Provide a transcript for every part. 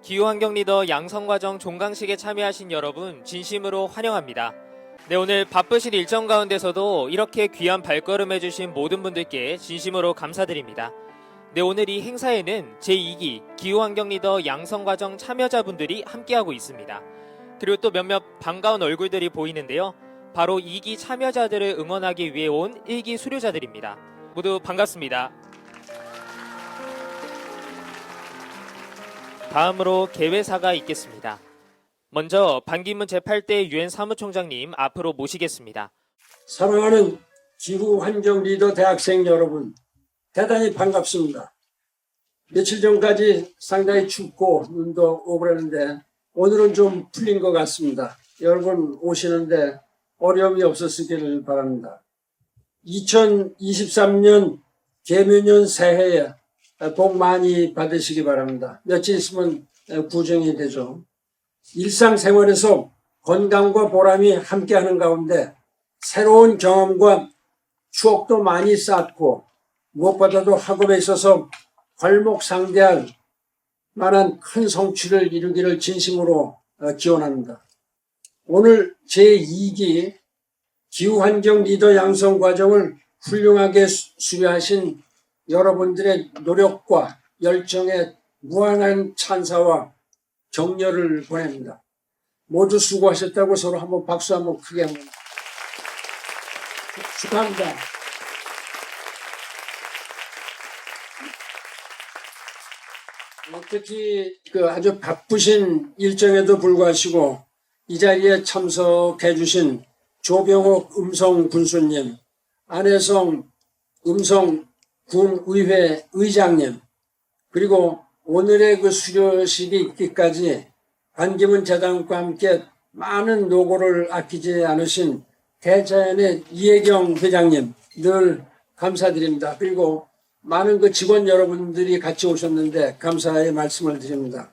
기후환경 리더 양성과정 종강식에 참여하신 여러분 진심으로 환영합니다. 네, 오늘 바쁘신 일정 가운데서도 이렇게 귀한 발걸음 해주신 모든 분들께 진심으로 감사드립니다. 네, 오늘 이 행사에는 제2기 기후환경 리더 양성과정 참여자분들이 함께하고 있습니다. 그리고 또 몇몇 반가운 얼굴들이 보이는데요. 바로 2기 참여자들을 응원하기 위해 온 1기 수료자들입니다. 모두 반갑습니다. 다음으로 개회사가 있겠습니다. 먼저 반기문 제8대 유엔 사무총장님 앞으로 모시겠습니다. 사랑하는 기후환경 리더 대학생 여러분, 대단히 반갑습니다. 며칠 전까지 상당히 춥고 눈도 오고 그랬는데 오늘은 좀 풀린 것 같습니다. 여러분 오시는데 어려움이 없었기를 바랍니다. 2023년 개묘년 새해에 복 많이 받으시기 바랍니다. 며칠 있으면 구정이 되죠. 일상생활에서 건강과 보람이 함께하는 가운데 새로운 경험과 추억도 많이 쌓고 무엇보다도 학업에 있어서 괄목상대할 만한 큰 성취를 이루기를 진심으로 기원합니다. 오늘 제2기 기후환경 리더 양성 과정을 훌륭하게 수료하신 여러분들의 노력과 열정에 무한한 찬사와 격려를 보냅니다. 모두 수고하셨다고 서로 한번 박수 한번 크게 한번 축하합니다. 특히 아주 바쁘신 일정에도 불구하시고 이 자리에 참석해 주신 조병옥 음성군수님, 안혜성 음성군의회 의장님, 그리고 오늘의 수료식이 있기까지 반기문 재단과 함께 많은 노고를 아끼지 않으신 대자연의 이혜경 회장님 늘 감사드립니다. 그리고 많은 직원 여러분들이 같이 오셨는데 감사의 말씀을 드립니다.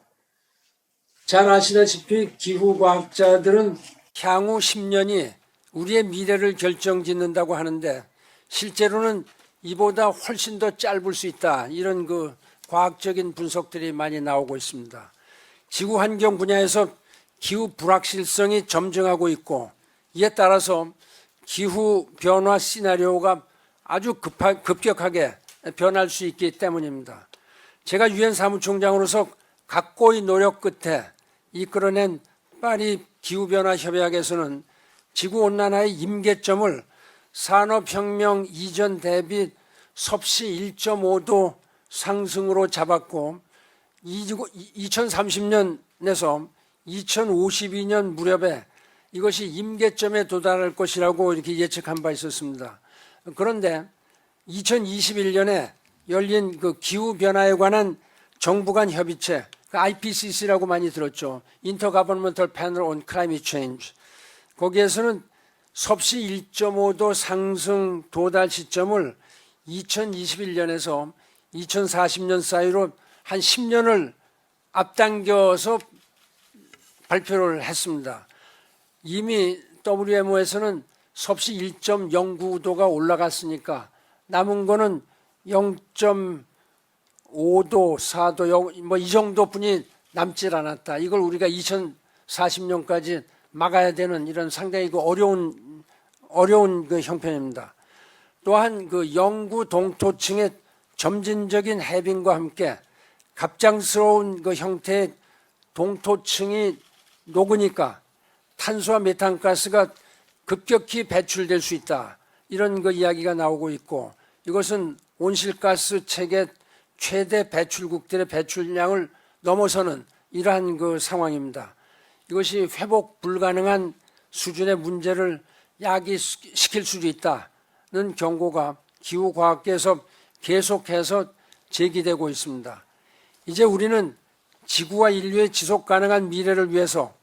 잘 아시다시피 기후과학자들은 향후 10년이 우리의 미래를 결정짓는다고 하는데 실제로는 이보다 훨씬 더 짧을 수 있다. 이런 과학적인 분석들이 많이 나오고 있습니다. 지구환경 분야에서 기후 불확실성이 점증하고 있고 이에 따라서 기후변화 시나리오가 아주 급격하게 변할 수 있기 때문입니다. 제가 유엔 사무총장으로서 각고의 노력 끝에 이끌어낸 파리 기후변화 협약에서는 지구온난화의 임계점을 산업혁명 이전 대비 섭씨 1.5도 상승으로 잡았고 2030년에서 2052년 무렵에 이것이 임계점에 도달할 것이라고 이렇게 예측한 바 있었습니다. 그런데 2021년에 열린 기후변화에 관한 정부 간 협의체, IPCC라고 많이 들었죠. Intergovernmental Panel on Climate Change. 거기에서는 섭씨 1.5도 상승 도달 시점을 2021년에서 2040년 사이로 한 10년을 앞당겨서 발표를 했습니다. 이미 WMO에서는 섭씨 1.09도가 올라갔으니까 남은 거는 0.5도, 4도, 뭐 이 정도뿐이 남질 않았다. 이걸 우리가 2040년까지 막아야 되는 이런 상당히 어려운 형편입니다. 또한 영구 동토층의 점진적인 해빙과 함께 갑작스러운 형태의 동토층이 녹으니까 탄소와 메탄가스가 급격히 배출될 수 있다. 이런 이야기가 나오고 있고 이것은 온실가스 체계 최대 배출국들의 배출량을 넘어서는 이러한 상황입니다. 이것이 회복 불가능한 수준의 문제를 야기시킬 수도 있다는 경고가 기후과학계에서 계속해서 제기되고 있습니다. 이제 우리는 지구와 인류의 지속가능한 미래를 위해서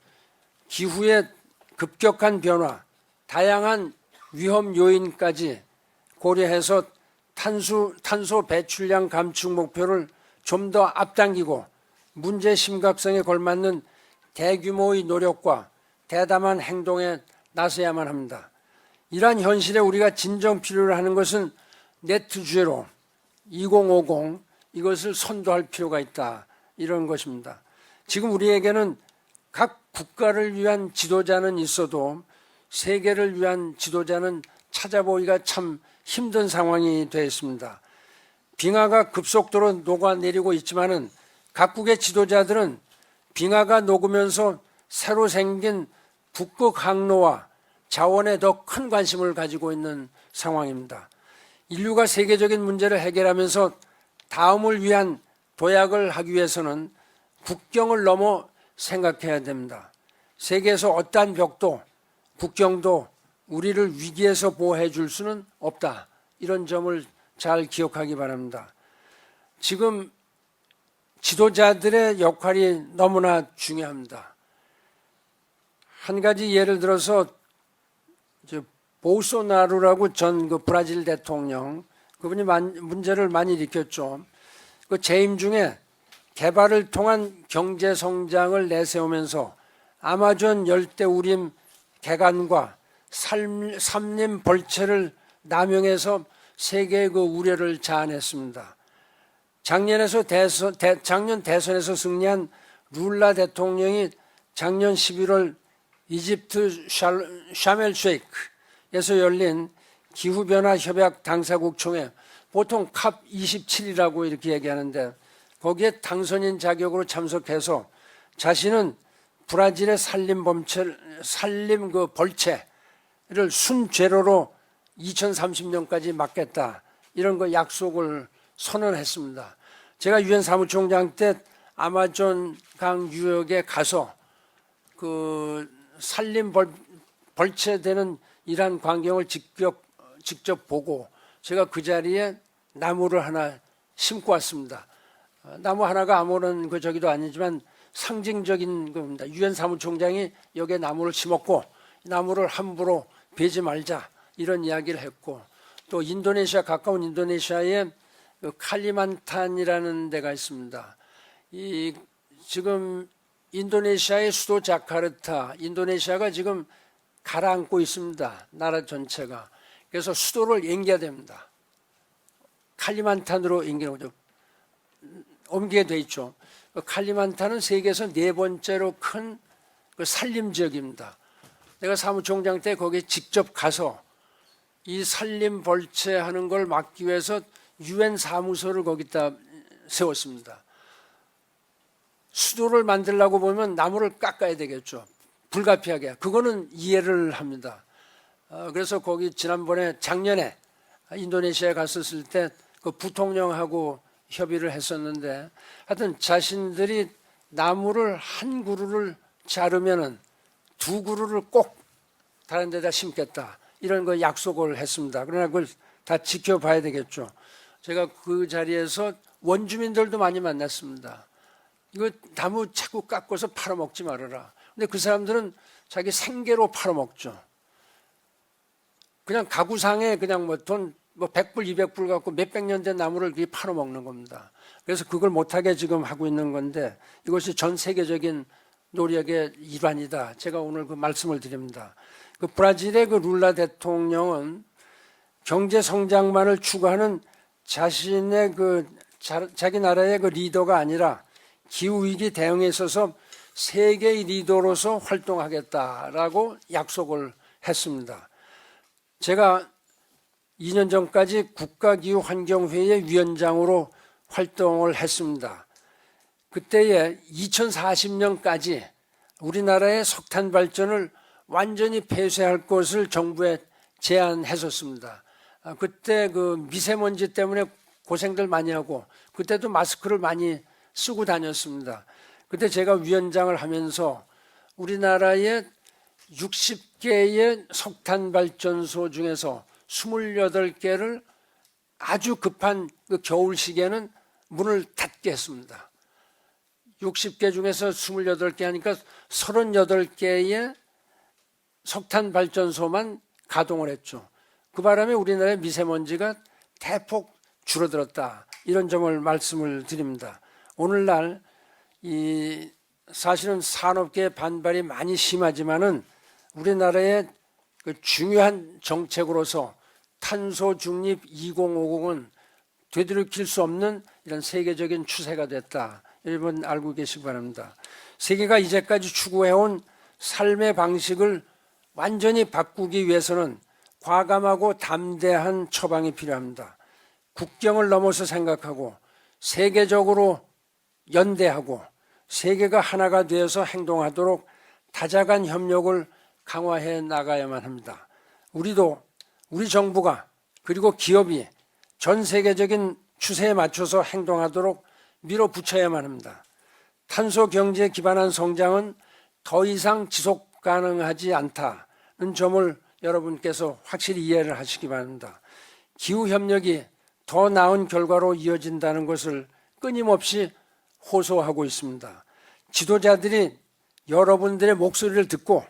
기후의 급격한 변화, 다양한 위험 요인까지 고려해서 탄소 배출량 감축 목표를 좀 더 앞당기고 문제 심각성에 걸맞는 대규모의 노력과 대담한 행동에 나서야만 합니다. 이러한 현실에 우리가 진정 필요로 하는 것은 네트 제로 2050 이것을 선도할 필요가 있다. 이런 것입니다. 지금 우리에게는 각 국가를 위한 지도자는 있어도 세계를 위한 지도자는 찾아보기가 참 힘든 상황이 되어 있습니다. 빙하가 급속도로 녹아내리고 있지만은 각국의 지도자들은 빙하가 녹으면서 새로 생긴 북극 항로와 자원에 더 큰 관심을 가지고 있는 상황입니다. 인류가 세계적인 문제를 해결하면서 다음을 위한 도약을 하기 위해서는 국경을 넘어 생각해야 됩니다. 세계에서 어떠한 벽도 국경도 우리를 위기에서 보호해 줄 수는 없다. 이런 점을 잘 기억하기 바랍니다. 지금 지도자들의 역할이 너무나 중요합니다. 한 가지 예를 들어서 보우소나루라고 전 브라질 대통령, 그분이 문제를 많이 일으켰죠. 그 재임 중에 개발을 통한 경제 성장을 내세우면서 아마존 열대우림 개간과 산림 벌채를 남용해서 세계의 그 우려를 자아냈습니다. 작년 대선에서 승리한 룰라 대통령이 작년 11월 이집트 샤멜 쉐이크에서 열린 기후변화 협약 당사국 총회, 보통 캅 27이라고 이렇게 얘기하는데 거기에 당선인 자격으로 참석해서 자신은 브라질의 산림 벌채를 순제로로 2030년까지 막겠다, 이런 거 약속을 선언했습니다. 제가 유엔 사무총장 때 아마존 강 유역에 가서 그 산림 벌채되는 이러한 광경을 직접 보고 제가 그 자리에 나무를 하나 심고 왔습니다. 나무 하나가 아무런 저기도 아니지만 상징적인 겁니다. 유엔 사무총장이 여기에 나무를 심었고 나무를 함부로 베지 말자, 이런 이야기를 했고, 또 인도네시아, 가까운 인도네시아에 칼리만탄이라는 데가 있습니다. 지금 인도네시아의 수도 자카르타, 인도네시아가 지금 가라앉고 있습니다. 나라 전체가. 그래서 수도를 옮겨야 됩니다. 칼리만탄으로 옮기게 돼 있죠. 칼리만탄은 세계에서 4번째로 큰 산림 지역입니다. 내가 사무총장 때 거기에 직접 가서 이 산림 벌채하는 걸 막기 위해서 유엔 사무소를 거기다 세웠습니다. 수도를 만들려고 보면 나무를 깎아야 되겠죠. 불가피하게. 그거는 이해를 합니다. 그래서 거기 작년에 인도네시아에 갔었을 때 그 부통령하고 협의를 했었는데, 하여튼 자신들이 나무를 한 그루를 자르면은 2그루를 꼭 다른 데다 심겠다, 이런 거 약속을 했습니다. 그러나 그걸 다 지켜봐야 되겠죠. 제가 그 자리에서 원주민들도 많이 만났습니다. 이거 나무 자꾸 깎아서 팔아먹지 말아라. 근데 그 사람들은 자기 생계로 팔아먹죠. 그냥 가구상에 그냥 돈 100불, 200불 갖고 몇백 년 된 나무를 팔아먹는 겁니다. 그래서 그걸 못하게 지금 하고 있는 건데, 이것이 전 세계적인 노력의 일환이다. 제가 오늘 그 말씀을 드립니다. 그 브라질의 그 룰라 대통령은 경제 성장만을 추구하는 자신의 자기 나라의 그 리더가 아니라 기후위기 대응에 있어서 세계의 리더로서 활동하겠다라고 약속을 했습니다. 제가 2년 전까지 국가기후환경회의 위원장으로 활동을 했습니다. 그때에 2040년까지 우리나라의 석탄 발전을 완전히 폐쇄할 것을 정부에 제안했었습니다. 그때 그 미세먼지 때문에 고생들 많이 하고 그때도 마스크를 많이 쓰고 다녔습니다. 그때 제가 위원장을 하면서 우리나라의 60개의 석탄 발전소 중에서 28개를 아주 급한 그 겨울 시기에는 문을 닫게 했습니다. 60개 중에서 28개 하니까 38개의 석탄 발전소만 가동을 했죠. 그 바람에 우리나라의 미세먼지가 대폭 줄어들었다, 이런 점을 말씀을 드립니다. 오늘날 사실은 산업계의 반발이 많이 심하지만은 우리나라의 그 중요한 정책으로서 탄소 중립 2050은 되돌이킬 수 없는 이런 세계적인 추세가 됐다, 여러분 알고 계시기 바랍니다. 세계가 이제까지 추구해온 삶의 방식을 완전히 바꾸기 위해서는 과감하고 담대한 처방이 필요합니다. 국경을 넘어서 생각하고 세계적으로 연대하고 세계가 하나가 되어서 행동하도록 다자간 협력을 강화해 나가야만 합니다. 우리도 우리 정부가 그리고 기업이 전 세계적인 추세에 맞춰서 행동하도록 밀어붙여야만 합니다. 탄소 경제에 기반한 성장은 더 이상 지속 가능하지 않다는 점을 여러분께서 확실히 이해를 하시기 바랍니다. 기후협력이 더 나은 결과로 이어진다는 것을 끊임없이 호소하고 있습니다. 지도자들이 여러분들의 목소리를 듣고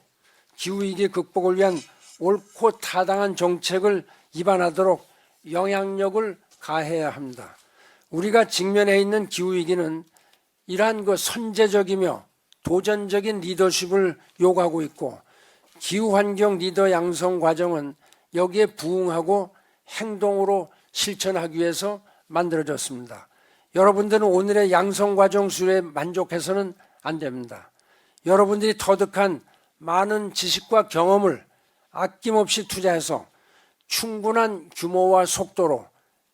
기후위기 극복을 위한 옳고 타당한 정책을 입안하도록 영향력을 가해야 합니다. 우리가 직면해 있는 기후위기는 이러한 선제적이며 도전적인 리더십을 요구하고 있고 기후환경 리더 양성 과정은 여기에 부응하고 행동으로 실천하기 위해서 만들어졌습니다. 여러분들은 오늘의 양성 과정 수에 만족해서는 안 됩니다. 여러분들이 터득한 많은 지식과 경험을 아낌없이 투자해서 충분한 규모와 속도로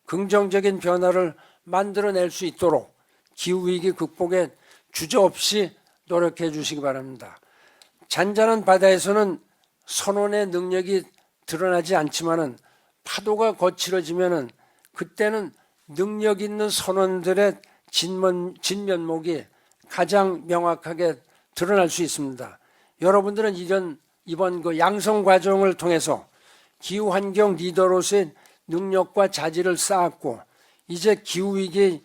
긍정적인 변화를 만들어낼 수 있도록 기후위기 극복에 주저없이 노력해 주시기 바랍니다. 잔잔한 바다에서는 선원의 능력이 드러나지 않지만은 파도가 거칠어지면은 그때는 능력 있는 선원들의 진면목이 가장 명확하게 드러날 수 있습니다. 여러분들은 이번 양성 과정을 통해서 기후환경 리더로서의 능력과 자질을 쌓았고 이제 기후위기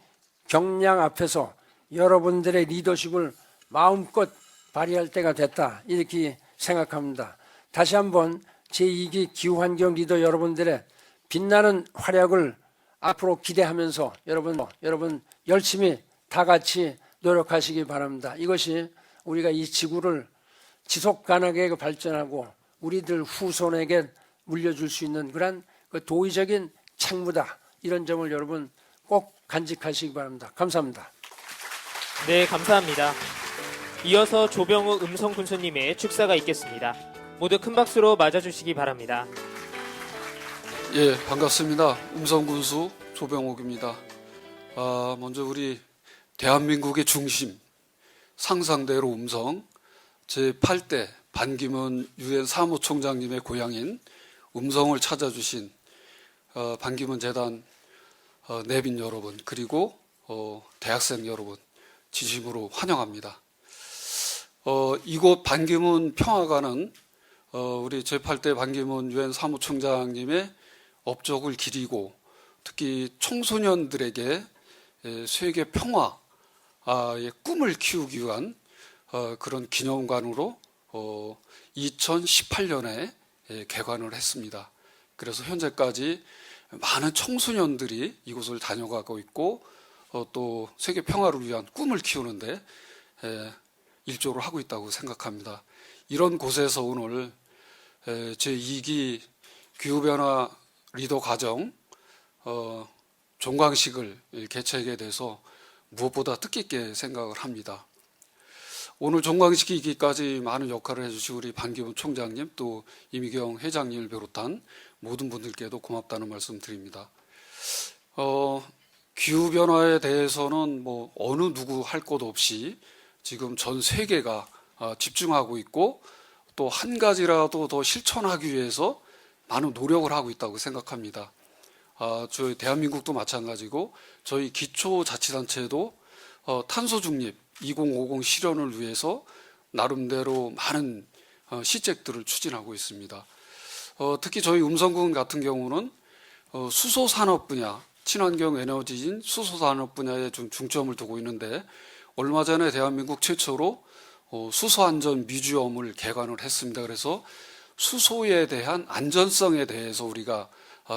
경량 앞에서 여러분들의 리더십을 마음껏 발휘할 때가 됐다 이렇게 생각합니다. 다시 한번 제2기 기후환경 리더 여러분들의 빛나는 활약을 앞으로 기대하면서 여러분 열심히 다 같이 노력하시기 바랍니다. 이것이 우리가 이 지구를 지속 가능하게 발전하고 우리들 후손에게 물려줄 수 있는 그런 도의적인 책무다. 이런 점을 여러분 꼭 간직하시기 바랍니다. 감사합니다. 네, 감사합니다. 이어서 조병욱 음성군수님의 축사가 있겠습니다. 모두 큰 박수로 맞아주시기 바랍니다. 예, 반갑습니다. 음성군수 조병옥입니다. 먼저 우리 대한민국의 중심, 상상대로 음성, 제8대 반기문 유엔 사무총장님의 고향인 음성을 찾아주신 반기문 재단 내빈 여러분, 그리고 대학생 여러분 진심으로 환영합니다. 이곳 반기문 평화관은 우리 제8대 반기문 유엔 사무총장님의 업적을 기리고 특히 청소년들에게 세계 평화의 꿈을 키우기 위한 그런 기념관으로 2018년에 개관을 했습니다. 그래서 현재까지 많은 청소년들이 이곳을 다녀가고 있고 또 세계 평화를 위한 꿈을 키우는데 일조를 하고 있다고 생각합니다. 이런 곳에서 오늘 제2기 기후변화 리더 과정 종강식을 개최하게 돼서 무엇보다 뜻깊게 생각을 합니다. 오늘 종강식이기까지 많은 역할을 해주신 우리 반기문 총장님 또 이미경 회장님을 비롯한 모든 분들께도 고맙다는 말씀 드립니다. 기후변화에 대해서는 어느 누구 할 것 없이 지금 전 세계가 집중하고 있고 또 한 가지라도 더 실천하기 위해서 많은 노력을 하고 있다고 생각합니다. 저희 대한민국도 마찬가지고 저희 기초자치단체도 탄소 중립 2050 실현을 위해서 나름대로 많은 시책들을 추진하고 있습니다. 특히 저희 음성군 같은 경우는 수소산업 분야, 친환경 에너지인 수소산업 분야에 좀 중점을 두고 있는데 얼마 전에 대한민국 최초로 수소안전 뮤지엄을 개관을 했습니다. 그래서 수소에 대한 안전성에 대해서 우리가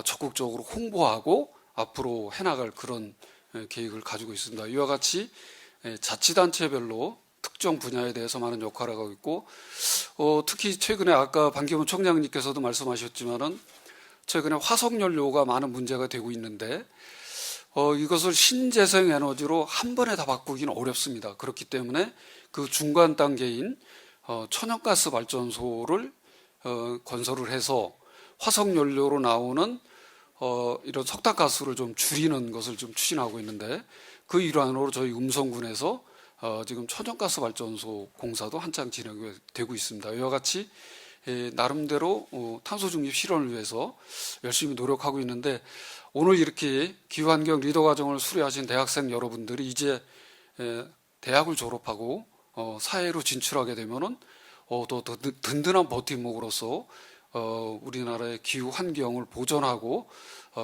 적극적으로 홍보하고 앞으로 해나갈 그런 계획을 가지고 있습니다. 이와 같이 자치단체별로 특정 분야에 대해서 많은 역할을 하고 있고 특히 최근에 아까 반기문 총장님께서도 말씀하셨지만은 최근에 화석연료가 많은 문제가 되고 있는데 이것을 신재생 에너지로 한 번에 다 바꾸기는 어렵습니다. 그렇기 때문에 그 중간 단계인 천연가스 발전소를 건설을 해서 화석 연료로 나오는 이런 석탄가스를 좀 줄이는 것을 좀 추진하고 있는데, 그 일환으로 저희 음성군에서 지금 천연가스 발전소 공사도 한창 진행되고 있습니다. 이와 같이 나름대로 탄소 중립 실현을 위해서 열심히 노력하고 있는데, 오늘 이렇게 기후환경 리더 과정을 수료하신 대학생 여러분들이 이제 대학을 졸업하고 사회로 진출하게 되면은 더 든든한 버팀목으로서 우리나라의 기후 환경을 보존하고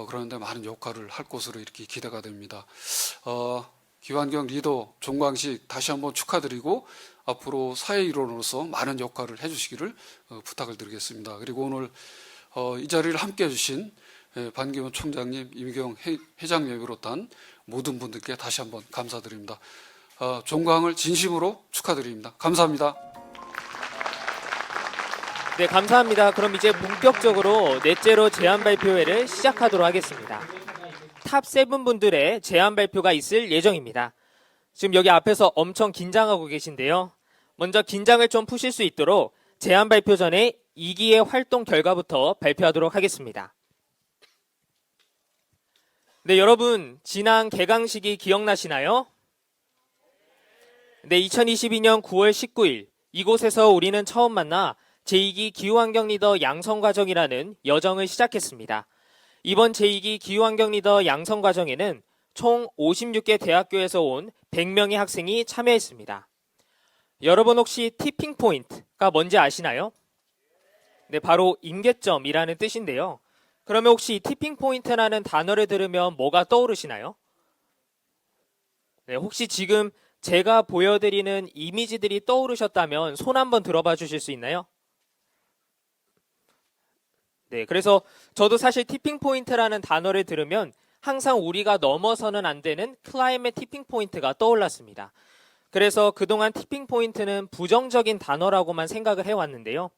그런데 많은 역할을 할 것으로 이렇게 기대가 됩니다. 기후환경 리더 종광식 다시 한번 축하드리고 앞으로 사회 일원으로서 많은 역할을 해주시기를 부탁을 드리겠습니다. 그리고 오늘 이 자리를 함께해 주신 반기문 총장님, 이미경 회장님을 비롯한 모든 분들께 다시 한번 감사드립니다. 종광을 진심으로 축하드립니다. 감사합니다. 네, 감사합니다. 그럼 이제 본격적으로 넷째로 제안 발표회를 시작하도록 하겠습니다. 탑 7분들의 제안 발표가 있을 예정입니다. 지금 여기 앞에서 엄청 긴장하고 계신데요. 먼저 긴장을 좀 푸실 수 있도록 제안 발표 전에 2기의 활동 결과부터 발표하도록 하겠습니다. 네, 여러분 지난 개강식이 기억나시나요? 네, 2022년 9월 19일 이곳에서 우리는 처음 만나 제2기 기후환경 리더 양성과정이라는 여정을 시작했습니다. 이번 제2기 기후환경 리더 양성과정에는 총 56개 대학교에서 온 100명의 학생이 참여했습니다. 여러분 혹시 티핑 포인트가 뭔지 아시나요? 네, 바로 임계점이라는 뜻인데요. 그러면 혹시 티핑 포인트라는 단어를 들으면 뭐가 떠오르시나요? 네, 혹시 지금 제가 보여드리는 이미지들이 떠오르셨다면 손 한번 들어봐 주실 수 있나요? 네, 그래서 저도 사실 티핑 포인트라는 단어를 들으면 항상 우리가 넘어서는 안 되는 클라이밋 티핑 포인트가 떠올랐습니다. 그래서 그동안 티핑 포인트는 부정적인 단어라고만 생각을 해왔는데요.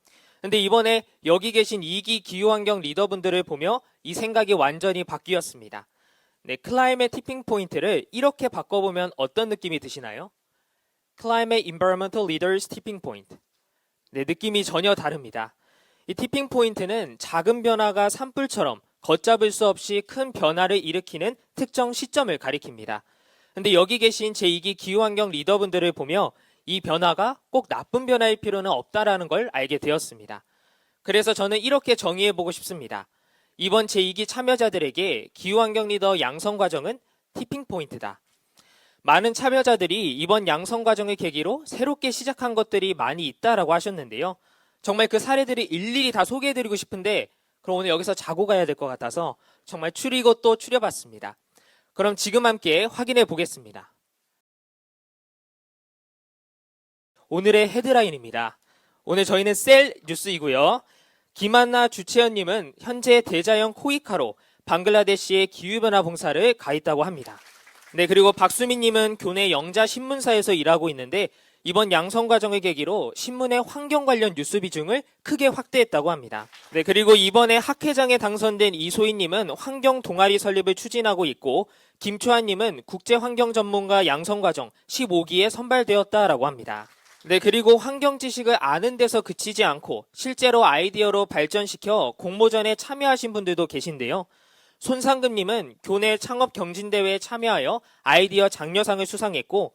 근데 이번에 여기 계신 2기 기후환경 리더분들을 보며 이 생각이 완전히 바뀌었습니다. 네, 클라이밋 티핑 포인트를 이렇게 바꿔보면 어떤 느낌이 드시나요? Climate Environmental Leaders Tipping Point. 네, 느낌이 전혀 다릅니다. 이 티핑 포인트는 작은 변화가 산불처럼 걷잡을 수 없이 큰 변화를 일으키는 특정 시점을 가리킵니다. 근데 여기 계신 제2기 기후환경 리더분들을 보며 이 변화가 꼭 나쁜 변화일 필요는 없다라는 걸 알게 되었습니다. 그래서 저는 이렇게 정의해보고 싶습니다. 이번 제2기 참여자들에게 기후환경 리더 양성 과정은 티핑 포인트다. 많은 참여자들이 이번 양성 과정을 계기로 새롭게 시작한 것들이 많이 있다라고 하셨는데요. 정말 그 사례들을 일일이 다 소개해드리고 싶은데 그럼 오늘 여기서 자고 가야 될 것 같아서 정말 추리고 또 추려봤습니다. 그럼 지금 함께 확인해 보겠습니다. 오늘의 헤드라인입니다. 오늘 저희는 셀 뉴스이고요. 김한나 주채연님은 현재 대자연 코이카로 방글라데시의 기후변화 봉사를 가 있다고 합니다. 네, 그리고 박수민님은 교내 영자신문사에서 일하고 있는데 이번 양성 과정을 계기로 신문의 환경 관련 뉴스 비중을 크게 확대했다고 합니다. 네, 그리고 이번에 학회장에 당선된 이소희님은 환경 동아리 설립을 추진하고 있고 김초한님은 국제환경 전문가 양성 과정 15기에 선발되었다라고 합니다. 네, 그리고 환경 지식을 아는 데서 그치지 않고 실제로 아이디어로 발전시켜 공모전에 참여하신 분들도 계신데요. 손상금님은 교내 창업 경진대회에 참여하여 아이디어 장려상을 수상했고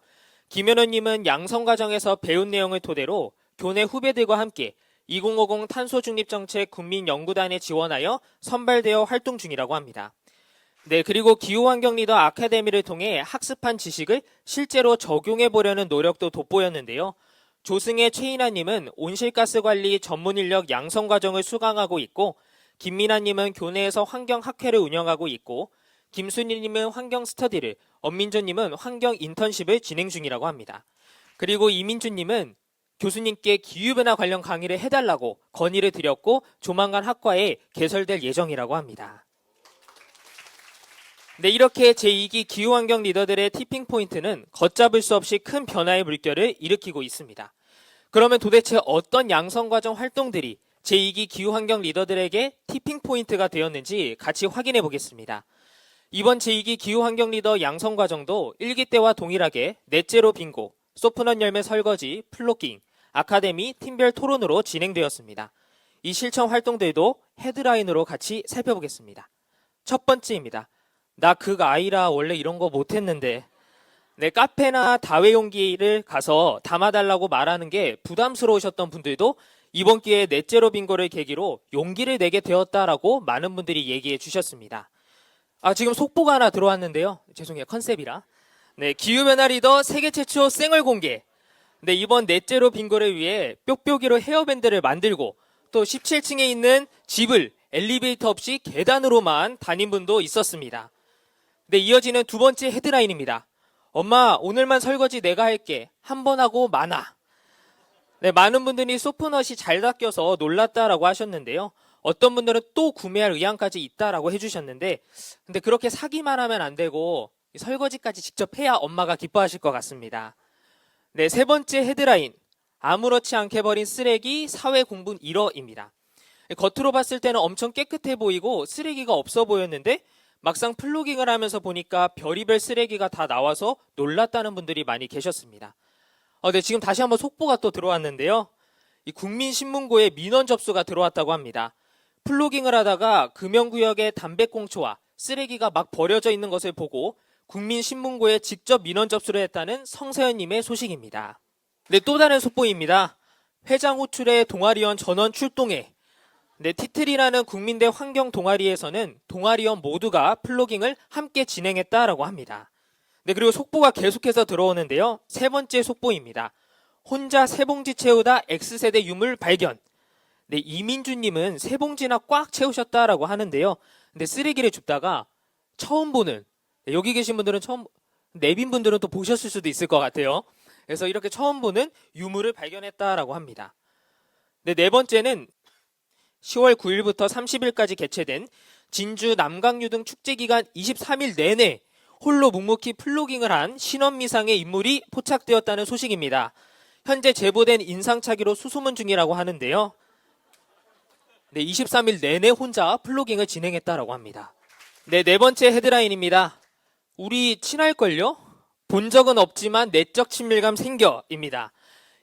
김현우님은 양성 과정에서 배운 내용을 토대로 교내 후배들과 함께 2050 탄소중립정책 국민연구단에 지원하여 선발되어 활동 중이라고 합니다. 네, 그리고 기후환경 리더 아카데미를 통해 학습한 지식을 실제로 적용해 보려는 노력도 돋보였는데요. 조승혜 최인아님은 온실가스 관리 전문 인력 양성 과정을 수강하고 있고 김민아님은 교내에서 환경학회를 운영하고 있고 김순희님은 환경 스터디를, 엄민조님은 환경 인턴십을 진행 중이라고 합니다. 그리고 이민주님은 교수님께 기후변화 관련 강의를 해달라고 건의를 드렸고 조만간 학과에 개설될 예정이라고 합니다. 네, 이렇게 제2기 기후환경 리더들의 티핑 포인트는 걷잡을 수 없이 큰 변화의 물결을 일으키고 있습니다. 그러면 도대체 어떤 양성과정 활동들이 제2기 기후환경 리더들에게 티핑 포인트가 되었는지 같이 확인해 보겠습니다. 이번 제2기 기후환경 리더 양성 과정도 1기 때와 동일하게 넷제로 빙고, 소프넛 열매 설거지, 플로깅, 아카데미, 팀별 토론으로 진행되었습니다. 이 실천 활동들도 헤드라인으로 같이 살펴보겠습니다. 첫 번째입니다. 나 그가 아이라 원래 이런 거 못했는데. 네, 카페나 다회용기를 가서 담아달라고 말하는 게 부담스러우셨던 분들도 이번 기회에 넷제로 빙고를 계기로 용기를 내게 되었다라고 많은 분들이 얘기해 주셨습니다. 지금 속보가 하나 들어왔는데요. 죄송해요. 컨셉이라. 네, 기후변화 리더 세계 최초 생얼 공개. 네, 이번 넷제로 빙고를 위해 뾱뾱이로 헤어밴드를 만들고 또 17층에 있는 집을 엘리베이터 없이 계단으로만 다닌 분도 있었습니다. 네, 이어지는 두 번째 헤드라인입니다. 엄마, 오늘만 설거지 내가 할게. 한 번 하고 많아. 네, 많은 분들이 소프넛이 잘 닦여서 놀랐다라고 하셨는데요. 어떤 분들은 또 구매할 의향까지 있다라고 해주셨는데, 근데 그렇게 사기만 하면 안 되고 설거지까지 직접 해야 엄마가 기뻐하실 것 같습니다. 네, 세 번째 헤드라인. 아무렇지 않게 버린 쓰레기 사회 공분 1호입니다. 겉으로 봤을 때는 엄청 깨끗해 보이고 쓰레기가 없어 보였는데 막상 플로깅을 하면서 보니까 별의별 쓰레기가 다 나와서 놀랐다는 분들이 많이 계셨습니다. 네, 지금 다시 한번 속보가 또 들어왔는데요. 이 국민신문고에 민원 접수가 들어왔다고 합니다. 플로깅을 하다가 금연구역에 담배꽁초와 쓰레기가 막 버려져 있는 것을 보고 국민신문고에 직접 민원 접수를 했다는 성서연님의 소식입니다. 네, 또 다른 속보입니다. 회장 호출에 동아리원 전원 출동해. 네, 티틀이라는 국민대 환경 동아리에서는 동아리원 모두가 플로깅을 함께 진행했다라고 합니다. 네, 그리고 속보가 계속해서 들어오는데요. 세 번째 속보입니다. 혼자 세 봉지 채우다 X세대 유물 발견. 네, 이민주님은 세 봉지나 꽉 채우셨다라고 하는데요. 근데 쓰레기를 줍다가 처음 보는, 네, 여기 계신 분들은 내빈 분들은 또 보셨을 수도 있을 것 같아요. 그래서 이렇게 처음 보는 유물을 발견했다라고 합니다. 네, 네 번째는 10월 9일부터 30일까지 개최된 진주 남강유등 축제기간 23일 내내 홀로 묵묵히 플로깅을 한 신원미상의 인물이 포착되었다는 소식입니다. 현재 제보된 인상착의로 수소문 중이라고 하는데요. 네, 23일 내내 혼자 플로깅을 진행했다라고 합니다. 네, 네 번째 헤드라인입니다. 우리 친할걸요? 본 적은 없지만 내적 친밀감 생겨입니다.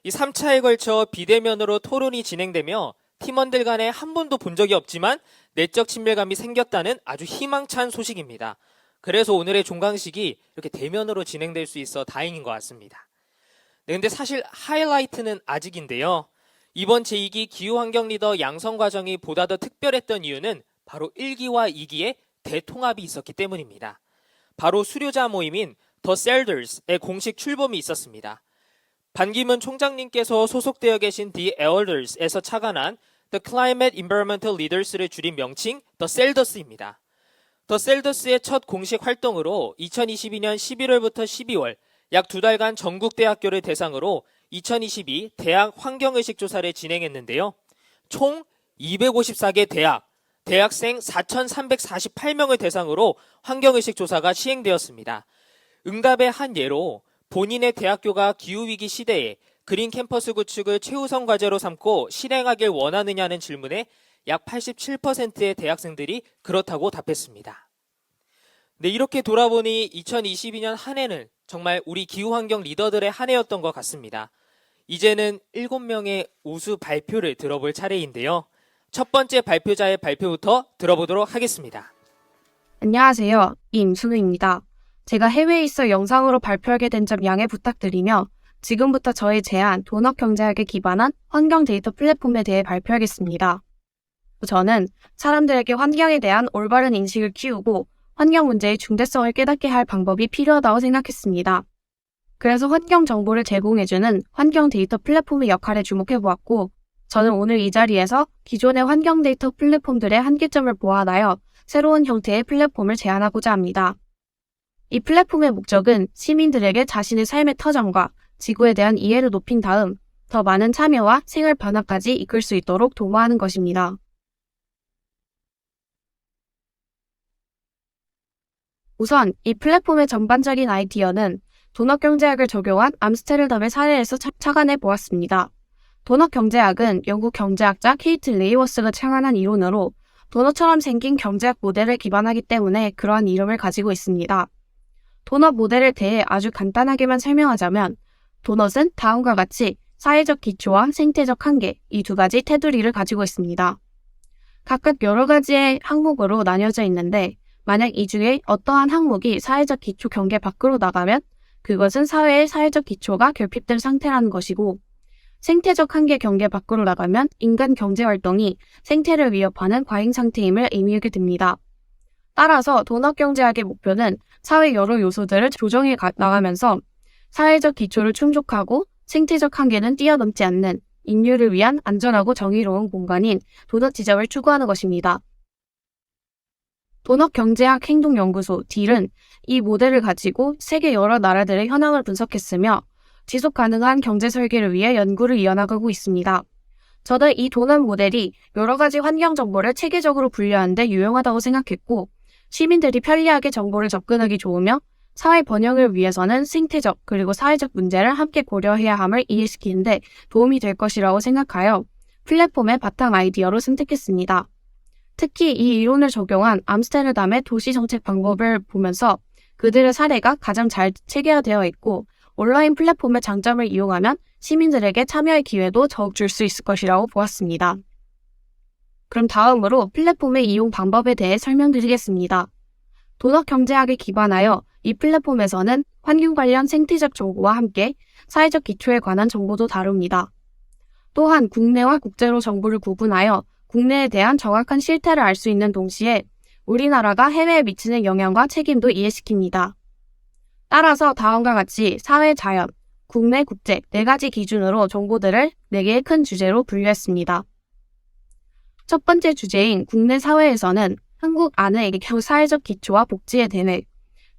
이 3차에 걸쳐 비대면으로 토론이 진행되며 팀원들 간에 한 번도 본 적이 없지만 내적 친밀감이 생겼다는 아주 희망찬 소식입니다. 그래서 오늘의 종강식이 이렇게 대면으로 진행될 수 있어 다행인 것 같습니다. 네, 근데 사실 하이라이트는 아직인데요. 이번 제2기 기후환경 리더 양성 과정이 보다 더 특별했던 이유는 바로 1기와 2기의 대통합이 있었기 때문입니다. 바로 수료자 모임인 The Elders의 공식 출범이 있었습니다. 반기문 총장님께서 소속되어 계신 The Elders에서 착안한 The Climate Environmental Leaders를 줄인 명칭 The Elders입니다. The Elders의 첫 공식 활동으로 2022년 11월부터 12월 약 2달간 전국 대학교를 대상으로 2022 대학 환경의식 조사를 진행했는데요. 총 254개 대학생 4,348명을 대상으로 환경의식 조사가 시행되었습니다. 응답의 한 예로 본인의 대학교가 기후위기 시대에 그린 캠퍼스 구축을 최우선 과제로 삼고 실행하길 원하느냐는 질문에 약 87%의 대학생들이 그렇다고 답했습니다. 네, 이렇게 돌아보니 2022년 한 해는 정말 우리 기후환경 리더들의 한 해였던 것 같습니다. 이제는 7명의 우수 발표를 들어볼 차례인데요. 첫 번째 발표자의 발표부터 들어보도록 하겠습니다. 안녕하세요. 임순우입니다. 제가 해외에 있어 영상으로 발표하게 된 점 양해 부탁드리며 지금부터 저의 제안 도넛경제학에 기반한 환경 데이터 플랫폼에 대해 발표하겠습니다. 저는 사람들에게 환경에 대한 올바른 인식을 키우고 환경 문제의 중대성을 깨닫게 할 방법이 필요하다고 생각했습니다. 그래서 환경 정보를 제공해주는 환경 데이터 플랫폼의 역할에 주목해보았고 저는 오늘 이 자리에서 기존의 환경 데이터 플랫폼들의 한계점을 보완하여 새로운 형태의 플랫폼을 제안하고자 합니다. 이 플랫폼의 목적은 시민들에게 자신의 삶의 터전과 지구에 대한 이해를 높인 다음 더 많은 참여와 생활 변화까지 이끌 수 있도록 도모하는 것입니다. 우선 이 플랫폼의 전반적인 아이디어는 도넛경제학을 적용한 암스테르담의 사례에서 착안해 보았습니다. 도넛경제학은 영국 경제학자 케이트 레이워스가 창안한 이론으로 도넛처럼 생긴 경제학 모델을 기반하기 때문에 그러한 이름을 가지고 있습니다. 도넛 모델에 대해 아주 간단하게만 설명하자면 도넛은 다음과 같이 사회적 기초와 생태적 한계, 이 두 가지 테두리를 가지고 있습니다. 각각 여러 가지의 항목으로 나뉘어져 있는데 만약 이 중에 어떠한 항목이 사회적 기초 경계 밖으로 나가면 그것은 사회의 사회적 기초가 결핍된 상태라는 것이고 생태적 한계 경계 밖으로 나가면 인간 경제 활동이 생태를 위협하는 과잉 상태임을 의미하게 됩니다. 따라서 도넛 경제학의 목표는 사회 여러 요소들을 조정해 나가면서 사회적 기초를 충족하고 생태적 한계는 뛰어넘지 않는 인류를 위한 안전하고 정의로운 공간인 도넛 지점을 추구하는 것입니다. 도넛 경제학 행동연구소 딜은 이 모델을 가지고 세계 여러 나라들의 현황을 분석했으며 지속 가능한 경제 설계를 위해 연구를 이어나가고 있습니다. 저는 이 도넛 모델이 여러 가지 환경 정보를 체계적으로 분류하는 데 유용하다고 생각했고 시민들이 편리하게 정보를 접근하기 좋으며 사회 번영을 위해서는 생태적 그리고 사회적 문제를 함께 고려해야 함을 이해시키는 데 도움이 될 것이라고 생각하여 플랫폼의 바탕 아이디어로 선택했습니다. 특히 이 이론을 적용한 암스테르담의 도시정책 방법을 보면서 그들의 사례가 가장 잘 체계화되어 있고 온라인 플랫폼의 장점을 이용하면 시민들에게 참여의 기회도 더욱 줄 수 있을 것이라고 보았습니다. 그럼 다음으로 플랫폼의 이용 방법에 대해 설명드리겠습니다. 도넛 경제학에 기반하여 이 플랫폼에서는 환경 관련 생태적 정보와 함께 사회적 기초에 관한 정보도 다룹니다. 또한 국내와 국제로 정보를 구분하여 국내에 대한 정확한 실태를 알 수 있는 동시에 우리나라가 해외에 미치는 영향과 책임도 이해시킵니다. 따라서 다음과 같이 사회, 자연, 국내, 국제 4가지 기준으로 정보들을 4개의 큰 주제로 분류했습니다. 첫 번째 주제인 국내 사회에서는 한국 안의 사회적 기초와 복지에 대해,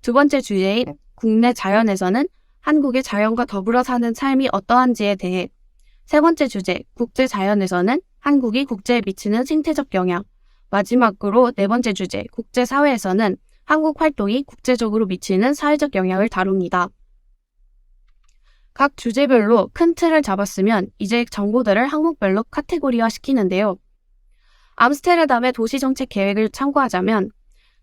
두 번째 주제인 국내 자연에서는 한국의 자연과 더불어 사는 삶이 어떠한지에 대해, 세 번째 주제 국제 자연에서는 한국이 국제에 미치는 생태적 영향, 마지막으로 네 번째 주제 국제 사회에서는 한국 활동이 국제적으로 미치는 사회적 영향을 다룹니다. 각 주제별로 큰 틀을 잡았으면 이제 정보들을 항목별로 카테고리화 시키는데요. 암스테르담의 도시정책 계획을 참고하자면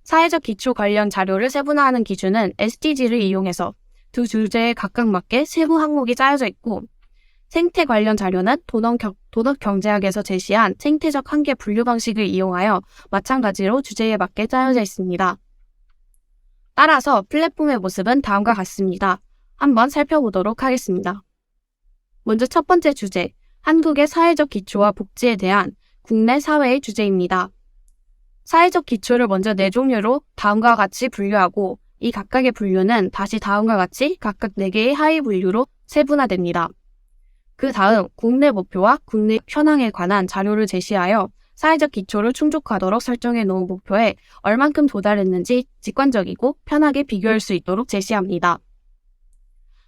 사회적 기초 관련 자료를 세분화하는 기준은 SDG를 이용해서 두 주제에 각각 맞게 세부 항목이 짜여져 있고 생태 관련 자료는 도넛 경제학에서 제시한 생태적 한계 분류 방식을 이용하여 마찬가지로 주제에 맞게 짜여져 있습니다. 따라서 플랫폼의 모습은 다음과 같습니다. 한번 살펴보도록 하겠습니다. 먼저 첫 번째 주제, 한국의 사회적 기초와 복지에 대한 국내 사회의 주제입니다. 사회적 기초를 먼저 4종류로 다음과 같이 분류하고 이 각각의 분류는 다시 다음과 같이 각각 4개의 하위 분류로 세분화됩니다. 그 다음 국내 목표와 국내 현황에 관한 자료를 제시하여 사회적 기초를 충족하도록 설정해 놓은 목표에 얼만큼 도달했는지 직관적이고 편하게 비교할 수 있도록 제시합니다.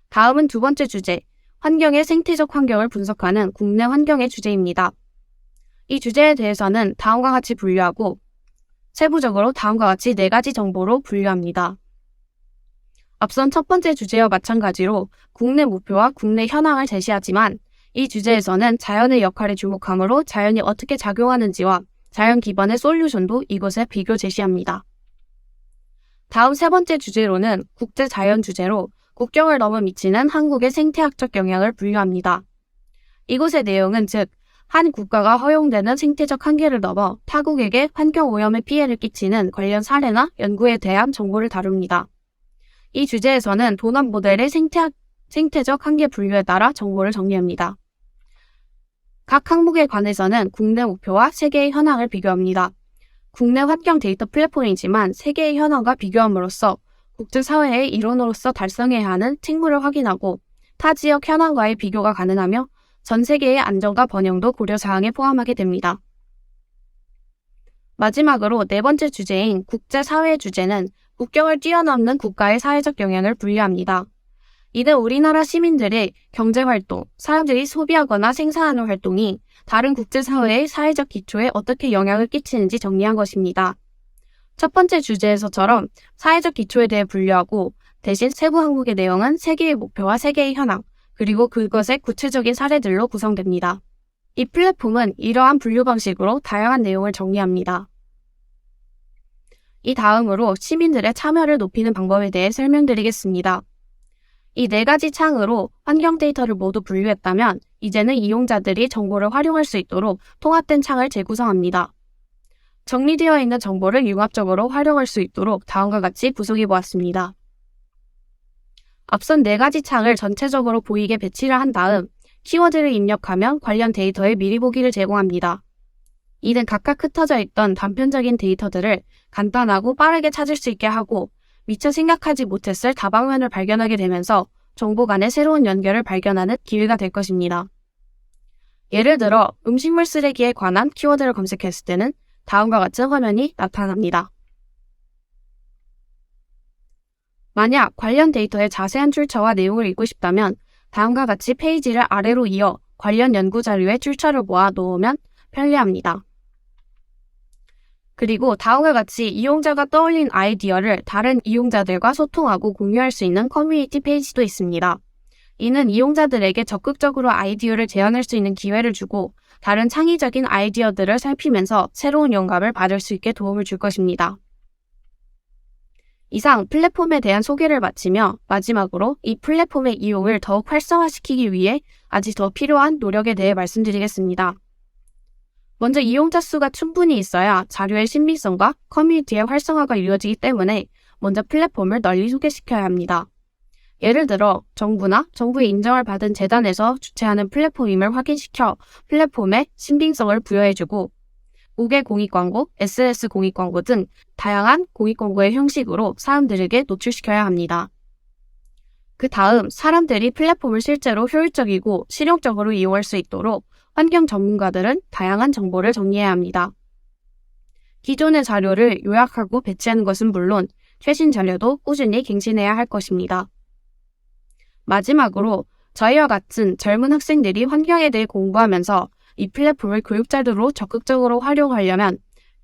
다음은 두 번째 주제, 환경의 생태적 환경을 분석하는 국내 환경의 주제입니다. 이 주제에 대해서는 다음과 같이 분류하고 세부적으로 다음과 같이 4가지 정보로 분류합니다. 앞선 첫 번째 주제와 마찬가지로 국내 목표와 국내 현황을 제시하지만 이 주제에서는 자연의 역할에 주목하므로 자연이 어떻게 작용하는지와 자연 기반의 솔루션도 이곳에 비교 제시합니다. 다음 세 번째 주제로는 국제 자연 주제로 국경을 넘어 미치는 한국의 생태학적 영향을 분류합니다. 이곳의 내용은 즉 한 국가가 허용되는 생태적 한계를 넘어 타국에게 환경오염의 피해를 끼치는 관련 사례나 연구에 대한 정보를 다룹니다. 이 주제에서는 도넛 모델의 생태적 한계 분류에 따라 정보를 정리합니다. 각 항목에 관해서는 국내 목표와 세계의 현황을 비교합니다. 국내 환경 데이터 플랫폼이지만 세계의 현황과 비교함으로써 국제사회의 일원으로서 달성해야 하는 책무를 확인하고 타 지역 현황과의 비교가 가능하며 전 세계의 안전과 번영도 고려사항에 포함하게 됩니다. 마지막으로 네 번째 주제인 국제사회 주제는 국경을 뛰어넘는 국가의 사회적 영향을 분류합니다. 이는 우리나라 시민들의 경제활동, 사람들이 소비하거나 생산하는 활동이 다른 국제사회의 사회적 기초에 어떻게 영향을 끼치는지 정리한 것입니다. 첫 번째 주제에서처럼 사회적 기초에 대해 분류하고 대신 세부 항목의 내용은 세계의 목표와 세계의 현황, 그리고 그것의 구체적인 사례들로 구성됩니다. 이 플랫폼은 이러한 분류 방식으로 다양한 내용을 정리합니다. 이 다음으로 시민들의 참여를 높이는 방법에 대해 설명드리겠습니다. 이 네 가지 창으로 환경 데이터를 모두 분류했다면 이제는 이용자들이 정보를 활용할 수 있도록 통합된 창을 재구성합니다. 정리되어 있는 정보를 융합적으로 활용할 수 있도록 다음과 같이 구성해 보았습니다. 앞선 네 가지 창을 전체적으로 보이게 배치를 한 다음 키워드를 입력하면 관련 데이터의 미리 보기를 제공합니다. 이는 각각 흩어져 있던 단편적인 데이터들을 간단하고 빠르게 찾을 수 있게 하고 미처 생각하지 못했을 다방면을 발견하게 되면서 정보 간의 새로운 연결을 발견하는 기회가 될 것입니다. 예를 들어 음식물 쓰레기에 관한 키워드를 검색했을 때는 다음과 같은 화면이 나타납니다. 만약 관련 데이터의 자세한 출처와 내용을 읽고 싶다면 다음과 같이 페이지를 아래로 이어 관련 연구 자료의 출처를 모아 놓으면 편리합니다. 그리고 다음과 같이 이용자가 떠올린 아이디어를 다른 이용자들과 소통하고 공유할 수 있는 커뮤니티 페이지도 있습니다. 이는 이용자들에게 적극적으로 아이디어를 제안할 수 있는 기회를 주고 다른 창의적인 아이디어들을 살피면서 새로운 영감을 받을 수 있게 도움을 줄 것입니다. 이상 플랫폼에 대한 소개를 마치며 마지막으로 이 플랫폼의 이용을 더욱 활성화시키기 위해 아직 더 필요한 노력에 대해 말씀드리겠습니다. 먼저 이용자 수가 충분히 있어야 자료의 신빙성과 커뮤니티의 활성화가 이루어지기 때문에 먼저 플랫폼을 널리 소개시켜야 합니다. 예를 들어 정부나 정부의 인정을 받은 재단에서 주최하는 플랫폼임을 확인시켜 플랫폼에 신빙성을 부여해주고 우계 공익광고, SNS 공익광고 등 다양한 공익광고의 형식으로 사람들에게 노출시켜야 합니다. 그 다음 사람들이 플랫폼을 실제로 효율적이고 실용적으로 이용할 수 있도록 환경 전문가들은 다양한 정보를 정리해야 합니다. 기존의 자료를 요약하고 배치하는 것은 물론 최신 자료도 꾸준히 갱신해야 할 것입니다. 마지막으로 저희와 같은 젊은 학생들이 환경에 대해 공부하면서 이 플랫폼을 교육 자료로 적극적으로 활용하려면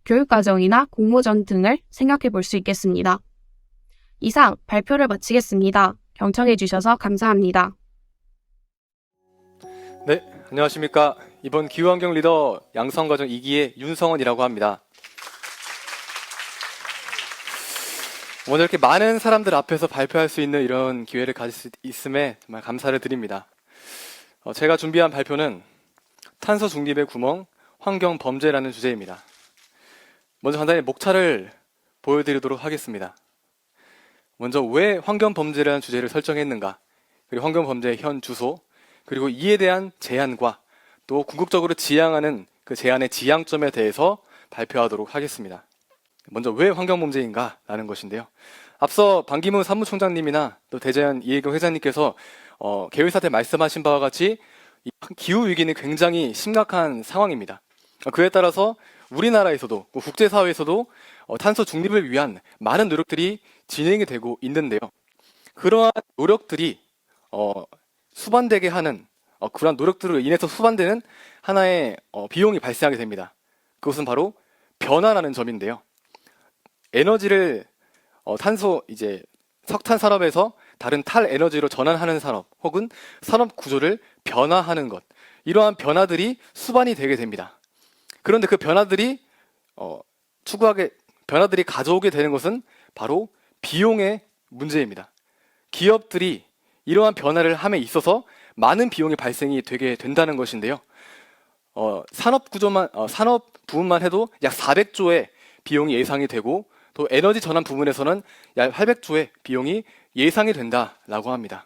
교육과정이나 공모전 등을 생각해 볼 수 있겠습니다. 이상 발표를 마치겠습니다. 경청해 주셔서 감사합니다. 네, 안녕하십니까. 이번 기후환경 리더 양성과정 2기의 윤성원이라고 합니다. 오늘 이렇게 많은 사람들 앞에서 발표할 수 있는 이런 기회를 가질 수 있음에 정말 감사를 드립니다. 제가 준비한 발표는 탄소 중립의 구멍, 환경 범죄라는 주제입니다. 먼저 간단히 목차를 보여드리도록 하겠습니다. 먼저 왜 환경 범죄라는 주제를 설정했는가, 그리고 환경 범죄의 현 주소, 그리고 이에 대한 제안과 또 궁극적으로 지향하는 그 제안의 지향점에 대해서 발표하도록 하겠습니다. 먼저 왜 환경 범죄인가 라는 것인데요. 앞서 반기문 사무총장님이나 또 대자연 이혜경 회장님께서 개회사 때 말씀하신 바와 같이 이 기후 위기는 굉장히 심각한 상황입니다. 그에 따라서 우리나라에서도 국제사회에서도 탄소 중립을 위한 많은 노력들이 진행이 되고 있는데요. 그러한 노력들이 수반되게 하는 그러한 노력들로 인해서 수반되는 하나의 비용이 발생하게 됩니다. 그것은 바로 변화라는 점인데요. 에너지를 석탄 산업에서 다른 탈에너지로 전환하는 산업 혹은 산업 구조를 변화하는 것, 이러한 변화들이 수반이 되게 됩니다. 그런데 그 변화들이 가져오게 되는 것은 바로 비용의 문제입니다. 기업들이 이러한 변화를 함에 있어서 많은 비용이 발생이 되게 된다는 것인데요. 산업 부분만 해도 약 400조의 비용이 예상이 되고 또 에너지 전환 부분에서는 약 800조의 비용이 예상이 된다라고 합니다.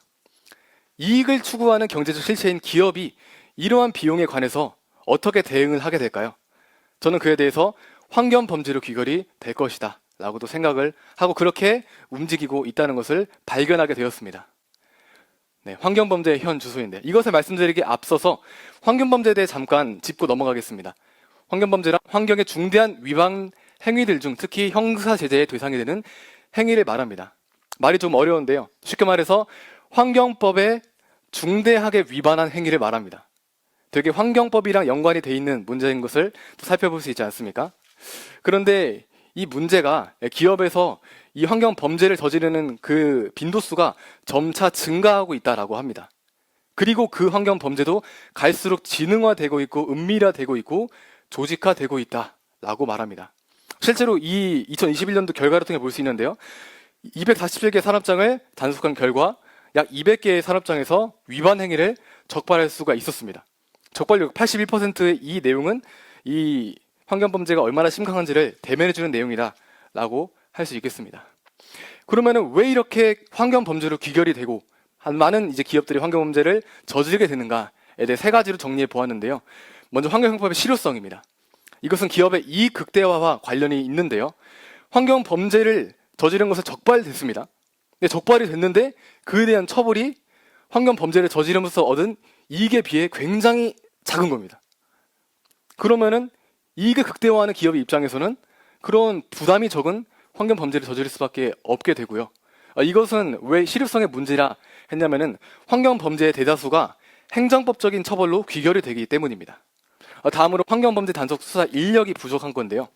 이익을 추구하는 경제적 실체인 기업이 이러한 비용에 관해서 어떻게 대응을 하게 될까요? 저는 그에 대해서 환경 범죄로 귀결이 될 것이다 라고도 생각을 하고 그렇게 움직이고 있다는 것을 발견하게 되었습니다. 네, 환경 범죄의 현 주소인데 이것을 말씀드리기에 앞서서 환경 범죄에 대해 잠깐 짚고 넘어가겠습니다. 환경 범죄란 환경의 중대한 위반 행위들 중 특히 형사 제재의 대상이 되는 행위를 말합니다. 말이 좀 어려운데요. 쉽게 말해서 환경법에 중대하게 위반한 행위를 말합니다. 되게 환경법이랑 연관이 돼 있는 문제인 것을 또 살펴볼 수 있지 않습니까? 그런데 이 문제가 기업에서 이 환경 범죄를 저지르는 그 빈도수가 점차 증가하고 있다라고 합니다. 그리고 그 환경 범죄도 갈수록 지능화되고 있고 은밀화되고 있고 조직화되고 있다라고 말합니다. 실제로 이 2021년도 결과를 통해 볼 수 있는데요. 247개 산업장을 단속한 결과 약 200개의 산업장에서 위반 행위를 적발할 수가 있었습니다. 적발률 81%의 이 내용은 이 환경범죄가 얼마나 심각한지를 대면해주는 내용이다라고 할 수 있겠습니다. 그러면은 왜 이렇게 환경범죄로 귀결이 되고 많은 이제 기업들이 환경범죄를 저지르게 되는가에 대해 세 가지로 정리해 보았는데요. 먼저 환경형법의 실효성입니다. 이것은 기업의 이익 극대화와 관련이 있는데요. 환경범죄를 저지른 것은 적발됐습니다. 근데 적발이 됐는데 그에 대한 처벌이 환경범죄를 저지르면서 얻은 이익에 비해 굉장히 작은 겁니다. 그러면은 이익을 극대화하는 기업의 입장에서는 그런 부담이 적은 환경범죄를 저지를 수밖에 없게 되고요. 이것은 왜 실효성의 문제라 했냐면은 환경범죄의 대다수가 행정법적인 처벌로 귀결이 되기 때문입니다. 다음으로 환경범죄 단속 수사 인력이 부족한 건데요.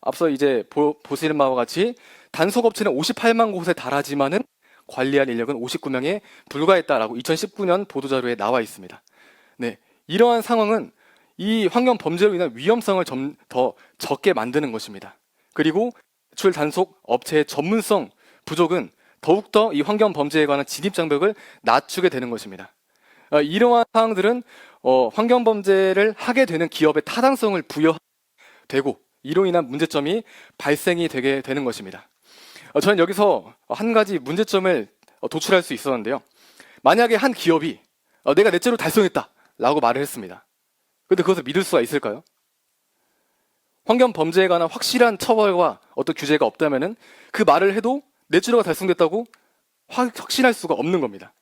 앞서 이제 보시는 바와 같이 단속업체는 58만 곳에 달하지만은 관리할 인력은 59명에 불과했다라고 2019년 보도자료에 나와 있습니다. 네, 이러한 상황은 이 환경범죄로 인한 위험성을 좀 더 적게 만드는 것입니다. 그리고 대출 단속 업체의 전문성 부족은 더욱더 이 환경범죄에 관한 진입장벽을 낮추게 되는 것입니다. 이러한 사항들은 환경범죄를 하게 되는 기업의 타당성을 부여되고 이로 인한 문제점이 발생이 되게 되는 것입니다. 저는 여기서 한 가지 문제점을 도출할 수 있었는데요. 만약에 한 기업이 내가 넷째로 달성했다라고 말을 했습니다. 그런데 그것을 믿을 수가 있을까요? 환경범죄에 관한 확실한 처벌과 어떤 규제가 없다면은 그 말을 해도 넷째로가 달성됐다고 확신할 수가 없는 겁니다.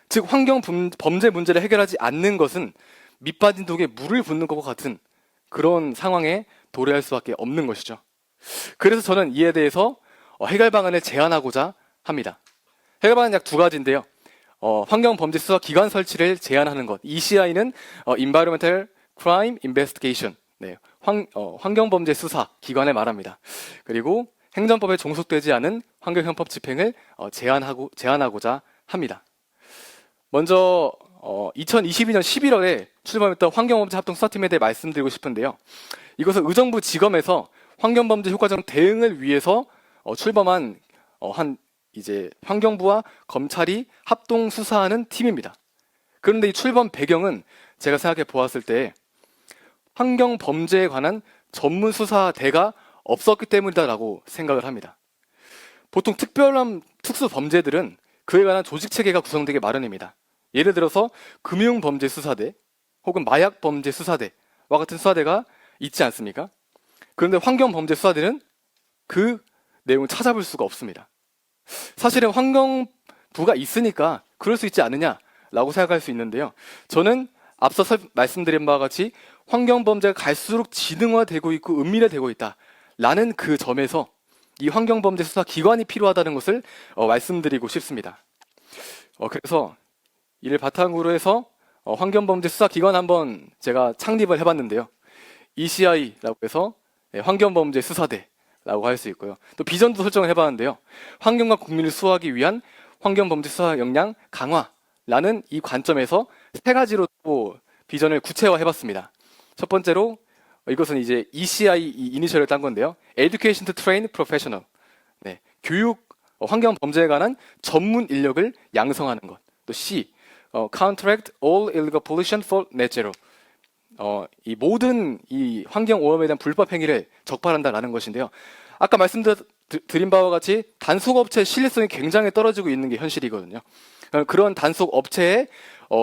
즉 환경범죄 문제를 해결하지 않는 것은 밑빠진 독에 물을 붓는 것과 같은 그런 상황에 도래할 수밖에 없는 것이죠. 그래서 저는 이에 대해서 해결 방안을 제안하고자 합니다. 해결 방안은 약 두 가지인데요. 환경범죄 수사 기관 설치를 제안하는 것. ECI는 Environmental Crime Investigation. 네, 환경범죄 수사 기관을 말합니다. 그리고 행정법에 종속되지 않은 환경형법 집행을 제안하고자 합니다. 먼저 2022년 11월에 출범했던 환경범죄 합동수사팀에 대해 말씀드리고 싶은데요. 이것은 의정부 지검에서 환경범죄 효과적 대응을 위해서 출범한 이제 환경부와 검찰이 합동 수사하는 팀입니다. 그런데 이 출범 배경은 제가 생각해 보았을 때 환경범죄에 관한 전문 수사대가 없었기 때문이다라고 생각을 합니다. 보통 특별한 특수범죄들은 그에 관한 조직체계가 구성되기 마련입니다. 예를 들어서 금융범죄수사대 혹은 마약범죄수사대와 같은 수사대가 있지 않습니까? 그런데 환경범죄수사대는 그 내용을 찾아볼 수가 없습니다. 사실은 환경부가 있으니까 그럴 수 있지 않느냐라고 생각할 수 있는데요. 저는 앞서 말씀드린 바와 같이 환경범죄가 갈수록 지능화되고 있고 은밀화되고 있다라는 그 점에서 이 환경범죄 수사 기관이 필요하다는 것을 말씀드리고 싶습니다. 그래서 이를 바탕으로 해서 환경범죄 수사 기관 한번 제가 창립을 해봤는데요. ECI라고 해서 환경범죄 수사대라고 할 수 있고요. 또 비전도 설정을 해봤는데요. 환경과 국민을 수호하기 위한 환경범죄 수사 역량 강화라는 이 관점에서 세 가지로 또 비전을 구체화해봤습니다. 첫 번째로 이것은 이제 ECI 이니셜을 딴 건데요. Education to Train Professional. 네, 교육 환경 범죄에 관한 전문 인력을 양성하는 것. 또 C. Counteract all illegal pollution for net zero. 이 모든 이 환경 오염에 대한 불법 행위를 적발한다라는 것인데요. 아까 말씀드린 바와 같이 단속 업체의 신뢰성이 굉장히 떨어지고 있는 게 현실이거든요. 그런 단속 업체의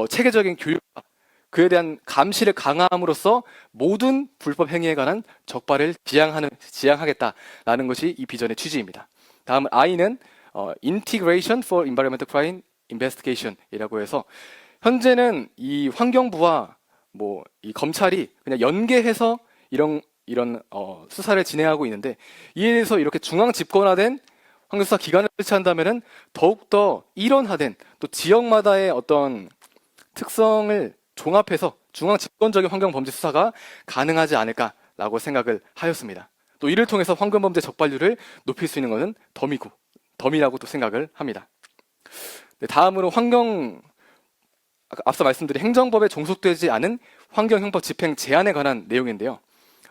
체계적인 교육과 그에 대한 감시를 강화함으로써 모든 불법 행위에 관한 적발을 지향하겠다라는 것이 이 비전의 취지입니다. 다음 I는 Integration for Environmental Crime Investigation이라고 해서 현재는 이 환경부와 이 검찰이 그냥 연계해서 이런 수사를 진행하고 있는데 이에 대해서 이렇게 중앙 집권화된 환경수사 기관을 설치한다면은 더욱더 일원화된 또 지역마다의 어떤 특성을 종합해서 중앙 집권적인 환경범죄 수사가 가능하지 않을까라고 생각을 하였습니다. 또 이를 통해서 환경범죄 적발률을 높일 수 있는 것은 덤이라고 또 생각을 합니다. 네, 다음으로 앞서 말씀드린 행정법에 종속되지 않은 환경형법 집행 제한에 관한 내용인데요.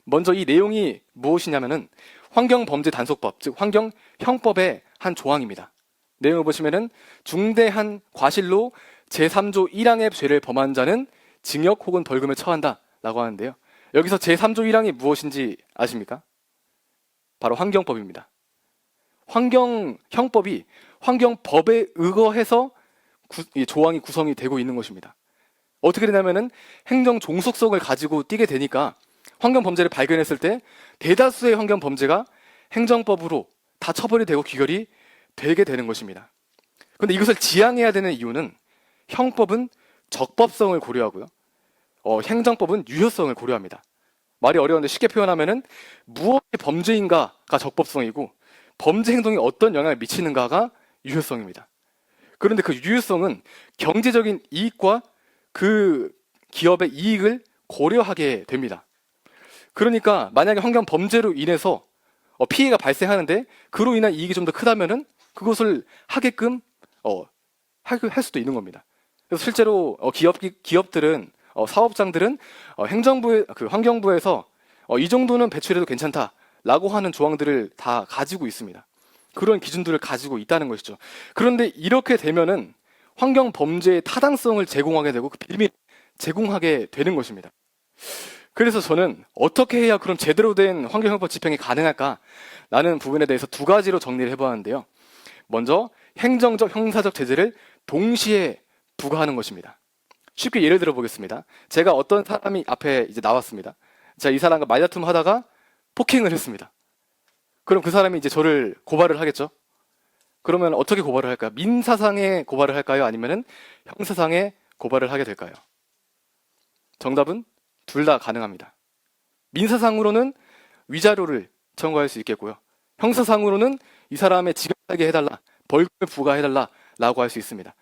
먼저 이 내용이 무엇이냐면은 환경범죄단속법, 즉 환경형법의 한 조항입니다. 내용을 보시면은 중대한 과실로 제3조 1항의 죄를 범한 자는 징역 혹은 벌금에 처한다라고 하는데요. 여기서 제3조 1항이 무엇인지 아십니까? 바로 환경법입니다. 환경형법이 환경법에 의거해서 이 조항이 구성이 되고 있는 것입니다. 어떻게 되냐면은 행정 종속성을 가지고 띄게 되니까 환경범죄를 발견했을 때 대다수의 환경범죄가 행정법으로 다 처벌이 되고 귀결이 되게 되는 것입니다. 그런데 이것을 지양해야 되는 이유는 형법은 적법성을 고려하고요. 행정법은 유효성을 고려합니다. 말이 어려운데 쉽게 표현하면은 무엇이 범죄인가가 적법성이고 범죄 행동이 어떤 영향을 미치는가가 유효성입니다. 그런데 그 유효성은 경제적인 이익과 그 기업의 이익을 고려하게 됩니다. 그러니까 만약에 환경 범죄로 인해서 피해가 발생하는데 그로 인한 이익이 좀 더 크다면은 그것을 하게끔 할 수도 있는 겁니다. 그래서 실제로 기업들은 사업장들은 행정부의 그 환경부에서 이 정도는 배출해도 괜찮다라고 하는 조항들을 다 가지고 있습니다. 그런 기준들을 가지고 있다는 것이죠. 그런데 이렇게 되면은 환경 범죄의 타당성을 제공하게 되고 그 빌미를 제공하게 되는 것입니다. 그래서 저는 어떻게 해야 그럼 제대로 된 환경형법 집행이 가능할까라는 부분에 대해서 두 가지로 정리를 해보았는데요. 먼저 행정적, 형사적 제재를 동시에 부과하는 것입니다. 쉽게 예를 들어 보겠습니다. 제가 어떤 사람이 앞에 이제 나왔습니다. 제가 이 사람과 말다툼을 하다가 폭행을 했습니다. 그럼 그 사람이 이제 저를 고발을 하겠죠? 그러면 어떻게 고발을 할까요? 민사상의 고발을 할까요? 아니면은 형사상의 고발을 하게 될까요? 정답은 둘 다 가능합니다. 민사상으로는 위자료를 청구할 수 있겠고요. 형사상으로는 이 사람의 징역 살게 해달라, 벌금을 부과해달라라고 할 수 있습니다.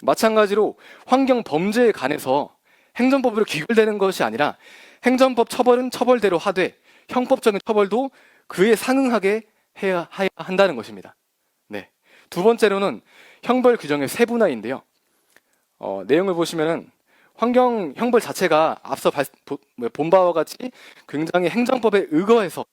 마찬가지로 환경 범죄에 관해서 행정법으로 귀결되는 것이 아니라 행정법 처벌은 처벌대로 하되 형법적인 처벌도 그에 상응하게 해야 한다는 것입니다. 네. 두 번째로는 형벌 규정의 세분화인데요. 내용을 보시면은 환경 형벌 자체가 앞서 본 바와 같이 굉장히 행정법에 의거해서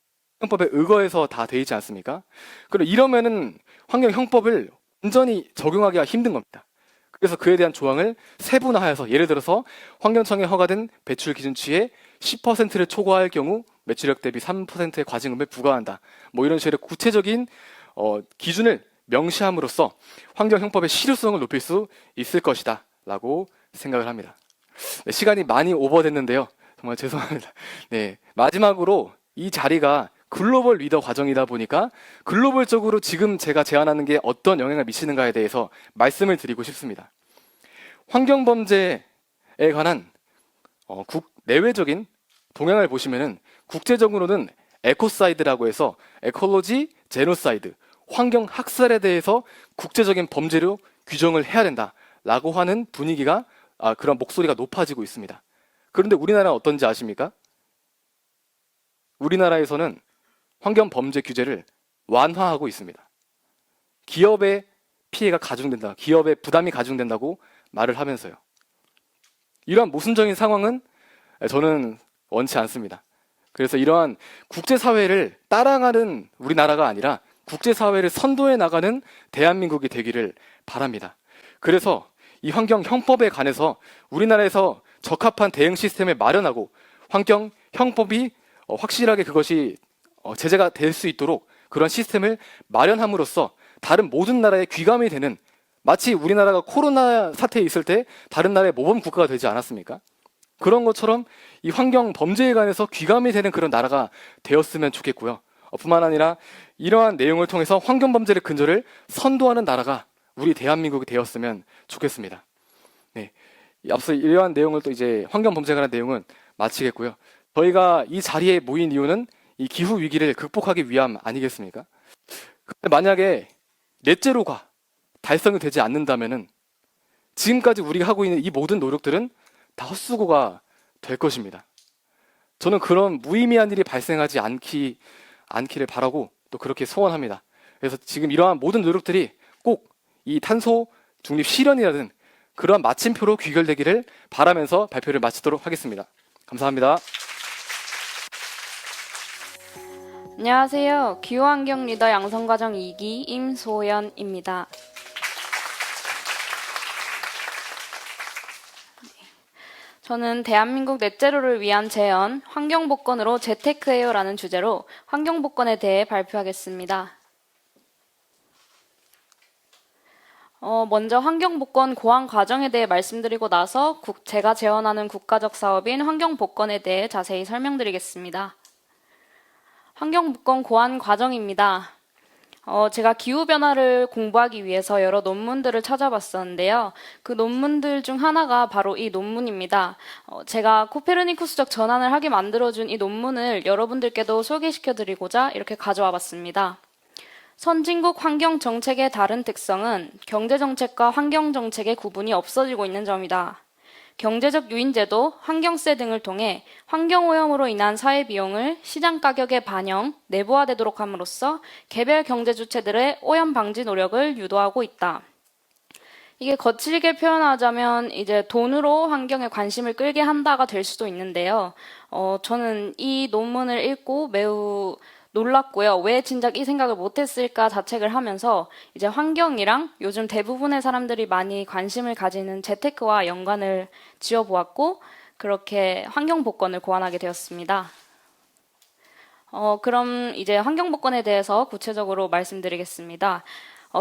다 돼 있지 않습니까? 그럼 이러면은 환경 형법을 완전히 적용하기가 힘든 겁니다. 그래서 그에 대한 조항을 세분화해서 예를 들어서 환경청에 허가된 배출 기준치의 10%를 초과할 경우 매출액 대비 3%의 과징금을 부과한다. 뭐 이런 식의 구체적인 기준을 명시함으로써 환경형법의 실효성을 높일 수 있을 것이다 라고 생각을 합니다. 네, 시간이 많이 오버됐는데요. 정말 죄송합니다. 네, 마지막으로 이 자리가 글로벌 리더 과정이다 보니까 글로벌적으로 지금 제가 제안하는 게 어떤 영향을 미치는가에 대해서 말씀을 드리고 싶습니다. 환경범죄에 관한 내외적인 동향을 보시면은 국제적으로는 에코사이드라고 해서 에콜로지 제노사이드, 환경 학살에 대해서 국제적인 범죄로 규정을 해야 된다라고 하는 분위기가 그런 목소리가 높아지고 있습니다. 그런데 우리나라는 어떤지 아십니까? 우리나라에서는 환경 범죄 규제를 완화하고 있습니다. 기업의 피해가 가중된다, 기업의 부담이 가중된다고 말을 하면서요. 이러한 모순적인 상황은 저는 원치 않습니다. 그래서 이러한 국제사회를 따라가는 우리나라가 아니라 국제사회를 선도해 나가는 대한민국이 되기를 바랍니다. 그래서 이 환경형법에 관해서 우리나라에서 적합한 대응 시스템을 마련하고 환경형법이 확실하게 그것이 제재가 될 수 있도록 그런 시스템을 마련함으로써 다른 모든 나라에 귀감이 되는, 마치 우리나라가 코로나 사태에 있을 때 다른 나라의 모범 국가가 되지 않았습니까? 그런 것처럼 이 환경 범죄에 관해서 귀감이 되는 그런 나라가 되었으면 좋겠고요. 뿐만 아니라 이러한 내용을 통해서 환경 범죄를 근절을 선도하는 나라가 우리 대한민국이 되었으면 좋겠습니다. 네, 앞서 이러한 내용을 또 이제 환경 범죄에 관한 내용은 마치겠고요. 저희가 이 자리에 모인 이유는 이 기후 위기를 극복하기 위함 아니겠습니까? 근데 만약에 넷제로가 달성이 되지 않는다면은 지금까지 우리가 하고 있는 이 모든 노력들은 다 헛수고가 될 것입니다. 저는 그런 무의미한 일이 발생하지 않기를 바라고 또 그렇게 소원합니다. 그래서 지금 이러한 모든 노력들이 꼭 이 탄소 중립 실현이라든 그러한 마침표로 귀결되기를 바라면서 발표를 마치도록 하겠습니다. 감사합니다. 안녕하세요. 기후환경 리더 양성과정 2기 임소연입니다. 저는 대한민국 넷제로를 위한 재현, 환경복권으로 재테크해요라는 주제로 환경복권에 대해 발표하겠습니다. 먼저 환경복권 고안 과정에 대해 말씀드리고 나서 제가 제언하는 국가적 사업인 환경복권에 대해 자세히 설명드리겠습니다. 환경복권 고안 과정입니다. 제가 기후변화를 공부하기 위해서 여러 논문들을 찾아봤었는데요. 그 논문들 중 하나가 바로 이 논문입니다. 제가 코페르니쿠스적 전환을 하게 만들어준 이 논문을 여러분들께도 소개시켜드리고자 이렇게 가져와 봤습니다. 선진국 환경정책의 다른 특성은 경제정책과 환경정책의 구분이 없어지고 있는 점이다. 경제적 유인제도, 환경세 등을 통해 환경오염으로 인한 사회비용을 시장가격에 반영, 내부화되도록 함으로써 개별 경제 주체들의 오염 방지 노력을 유도하고 있다. 이게 거칠게 표현하자면 이제 돈으로 환경에 관심을 끌게 한다가 될 수도 있는데요. 저는 이 논문을 읽고 매우 놀랐고요. 왜 진작 이 생각을 못했을까 자책을 하면서 이제 환경이랑 요즘 대부분의 사람들이 많이 관심을 가지는 재테크와 연관을 지어보았고 그렇게 환경복권을 고안하게 되었습니다. 그럼 이제 환경복권에 대해서 구체적으로 말씀드리겠습니다.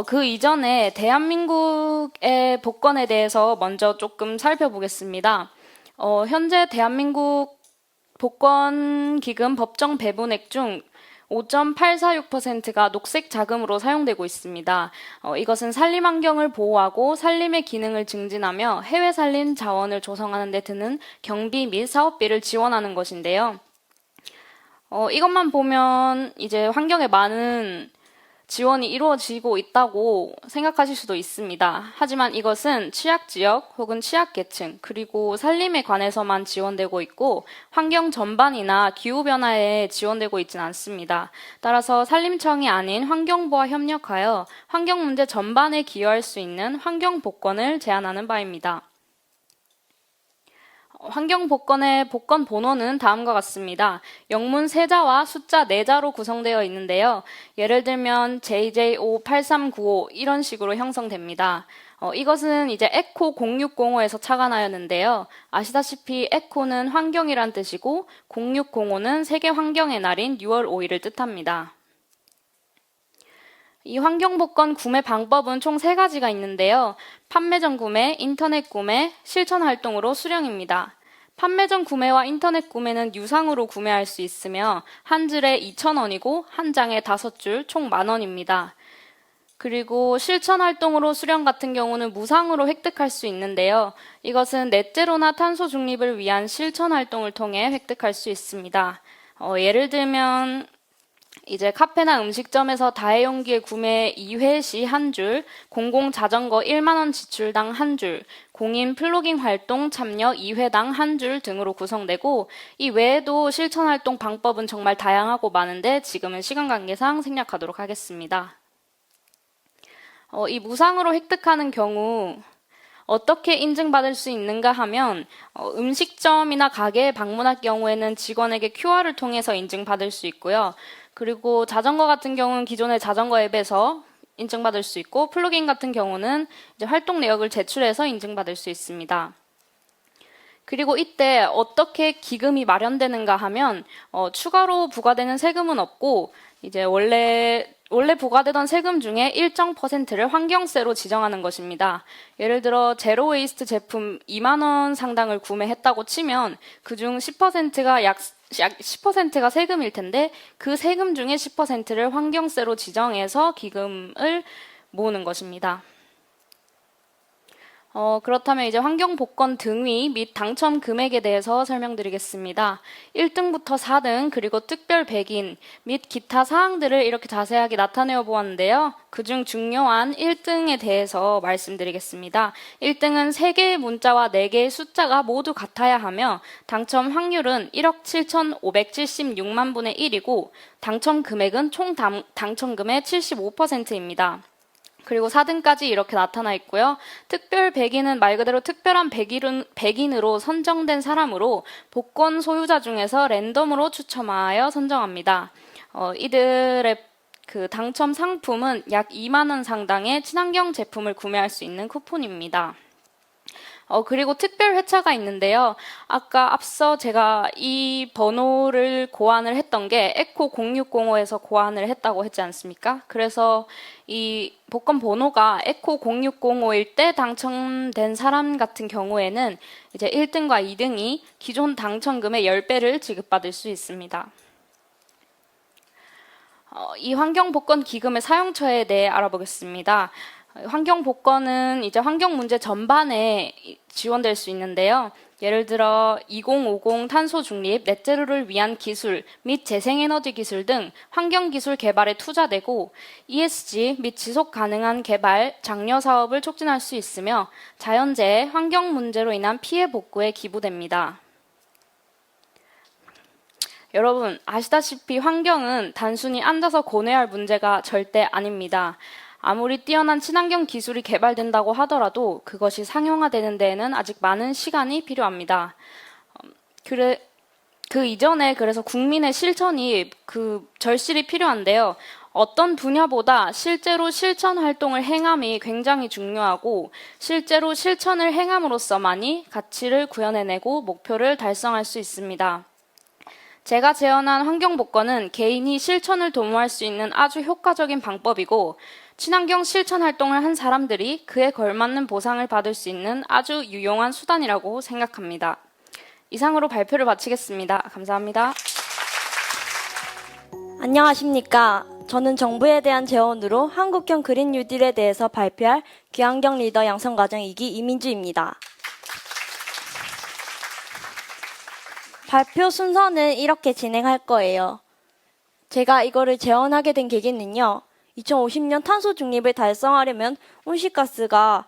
그 이전에 대한민국의 복권에 대해서 먼저 조금 살펴보겠습니다. 현재 대한민국 복권기금 법정 배분액 중 5.846%가 녹색 자금으로 사용되고 있습니다. 이것은 산림 환경을 보호하고 산림의 기능을 증진하며 해외 산림 자원을 조성하는 데 드는 경비 및 사업비를 지원하는 것인데요. 이것만 보면 이제 환경에 많은 지원이 이루어지고 있다고 생각하실 수도 있습니다. 하지만 이것은 취약지역 혹은 취약계층 그리고 산림에 관해서만 지원되고 있고 환경 전반이나 기후변화에 지원되고 있지는 않습니다. 따라서 산림청이 아닌 환경부와 협력하여 환경 문제 전반에 기여할 수 있는 환경복권을 제안하는 바입니다. 환경복권의 복권 번호는 다음과 같습니다. 영문 3자와 숫자 4자로 구성되어 있는데요. 예를 들면 JJ58395 이런 식으로 형성됩니다. 이것은 이제 에코 0605에서 착안하였는데요. 아시다시피 에코는 환경이란 뜻이고 0605는 세계 환경의 날인 6월 5일을 뜻합니다. 이 환경복권 구매 방법은 총 3가지가 있는데요. 판매전 구매, 인터넷 구매, 실천활동으로 수령입니다. 판매전 구매와 인터넷 구매는 유상으로 구매할 수 있으며 한 줄에 2,000원이고 한 장에 5줄 총 10,000원입니다. 그리고 실천활동으로 수령 같은 경우는 무상으로 획득할 수 있는데요. 이것은 넷제로나 탄소 중립을 위한 실천활동을 통해 획득할 수 있습니다. 예를 들면 이제 카페나 음식점에서 다회용기의 구매 2회 시 한 줄, 공공자전거 1만원 지출당 한 줄, 공인 플로깅 활동 참여 2회당 한 줄 등으로 구성되고 이 외에도 실천활동 방법은 정말 다양하고 많은데 지금은 시간 관계상 생략하도록 하겠습니다. 이 무상으로 획득하는 경우 어떻게 인증받을 수 있는가 하면 음식점이나 가게에 방문할 경우에는 직원에게 QR을 통해서 인증받을 수 있고요. 그리고 자전거 같은 경우는 기존의 자전거 앱에서 인증받을 수 있고 플러그인 같은 경우는 이제 활동 내역을 제출해서 인증받을 수 있습니다. 그리고 이때 어떻게 기금이 마련되는가 하면 추가로 부과되는 세금은 없고 이제 원래 부과되던 세금 중에 일정 퍼센트를 환경세로 지정하는 것입니다. 예를 들어 제로 웨이스트 제품 2만 원 상당을 구매했다고 치면 그중 10%가 약 10%가 세금일 텐데 그 세금 중에 10%를 환경세로 지정해서 기금을 모으는 것입니다. 그렇다면 이제 환경복권 등위 및 당첨 금액에 대해서 설명드리겠습니다. 1등부터 4등 그리고 특별 백인 및 기타 사항들을 이렇게 자세하게 나타내어 보았는데요. 그중 중요한 1등에 대해서 말씀드리겠습니다. 1등은 3개의 문자와 4개의 숫자가 모두 같아야 하며 당첨 확률은 1억 7,576만 분의 1이고 당첨 금액은 총 당첨금의 75%입니다. 그리고 4등까지 이렇게 나타나 있고요. 특별 백인은 말 그대로 특별한 백인으로 선정된 사람으로 복권 소유자 중에서 랜덤으로 추첨하여 선정합니다. 이들의 그 당첨 상품은 약 2만 원 상당의 친환경 제품을 구매할 수 있는 쿠폰입니다. 그리고 특별 회차가 있는데요. 아까 앞서 제가 이 번호를 고안을 했던 게 에코 0605에서 고안을 했다고 했지 않습니까? 그래서 이 복권 번호가 에코 0605일 때 당첨된 사람 같은 경우에는 이제 1등과 2등이 기존 당첨금의 10배를 지급받을 수 있습니다. 이 환경복권 기금의 사용처에 대해 알아보겠습니다. 환경복권은 이제 환경 문제 전반에 지원될 수 있는데요. 예를 들어 2050 탄소 중립, 넷제로를 위한 기술 및 재생에너지 기술 등 환경기술 개발에 투자되고 ESG 및 지속 가능한 개발, 장려 사업을 촉진할 수 있으며 자연재해, 환경 문제로 인한 피해 복구에 기부됩니다. 여러분 아시다시피 환경은 단순히 앉아서 고뇌할 문제가 절대 아닙니다. 아무리 뛰어난 친환경 기술이 개발된다고 하더라도 그것이 상용화되는 데에는 아직 많은 시간이 필요합니다. 그 이전에 그래서 국민의 실천이 절실히 필요한데요. 어떤 분야보다 실제로 실천 활동을 행함이 굉장히 중요하고 실제로 실천을 행함으로써만이 가치를 구현해내고 목표를 달성할 수 있습니다. 제가 제안한 환경복권은 개인이 실천을 도모할 수 있는 아주 효과적인 방법이고 친환경 실천 활동을 한 사람들이 그에 걸맞는 보상을 받을 수 있는 아주 유용한 수단이라고 생각합니다. 이상으로 발표를 마치겠습니다. 감사합니다. 안녕하십니까. 저는 정부에 대한 제언으로 한국형 그린 뉴딜에 대해서 발표할 귀환경 리더 양성과정 2기 이민주입니다. 발표 순서는 이렇게 진행할 거예요. 제가 이거를 제언하게 된 계기는요. 2050년 탄소 중립을 달성하려면 온실가스가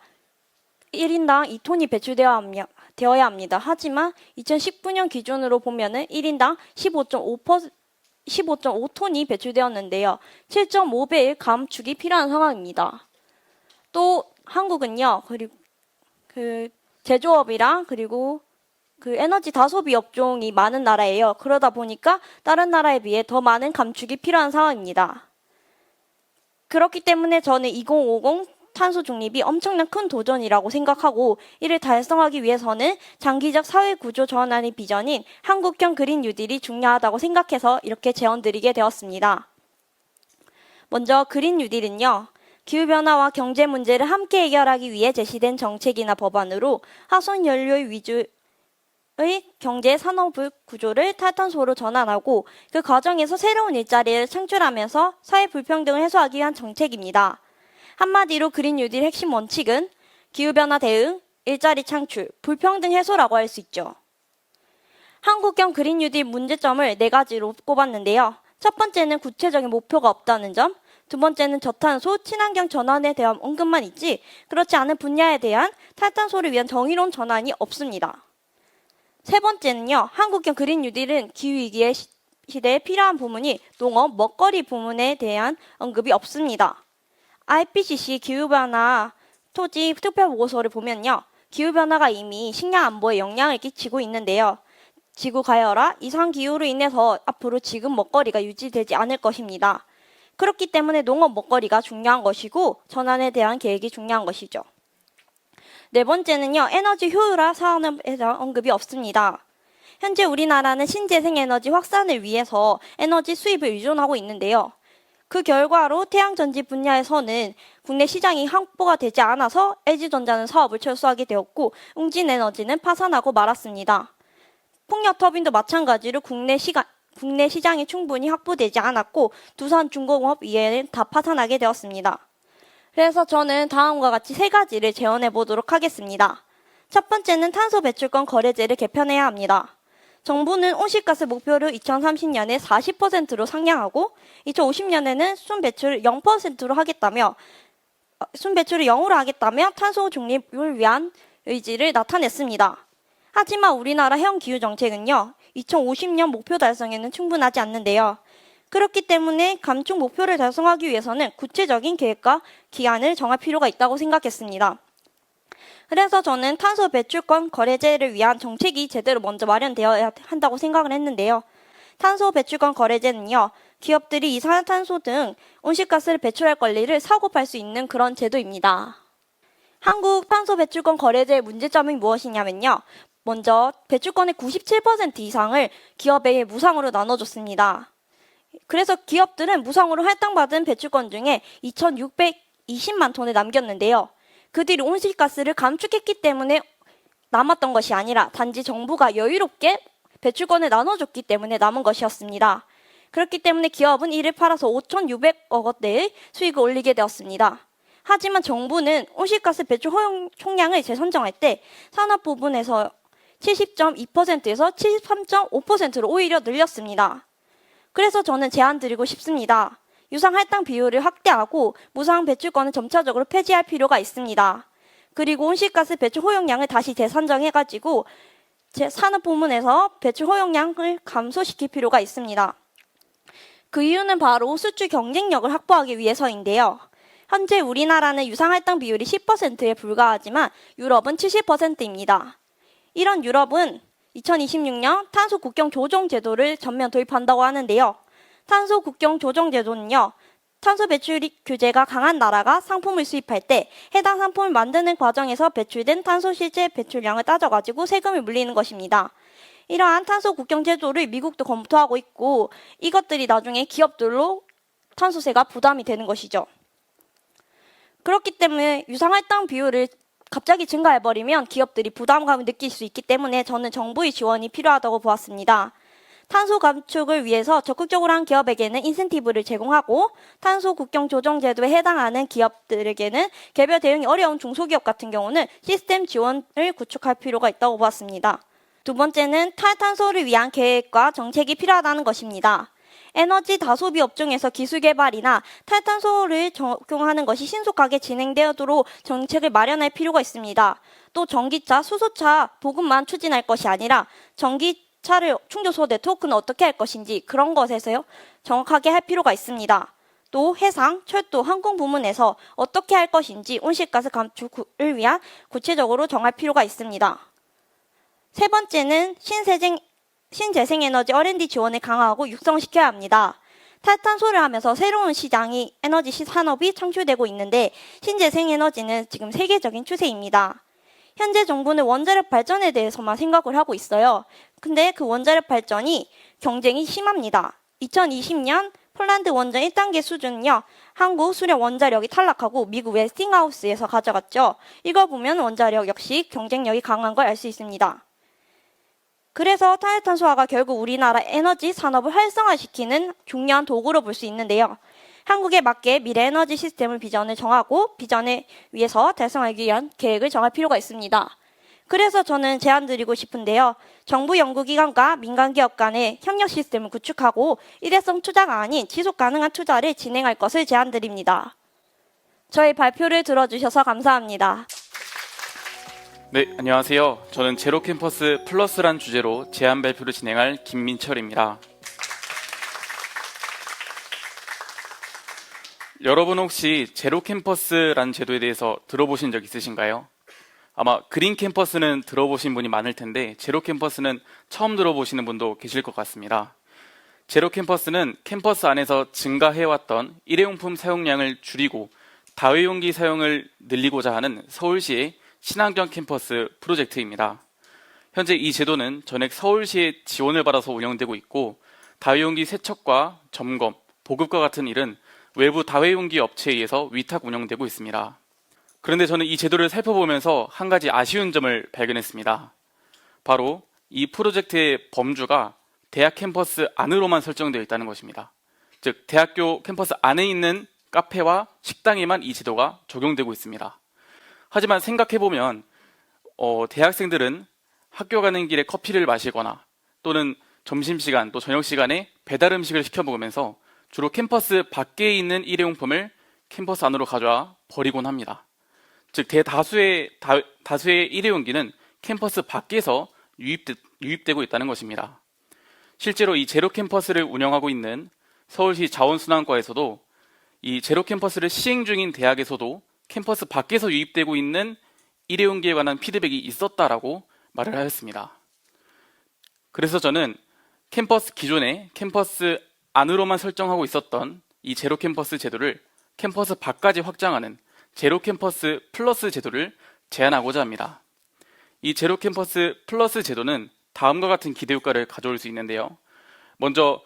1인당 2톤이 배출되어야 합니다. 하지만 2019년 기준으로 보면은 1인당 15.5톤이 배출되었는데요. 7.5배의 감축이 필요한 상황입니다. 또 한국은요. 그리고 제조업이랑 그리고 에너지 다소비 업종이 많은 나라예요. 그러다 보니까 다른 나라에 비해 더 많은 감축이 필요한 상황입니다. 그렇기 때문에 저는 2050 탄소 중립이 엄청난 큰 도전이라고 생각하고 이를 달성하기 위해서는 장기적 사회 구조 전환의 비전인 한국형 그린 뉴딜이 중요하다고 생각해서 이렇게 제언드리게 되었습니다. 먼저 그린 뉴딜은요. 기후변화와 경제 문제를 함께 해결하기 위해 제시된 정책이나 법안으로 화석 연료 위주의 경제 산업 구조를 탈탄소로 전환하고 그 과정에서 새로운 일자리를 창출하면서 사회 불평등을 해소하기 위한 정책입니다. 한마디로 그린 뉴딜 핵심 원칙은 기후변화 대응, 일자리 창출, 불평등 해소라고 할 수 있죠. 한국형 그린 뉴딜 문제점을 4가지로 꼽았는데요. 첫 번째는 구체적인 목표가 없다는 점, 두 번째는 저탄소, 친환경 전환에 대한 언급만 있지 그렇지 않은 분야에 대한 탈탄소를 위한 정의로운 전환이 없습니다. 세 번째는요. 한국형 그린 뉴딜은 기후위기의 시대에 필요한 부문이 농업, 먹거리 부문에 대한 언급이 없습니다. IPCC 기후변화 토지 투표보고서를 보면요. 기후변화가 이미 식량 안보에 영향을 끼치고 있는데요. 지구 가열화, 이상기후로 인해서 앞으로 지금 먹거리가 유지되지 않을 것입니다. 그렇기 때문에 농업 먹거리가 중요한 것이고 전환에 대한 계획이 중요한 것이죠. 네 번째는요. 에너지 효율화 사업에 대한 언급이 없습니다. 현재 우리나라는 신재생 에너지 확산을 위해서 에너지 수입을 의존하고 있는데요. 그 결과로 태양전지 분야에서는 국내 시장이 확보가 되지 않아서 LG전자는 사업을 철수하게 되었고 웅진에너지는 파산하고 말았습니다. 풍력터빈도 마찬가지로 국내 시장이 충분히 확보되지 않았고 두산중공업 이외에는 다 파산하게 되었습니다. 그래서 저는 다음과 같이 3가지를 제언해 보도록 하겠습니다. 첫 번째는 탄소 배출권 거래제를 개편해야 합니다. 정부는 온실가스 목표를 2030년에 40%로 상향하고 2050년에는 순배출을 0%로 하겠다며 순배출을 0으로 하겠다며 탄소 중립을 위한 의지를 나타냈습니다. 하지만 우리나라 현 기후 정책은요. 2050년 목표 달성에는 충분하지 않는데요. 그렇기 때문에 감축 목표를 달성하기 위해서는 구체적인 계획과 기한을 정할 필요가 있다고 생각했습니다. 그래서 저는 탄소 배출권 거래제를 위한 정책이 제대로 먼저 마련되어야 한다고 생각을 했는데요. 탄소 배출권 거래제는요, 기업들이 이산화탄소 등 온실가스를 배출할 권리를 사고 팔 수 있는 그런 제도입니다. 한국 탄소 배출권 거래제의 문제점이 무엇이냐면요. 먼저 배출권의 97% 이상을 기업에게 무상으로 나눠줬습니다. 그래서 기업들은 무상으로 할당받은 배출권 중에 2,620만 톤을 남겼는데요. 그들이 온실가스를 감축했기 때문에 남았던 것이 아니라 단지 정부가 여유롭게 배출권을 나눠줬기 때문에 남은 것이었습니다. 그렇기 때문에 기업은 이를 팔아서 5,600억 원대의 수익을 올리게 되었습니다. 하지만 정부는 온실가스 배출 허용 총량을 재선정할 때 산업 부분에서 70.2%에서 73.5%로 오히려 늘렸습니다. 그래서 저는 제안 드리고 싶습니다. 유상 할당 비율을 확대하고 무상 배출권을 점차적으로 폐지할 필요가 있습니다. 그리고 온실가스 배출 허용량을 다시 재산정해가지고 산업 부문에서 배출 허용량을 감소시킬 필요가 있습니다. 그 이유는 바로 수출 경쟁력을 확보하기 위해서인데요. 현재 우리나라는 유상 할당 비율이 10%에 불과하지만 유럽은 70%입니다. 이런 유럽은 2026년 탄소 국경 조정 제도를 전면 도입한다고 하는데요. 탄소 국경 조정 제도는요, 탄소 배출 규제가 강한 나라가 상품을 수입할 때 해당 상품을 만드는 과정에서 배출된 탄소 실제 배출량을 따져가지고 세금을 물리는 것입니다. 이러한 탄소 국경 제도를 미국도 검토하고 있고 이것들이 나중에 기업들로 탄소세가 부담이 되는 것이죠. 그렇기 때문에 유상할당 비율을 갑자기 증가해버리면 기업들이 부담감을 느낄 수 있기 때문에 저는 정부의 지원이 필요하다고 보았습니다. 탄소 감축을 위해서 적극적으로 한 기업에게는 인센티브를 제공하고 탄소 국경 조정 제도에 해당하는 기업들에게는 개별 대응이 어려운 중소기업 같은 경우는 시스템 지원을 구축할 필요가 있다고 보았습니다. 두 번째는 탈탄소를 위한 계획과 정책이 필요하다는 것입니다. 에너지 다소비 업종에서 기술 개발이나 탈탄소를 적용하는 것이 신속하게 진행되도록 정책을 마련할 필요가 있습니다. 또 전기차, 수소차 보급만 추진할 것이 아니라 전기차를 충전소 네트워크는 어떻게 할 것인지 그런 것에서요 정확하게 할 필요가 있습니다. 또 해상, 철도, 항공 부문에서 어떻게 할 것인지 온실가스 감축을 위한 구체적으로 정할 필요가 있습니다. 세 번째는 신재생에너지 R&D 지원을 강화하고 육성시켜야 합니다. 탈탄소를 하면서 새로운 시장이 에너지 산업이 창출되고 있는데 신재생에너지는 지금 세계적인 추세입니다. 현재 정부는 원자력 발전에 대해서만 생각을 하고 있어요. 근데 그 원자력 발전이 경쟁이 심합니다. 2020년 폴란드 원전 1단계 수준은요. 한국 수력 원자력이 탈락하고 미국 웨스팅하우스에서 가져갔죠. 이거 보면 원자력 역시 경쟁력이 강한 걸 알 수 있습니다. 그래서 탈탄소화가 결국 우리나라 에너지 산업을 활성화시키는 중요한 도구로 볼 수 있는데요. 한국에 맞게 미래 에너지 시스템을 비전을 정하고 비전을 위해서 달성하기 위한 계획을 정할 필요가 있습니다. 그래서 저는 제안 드리고 싶은데요. 정부 연구기관과 민간기업 간의 협력 시스템을 구축하고 일회성 투자가 아닌 지속 가능한 투자를 진행할 것을 제안 드립니다. 저희 발표를 들어주셔서 감사합니다. 네, 안녕하세요. 저는 제로 캠퍼스 플러스란 주제로 제안 발표를 진행할 김민철입니다. 여러분 혹시 제로 캠퍼스란 제도에 대해서 들어보신 적 있으신가요? 아마 그린 캠퍼스는 들어보신 분이 많을 텐데 제로 캠퍼스는 처음 들어보시는 분도 계실 것 같습니다. 제로 캠퍼스는 캠퍼스 안에서 증가해왔던 일회용품 사용량을 줄이고 다회용기 사용을 늘리고자 하는 서울시의 친환경 캠퍼스 프로젝트입니다. 현재 이 제도는 전액 서울시의 지원을 받아서 운영되고 있고 다회용기 세척과 점검, 보급과 같은 일은 외부 다회용기 업체에 의해서 위탁 운영되고 있습니다. 그런데 저는 이 제도를 살펴보면서 한 가지 아쉬운 점을 발견했습니다. 바로 이 프로젝트의 범주가 대학 캠퍼스 안으로만 설정되어 있다는 것입니다. 즉 대학교 캠퍼스 안에 있는 카페와 식당에만 이 제도가 적용되고 있습니다. 하지만 생각해보면 대학생들은 학교 가는 길에 커피를 마시거나 또는 점심시간 또 저녁시간에 배달 음식을 시켜 먹으면서 주로 캠퍼스 밖에 있는 일회용품을 캠퍼스 안으로 가져와 버리곤 합니다. 즉 대다수의 일회용기는 캠퍼스 밖에서 유입되고 있다는 것입니다. 실제로 이 제로 캠퍼스를 운영하고 있는 서울시 자원순환과에서도 이 제로 캠퍼스를 시행 중인 대학에서도 캠퍼스 밖에서 유입되고 있는 일회용기에 관한 피드백이 있었다라고 말을 하였습니다. 그래서 저는 기존에 캠퍼스 안으로만 설정하고 있었던 이 제로 캠퍼스 제도를 캠퍼스 밖까지 확장하는 제로 캠퍼스 플러스 제도를 제안하고자 합니다. 이 제로 캠퍼스 플러스 제도는 다음과 같은 기대 효과를 가져올 수 있는데요. 먼저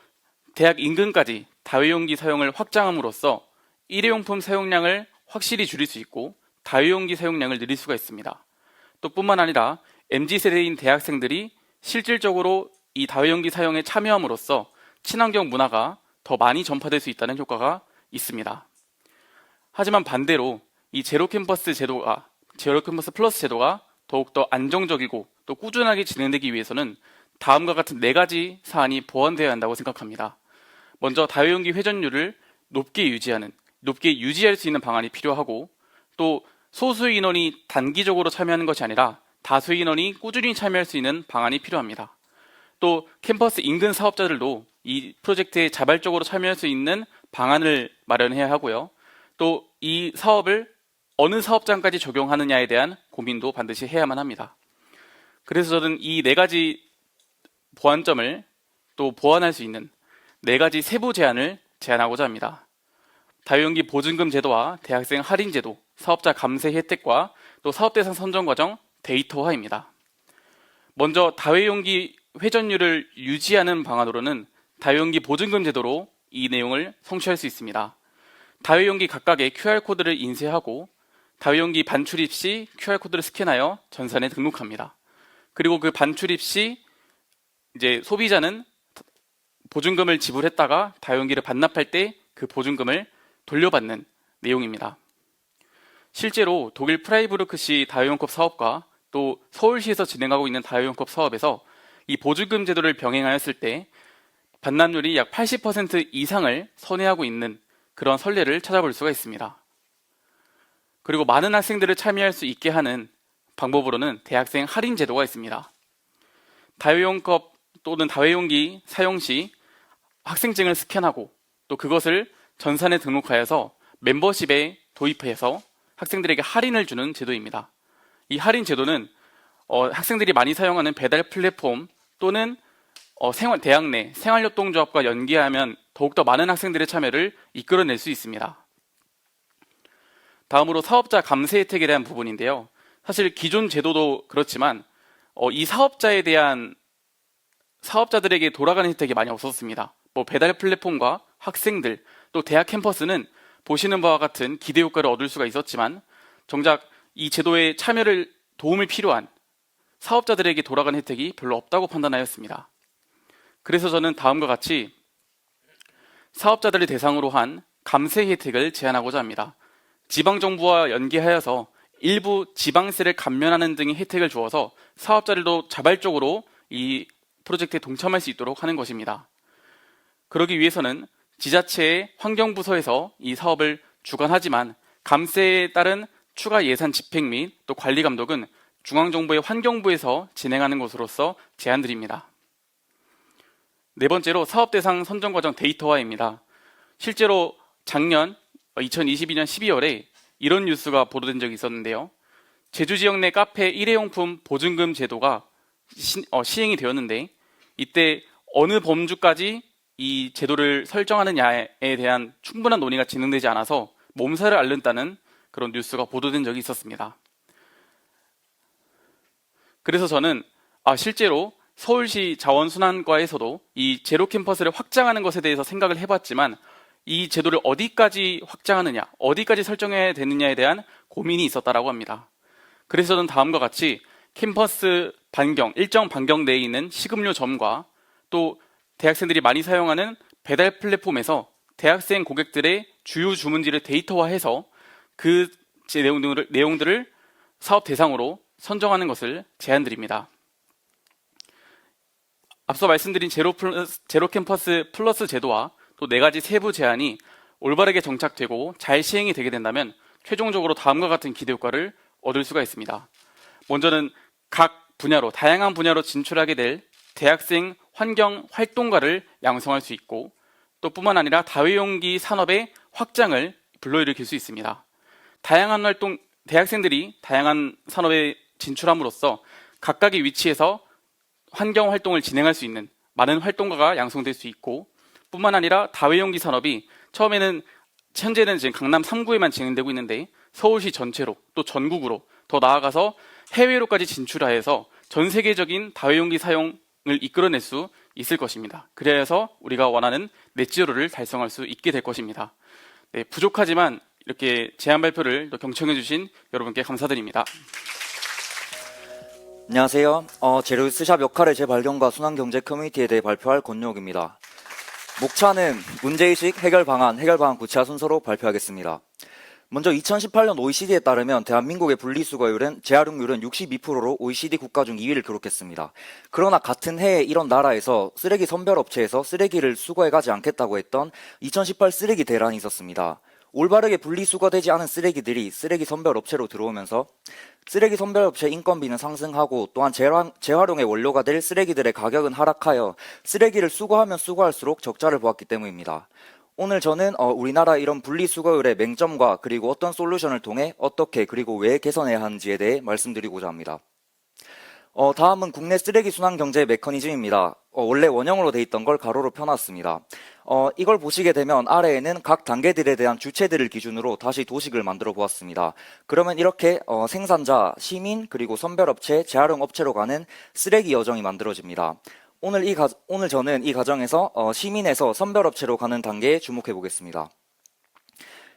대학 인근까지 다회용기 사용을 확장함으로써 일회용품 사용량을 확실히 줄일 수 있고 다회용기 사용량을 늘릴 수가 있습니다. 또 뿐만 아니라 MZ세대인 대학생들이 실질적으로 이 다회용기 사용에 참여함으로써 친환경 문화가 더 많이 전파될 수 있다는 효과가 있습니다. 하지만 반대로 이 제로 캠퍼스 플러스 제도가 더욱더 안정적이고 또 꾸준하게 진행되기 위해서는 다음과 같은 4가지 사안이 보완되어야 한다고 생각합니다. 먼저 다회용기 회전율을 높게 유지할 수 있는 방안이 필요하고, 또 소수의 인원이 단기적으로 참여하는 것이 아니라 다수의 인원이 꾸준히 참여할 수 있는 방안이 필요합니다. 또 캠퍼스 인근 사업자들도 이 프로젝트에 자발적으로 참여할 수 있는 방안을 마련해야 하고요. 또 이 사업을 어느 사업장까지 적용하느냐에 대한 고민도 반드시 해야만 합니다. 그래서 저는 이 4가지 보완점을 또 보완할 수 있는 4가지 세부 제안을 제안하고자 합니다. 다회용기 보증금 제도와 대학생 할인 제도, 사업자 감세 혜택과 또 사업 대상 선정 과정 데이터화입니다. 먼저 다회용기 회전율을 유지하는 방안으로는 다회용기 보증금 제도로 이 내용을 성취할 수 있습니다. 다회용기 각각의 QR코드를 인쇄하고 다회용기 반출입 시 QR코드를 스캔하여 전산에 등록합니다. 그리고 그 반출입 시 이제 소비자는 보증금을 지불했다가 다회용기를 반납할 때 그 보증금을 돌려받는 내용입니다. 실제로 독일 프라이부르크시 다회용컵 사업과 또 서울시에서 진행하고 있는 다회용컵 사업에서 이 보증금 제도를 병행하였을 때 반납률이 약 80% 이상을 선회하고 있는 그런 선례를 찾아볼 수가 있습니다. 그리고 많은 학생들을 참여할 수 있게 하는 방법으로는 대학생 할인 제도가 있습니다. 다회용컵 또는 다회용기 사용 시 학생증을 스캔하고 또 그것을 전산에 등록하여서 멤버십에 도입해서 학생들에게 할인을 주는 제도입니다. 이 할인 제도는 학생들이 많이 사용하는 배달 플랫폼 또는 대학 내 생활협동조합과 연계하면 더욱더 많은 학생들의 참여를 이끌어낼 수 있습니다. 다음으로 사업자 감세 혜택에 대한 부분인데요. 사실 기존 제도도 그렇지만 이 사업자들에게 돌아가는 혜택이 많이 없었습니다. 배달 플랫폼과 학생들 또 대학 캠퍼스는 보시는 바와 같은 기대 효과를 얻을 수가 있었지만 정작 이 제도에 도움이 필요한 사업자들에게 돌아가는 혜택이 별로 없다고 판단하였습니다. 그래서 저는 다음과 같이 사업자들을 대상으로 한 감세 혜택을 제안하고자 합니다. 지방정부와 연계하여서 일부 지방세를 감면하는 등의 혜택을 주어서 사업자들도 자발적으로 이 프로젝트에 동참할 수 있도록 하는 것입니다. 그러기 위해서는 지자체의 환경부서에서 이 사업을 주관하지만 감세에 따른 추가 예산 집행 및 또 관리 감독은 중앙정부의 환경부에서 진행하는 것으로서 제안드립니다. 네 번째로 사업 대상 선정 과정 데이터화입니다. 실제로 작년 2022년 12월에 이런 뉴스가 보도된 적이 있었는데요. 제주 지역 내 카페 일회용품 보증금 제도가 시행이 되었는데 이때 어느 범주까지 이 제도를 설정하느냐에 대한 충분한 논의가 진행되지 않아서 몸살을 앓는다는 그런 뉴스가 보도된 적이 있었습니다. 그래서 저는 실제로 서울시 자원순환과에서도 이 제로 캠퍼스를 확장하는 것에 대해서 생각을 해봤지만 이 제도를 어디까지 확장하느냐, 어디까지 설정해야 되느냐에 대한 고민이 있었다라고 합니다. 그래서 저는 다음과 같이 캠퍼스 일정 반경 내에 있는 식음료점과 또 대학생들이 많이 사용하는 배달 플랫폼에서 대학생 고객들의 주요 주문지를 데이터화해서 그 내용들을 사업 대상으로 선정하는 것을 제안드립니다. 앞서 말씀드린 제로 캠퍼스 플러스 제도와 또 4가지 세부 제안이 올바르게 정착되고 잘 시행이 되게 된다면 최종적으로 다음과 같은 기대 효과를 얻을 수가 있습니다. 먼저는 각 분야로 다양한 분야로 진출하게 될 대학생 환경 활동가를 양성할 수 있고 또 뿐만 아니라 다회용기 산업의 확장을 불러일으킬 수 있습니다. 대학생들이 다양한 산업에 진출함으로써 각각의 위치에서 환경 활동을 진행할 수 있는 많은 활동가가 양성될 수 있고 뿐만 아니라 다회용기 산업이 현재는 지금 강남 3구에만 진행되고 있는데 서울시 전체로 또 전국으로 더 나아가서 해외로까지 진출하여서 전 세계적인 다회용기 사용을 이끌어낼 수 있을 것입니다. 그래서 우리가 원하는 넷제로를 달성할 수 있게 될 것입니다. 네, 부족하지만 이렇게 제안 발표를 또 경청해 주신 여러분께 감사드립니다. 안녕하세요. 제로이스샵 역할의 재발견과 순환경제 커뮤니티에 대해 발표할 권용욱입니다. 목차는 문제의식, 해결 방안 구체화 순서로 발표하겠습니다. 먼저 2018년 OECD에 따르면 대한민국의 분리수거율은 재활용률은 62%로 OECD 국가 중 2위를 기록했습니다. 그러나 같은 해에 이런 나라에서 쓰레기 선별업체에서 쓰레기를 수거해가지 않겠다고 했던 2018 쓰레기 대란이 있었습니다. 올바르게 분리수거되지 않은 쓰레기들이 쓰레기 선별업체로 들어오면서 쓰레기 선별업체 인건비는 상승하고 또한 재활용의 원료가 될 쓰레기들의 가격은 하락하여 쓰레기를 수거하면 수거할수록 적자를 보았기 때문입니다. 오늘 저는 우리나라 이런 분리수거율의 맹점과 그리고 어떤 솔루션을 통해 어떻게 그리고 왜 개선해야 하는지에 대해 말씀드리고자 합니다. 다음은 국내 쓰레기 순환 경제 메커니즘입니다. 원래 원형으로 돼 있던 걸 가로로 펴놨습니다. 이걸 보시게 되면 아래에는 각 단계들에 대한 주체들을 기준으로 다시 도식을 만들어 보았습니다. 그러면 이렇게 생산자, 시민, 그리고 선별업체, 재활용업체로 가는 쓰레기 여정이 만들어집니다. 오늘 저는 이 과정에서 시민에서 선별업체로 가는 단계에 주목해 보겠습니다.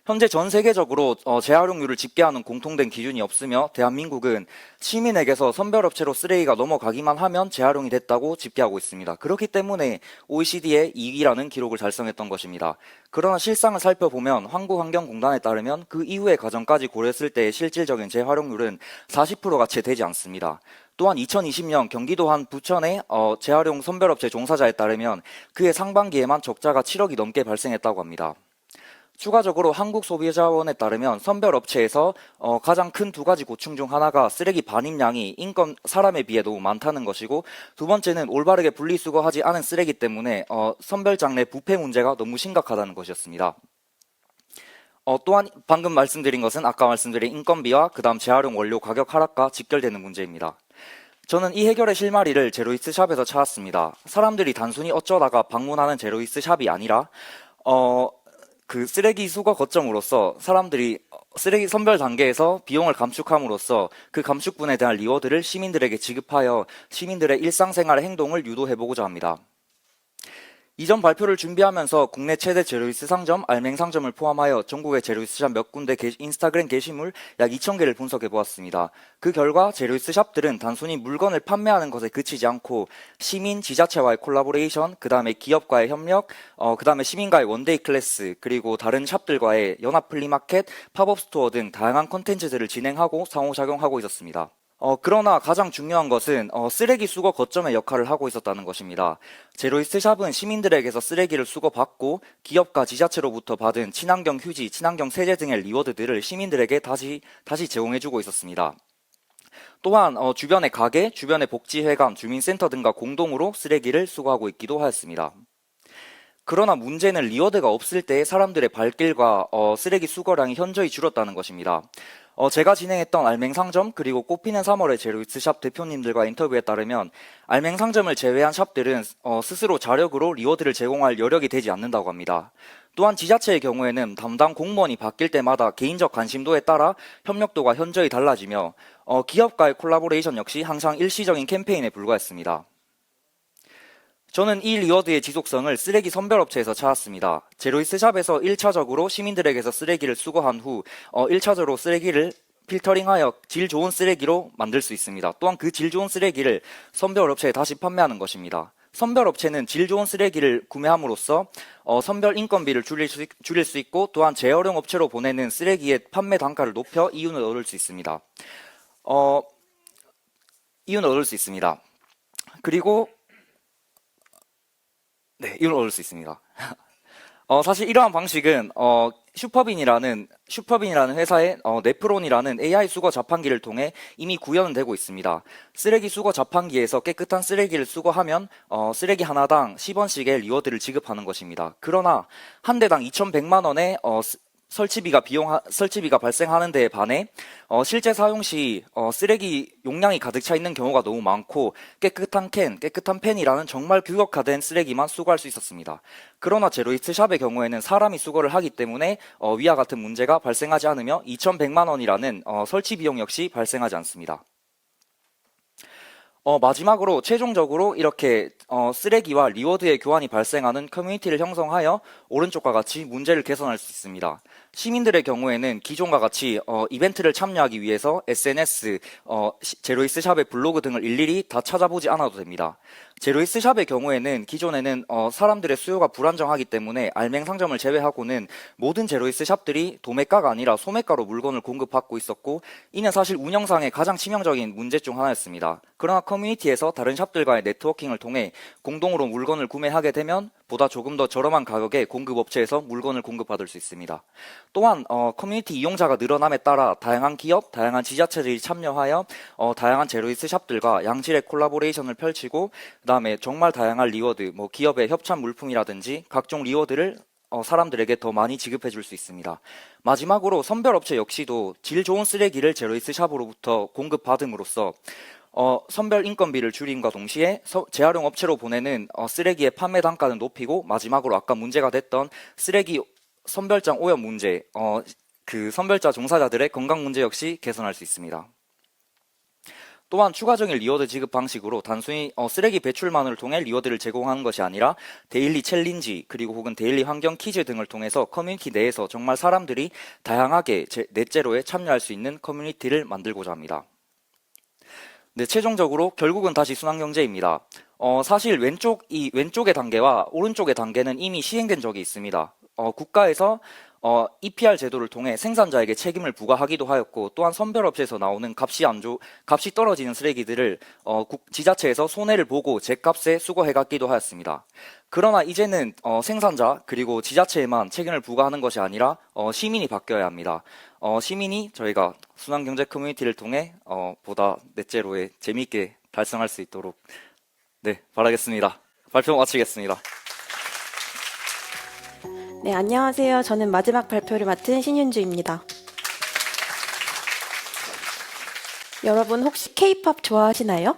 현재 전 세계적으로 재활용률을 집계하는 공통된 기준이 없으며 대한민국은 시민에게서 선별업체로 쓰레기가 넘어가기만 하면 재활용이 됐다고 집계하고 있습니다. 그렇기 때문에 OECD의 2위라는 기록을 달성했던 것입니다. 그러나 실상을 살펴보면 한국환경공단에 따르면 그 이후의 과정까지 고려했을 때의 실질적인 재활용률은 40%가 채 되지 않습니다. 또한 2020년 경기도 한 부천의 재활용 선별업체 종사자에 따르면 그해 상반기에만 적자가 7억이 넘게 발생했다고 합니다. 추가적으로 한국소비자원에 따르면 선별업체에서 가장 큰 두 가지 고충 중 하나가 쓰레기 반입량이 사람에 비해 너무 많다는 것이고, 두 번째는 올바르게 분리수거하지 않은 쓰레기 때문에 선별장 내 부패 문제가 너무 심각하다는 것이었습니다. 또한 방금 말씀드린 것은 아까 말씀드린 인건비와 그 다음 재활용 원료 가격 하락과 직결되는 문제입니다. 저는 이 해결의 실마리를 제로이스트 샵에서 찾았습니다. 사람들이 단순히 어쩌다가 방문하는 제로이스트 샵이 아니라 그 쓰레기 수거 거점으로서 사람들이 쓰레기 선별 단계에서 비용을 감축함으로써 그 감축분에 대한 리워드를 시민들에게 지급하여 시민들의 일상생활의 행동을 유도해보고자 합니다. 이전 발표를 준비하면서 국내 최대 제로이스 상점, 알맹 상점을 포함하여 전국의 제로이스 샵 몇 군데 인스타그램 게시물 약 2,000개를 분석해보았습니다. 그 결과 제로이스 샵들은 단순히 물건을 판매하는 것에 그치지 않고 시민, 지자체와의 콜라보레이션, 그 다음에 기업과의 협력, 그 다음에 시민과의 원데이 클래스, 그리고 다른 샵들과의 연합 플리마켓, 팝업 스토어 등 다양한 콘텐츠들을 진행하고 상호작용하고 있었습니다. 그러나 가장 중요한 것은 쓰레기 수거 거점의 역할을 하고 있었다는 것입니다. 제로이스트 샵은 시민들에게서 쓰레기를 수거받고 기업과 지자체로부터 받은 친환경 휴지, 친환경 세제 등의 리워드들을 시민들에게 다시 제공해주고 있었습니다. 또한 주변의 가게, 주변의 복지회관, 주민센터 등과 공동으로 쓰레기를 수거하고 있기도 하였습니다. 그러나 문제는 리워드가 없을 때 사람들의 발길과 쓰레기 수거량이 현저히 줄었다는 것입니다. 제가 진행했던 알맹상점 그리고 꽃피는 3월의 제로이스트 샵 대표님들과 인터뷰에 따르면 알맹상점을 제외한 샵들은 스스로 자력으로 리워드를 제공할 여력이 되지 않는다고 합니다. 또한 지자체의 경우에는 담당 공무원이 바뀔 때마다 개인적 관심도에 따라 협력도가 현저히 달라지며 기업과의 콜라보레이션 역시 항상 일시적인 캠페인에 불과했습니다. 저는 이 리워드의 지속성을 쓰레기 선별업체에서 찾았습니다. 제로이스트 샵에서 1차적으로 시민들에게서 쓰레기를 수거한 후 1차적으로 쓰레기를 필터링하여 질 좋은 쓰레기로 만들 수 있습니다. 또한 그 질 좋은 쓰레기를 선별업체에 다시 판매하는 것입니다. 선별업체는 질 좋은 쓰레기를 구매함으로써 선별 인건비를 줄일 수 있고 또한 재활용 업체로 보내는 쓰레기의 판매 단가를 높여 이윤을 얻을 수 있습니다. 그리고 이윤을 얻을 수 있습니다. 사실 이러한 방식은 슈퍼빈이라는 회사의 네프론이라는 AI 수거 자판기를 통해 이미 구현은 되고 있습니다. 쓰레기 수거 자판기에서 깨끗한 쓰레기를 수거하면 쓰레기 하나당 10원씩의 리워드를 지급하는 것입니다. 그러나 한 대당 2,100만 원의 설치비가 발생하는 데에 반해 실제 사용 시 쓰레기 용량이 가득 차 있는 경우가 너무 많고 깨끗한 펜이라는 정말 규격화된 쓰레기만 수거할 수 있었습니다. 그러나 제로이스트 샵의 경우에는 사람이 수거를 하기 때문에 위와 같은 문제가 발생하지 않으며 2,100만 원이라는 설치 비용 역시 발생하지 않습니다. 마지막으로 최종적으로 이렇게 쓰레기와 리워드의 교환이 발생하는 커뮤니티를 형성하여 오른쪽과 같이 문제를 개선할 수 있습니다. 시민들의 경우에는 기존과 같이 이벤트를 참여하기 위해서 SNS, 제로이스 샵의 블로그 등을 일일이 다 찾아보지 않아도 됩니다. 제로이스 샵의 경우에는 기존에는 사람들의 수요가 불안정하기 때문에 알맹 상점을 제외하고는 모든 제로이스 샵들이 도매가가 아니라 소매가로 물건을 공급받고 있었고 이는 사실 운영상의 가장 치명적인 문제 중 하나였습니다. 그러나 커뮤니티에서 다른 샵들과의 네트워킹을 통해 공동으로 물건을 구매하게 되면 보다 조금 더 저렴한 가격에 공급업체에서 물건을 공급받을 수 있습니다. 또한 커뮤니티 이용자가 늘어남에 따라 다양한 기업, 다양한 지자체들이 참여하여 다양한 제로이스 샵들과 양질의 콜라보레이션을 펼치고 그다음에 정말 다양한 리워드, 기업의 협찬 물품이라든지 각종 리워드를 사람들에게 더 많이 지급해 줄 수 있습니다. 마지막으로 선별업체 역시도 질 좋은 쓰레기를 제로이스 샵으로부터 공급받음으로써 선별 인건비를 줄임과 동시에 재활용 업체로 보내는 쓰레기의 판매 단가는 높이고 마지막으로 아까 문제가 됐던 쓰레기 선별장 오염 문제, 그 선별자 종사자들의 건강 문제 역시 개선할 수 있습니다. 또한 추가적인 리워드 지급 방식으로 단순히 쓰레기 배출만을 통해 리워드를 제공하는 것이 아니라 데일리 챌린지 그리고 혹은 데일리 환경 퀴즈 등을 통해서 커뮤니티 내에서 정말 사람들이 다양하게 넷제로에 참여할 수 있는 커뮤니티를 만들고자 합니다. 네, 최종적으로 결국은 다시 순환경제입니다. 사실 왼쪽의 단계와 오른쪽의 단계는 이미 시행된 적이 있습니다. 국가에서 EPR 제도를 통해 생산자에게 책임을 부과하기도 하였고 또한 선별업체에서 나오는 값이 떨어지는 쓰레기들을 지자체에서 손해를 보고 제값에 수거해갔기도 하였습니다. 그러나 이제는 생산자 그리고 지자체에만 책임을 부과하는 것이 아니라 시민이 바뀌어야 합니다. 시민이 저희가 순환경제 커뮤니티를 통해 보다 넷제로에 재미있게 달성할 수 있도록 바라겠습니다. 발표 마치겠습니다. 네, 안녕하세요. 저는 마지막 발표를 맡은 신윤주입니다. 여러분 혹시 K-팝 좋아하시나요?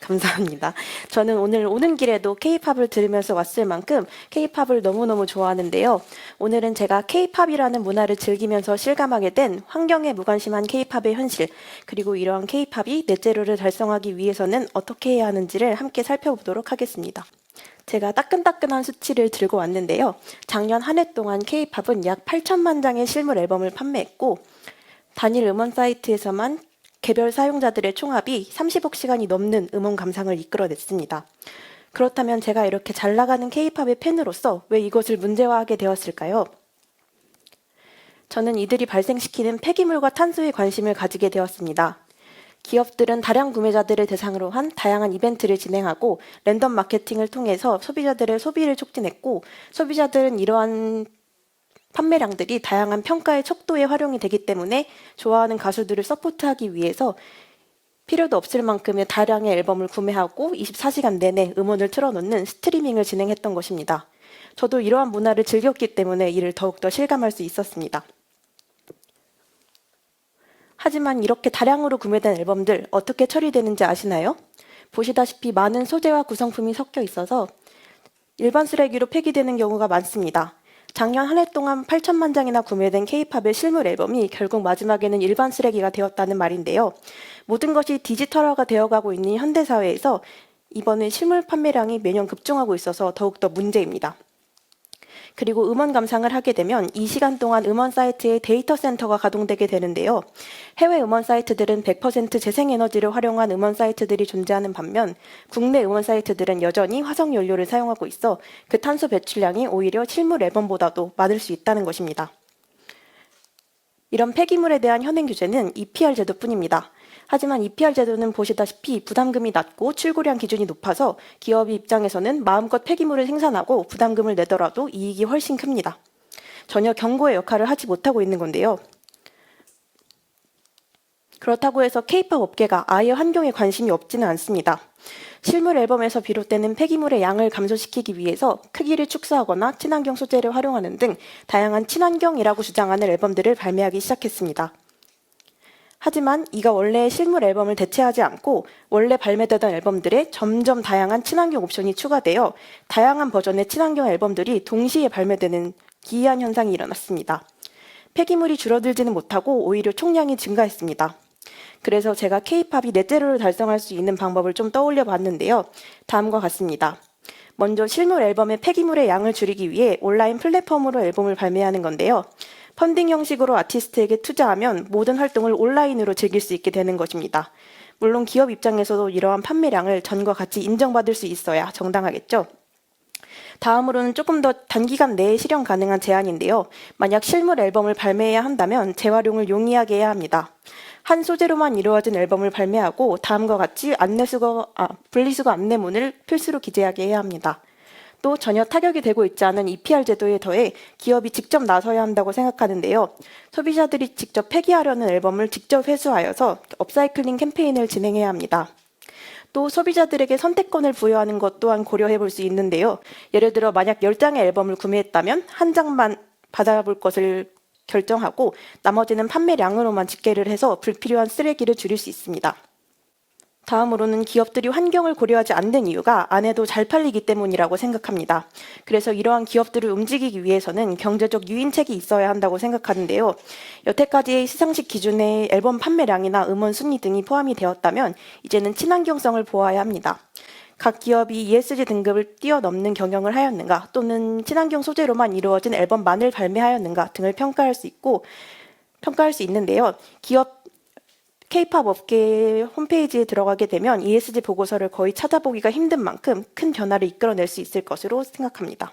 감사합니다. 저는 오늘 오는 길에도 K-팝을 들으면서 왔을 만큼 K-팝을 너무너무 좋아하는데요. 오늘은 제가 K-팝이라는 문화를 즐기면서 실감하게 된 환경에 무관심한 K-팝의 현실, 그리고 이러한 K-팝이 넷제로를 달성하기 위해서는 어떻게 해야 하는지를 함께 살펴보도록 하겠습니다. 제가 따끈따끈한 수치를 들고 왔는데요. 작년 한 해 동안 K-팝은 약 8천만 장의 실물 앨범을 판매했고 단일 음원 사이트에서만 개별 사용자들의 총합이 30억 시간이 넘는 음원 감상을 이끌어냈습니다. 그렇다면 제가 이렇게 잘 나가는 K-팝의 팬으로서 왜 이것을 문제화하게 되었을까요? 저는 이들이 발생시키는 폐기물과 탄소에 관심을 가지게 되었습니다. 기업들은 다량 구매자들을 대상으로 한 다양한 이벤트를 진행하고 랜덤 마케팅을 통해서 소비자들의 소비를 촉진했고 소비자들은 이러한 판매량들이 다양한 평가의 척도에 활용이 되기 때문에 좋아하는 가수들을 서포트하기 위해서 필요도 없을 만큼의 다량의 앨범을 구매하고 24시간 내내 음원을 틀어놓는 스트리밍을 진행했던 것입니다. 저도 이러한 문화를 즐겼기 때문에 이를 더욱더 실감할 수 있었습니다. 하지만 이렇게 다량으로 구매된 앨범들 어떻게 처리되는지 아시나요? 보시다시피 많은 소재와 구성품이 섞여 있어서 일반 쓰레기로 폐기되는 경우가 많습니다. 작년 한 해 동안 8천만 장이나 구매된 K-팝의 실물 앨범이 결국 마지막에는 일반 쓰레기가 되었다는 말인데요. 모든 것이 디지털화가 되어가고 있는 현대사회에서 이번에 실물 판매량이 매년 급증하고 있어서 더욱더 문제입니다. 그리고 음원 감상을 하게 되면 이 시간 동안 음원 사이트에 데이터 센터가 가동되게 되는데요. 해외 음원 사이트들은 100% 재생에너지를 활용한 음원 사이트들이 존재하는 반면 국내 음원 사이트들은 여전히 화석연료를 사용하고 있어 그 탄소 배출량이 오히려 실물 앨범보다도 많을 수 있다는 것입니다. 이런 폐기물에 대한 현행 규제는 EPR 제도뿐입니다. 하지만 EPR 제도는 보시다시피 부담금이 낮고 출고량 기준이 높아서 기업 입장에서는 마음껏 폐기물을 생산하고 부담금을 내더라도 이익이 훨씬 큽니다. 전혀 경고의 역할을 하지 못하고 있는 건데요. 그렇다고 해서 K-팝 업계가 아예 환경에 관심이 없지는 않습니다. 실물 앨범에서 비롯되는 폐기물의 양을 감소시키기 위해서 크기를 축소하거나 친환경 소재를 활용하는 등 다양한 친환경이라고 주장하는 앨범들을 발매하기 시작했습니다. 하지만 이가 원래 실물 앨범을 대체하지 않고 원래 발매되던 앨범들에 점점 다양한 친환경 옵션이 추가되어 다양한 버전의 친환경 앨범들이 동시에 발매되는 기이한 현상이 일어났습니다. 폐기물이 줄어들지는 못하고 오히려 총량이 증가했습니다. 그래서 제가 K-팝이 넷제로를 달성할 수 있는 방법을 좀 떠올려 봤는데요. 다음과 같습니다. 먼저 실물 앨범의 폐기물의 양을 줄이기 위해 온라인 플랫폼으로 앨범을 발매하는 건데요. 펀딩 형식으로 아티스트에게 투자하면 모든 활동을 온라인으로 즐길 수 있게 되는 것입니다. 물론 기업 입장에서도 이러한 판매량을 전과 같이 인정받을 수 있어야 정당하겠죠. 다음으로는 조금 더 단기간 내에 실현 가능한 제안인데요. 만약 실물 앨범을 발매해야 한다면 재활용을 용이하게 해야 합니다. 한 소재로만 이루어진 앨범을 발매하고 다음과 같이 분리수거 안내문을 필수로 기재하게 해야 합니다. 또 전혀 타격이 되고 있지 않은 EPR 제도에 더해 기업이 직접 나서야 한다고 생각하는데요. 소비자들이 직접 폐기하려는 앨범을 직접 회수하여서 업사이클링 캠페인을 진행해야 합니다. 또 소비자들에게 선택권을 부여하는 것 또한 고려해 볼 수 있는데요. 예를 들어 만약 10장의 앨범을 구매했다면 한 장만 받아볼 것을 결정하고 나머지는 판매량으로만 집계를 해서 불필요한 쓰레기를 줄일 수 있습니다. 다음으로는 기업들이 환경을 고려하지 않는 이유가 안 해도 잘 팔리기 때문이라고 생각합니다. 그래서 이러한 기업들을 움직이기 위해서는 경제적 유인책이 있어야 한다고 생각하는데요. 여태까지의 시상식 기준에 앨범 판매량이나 음원 순위 등이 포함이 되었다면 이제는 친환경성을 보아야 합니다. 각 기업이 ESG 등급을 뛰어넘는 경영을 하였는가 또는 친환경 소재로만 이루어진 앨범만을 발매하였는가 등을 평가할 수 있는데요. 기업 K-팝 업계 홈페이지에 들어가게 되면 ESG 보고서를 거의 찾아보기가 힘든 만큼 큰 변화를 이끌어낼 수 있을 것으로 생각합니다.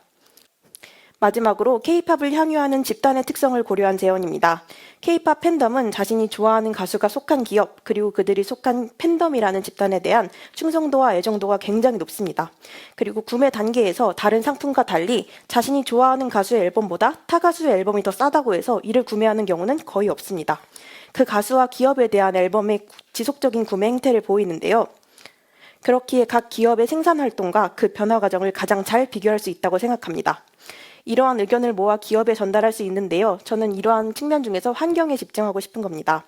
마지막으로 K-팝을 향유하는 집단의 특성을 고려한 제언입니다. K-팝 팬덤은 자신이 좋아하는 가수가 속한 기업 그리고 그들이 속한 팬덤이라는 집단에 대한 충성도와 애정도가 굉장히 높습니다. 그리고 구매 단계에서 다른 상품과 달리 자신이 좋아하는 가수의 앨범보다 타 가수의 앨범이 더 싸다고 해서 이를 구매하는 경우는 거의 없습니다. 그 가수와 기업에 대한 앨범의 지속적인 구매 행태를 보이는데요. 그렇기에 각 기업의 생산 활동과 그 변화 과정을 가장 잘 비교할 수 있다고 생각합니다. 이러한 의견을 모아 기업에 전달할 수 있는데요. 저는 이러한 측면 중에서 환경에 집중하고 싶은 겁니다.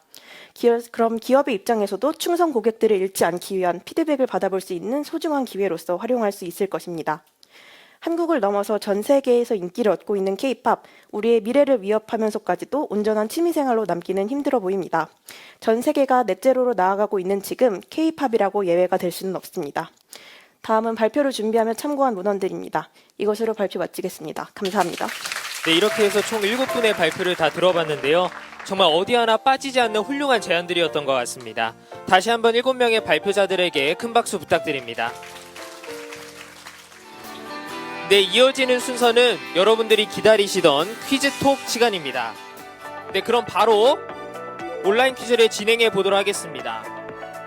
그럼 기업의 입장에서도 충성 고객들을 잃지 않기 위한 피드백을 받아볼 수 있는 소중한 기회로서 활용할 수 있을 것입니다. 한국을 넘어서 전 세계에서 인기를 얻고 있는 K-팝, 우리의 미래를 위협하면서까지도 온전한 취미생활로 남기는 힘들어 보입니다. 전 세계가 넷제로로 나아가고 있는 지금 K-팝이라고 예외가 될 수는 없습니다. 다음은 발표를 준비하며 참고한 문헌들입니다. 이것으로 발표 마치겠습니다. 감사합니다. 네, 이렇게 해서 총 7분의 발표를 다 들어봤는데요. 정말 어디 하나 빠지지 않는 훌륭한 제안들이었던 것 같습니다. 다시 한번 7명의 발표자들에게 큰 박수 부탁드립니다. 네, 이어지는 순서는 여러분들이 기다리시던 퀴즈톡 시간입니다. 네, 그럼 바로 온라인 퀴즈를 진행해 보도록 하겠습니다.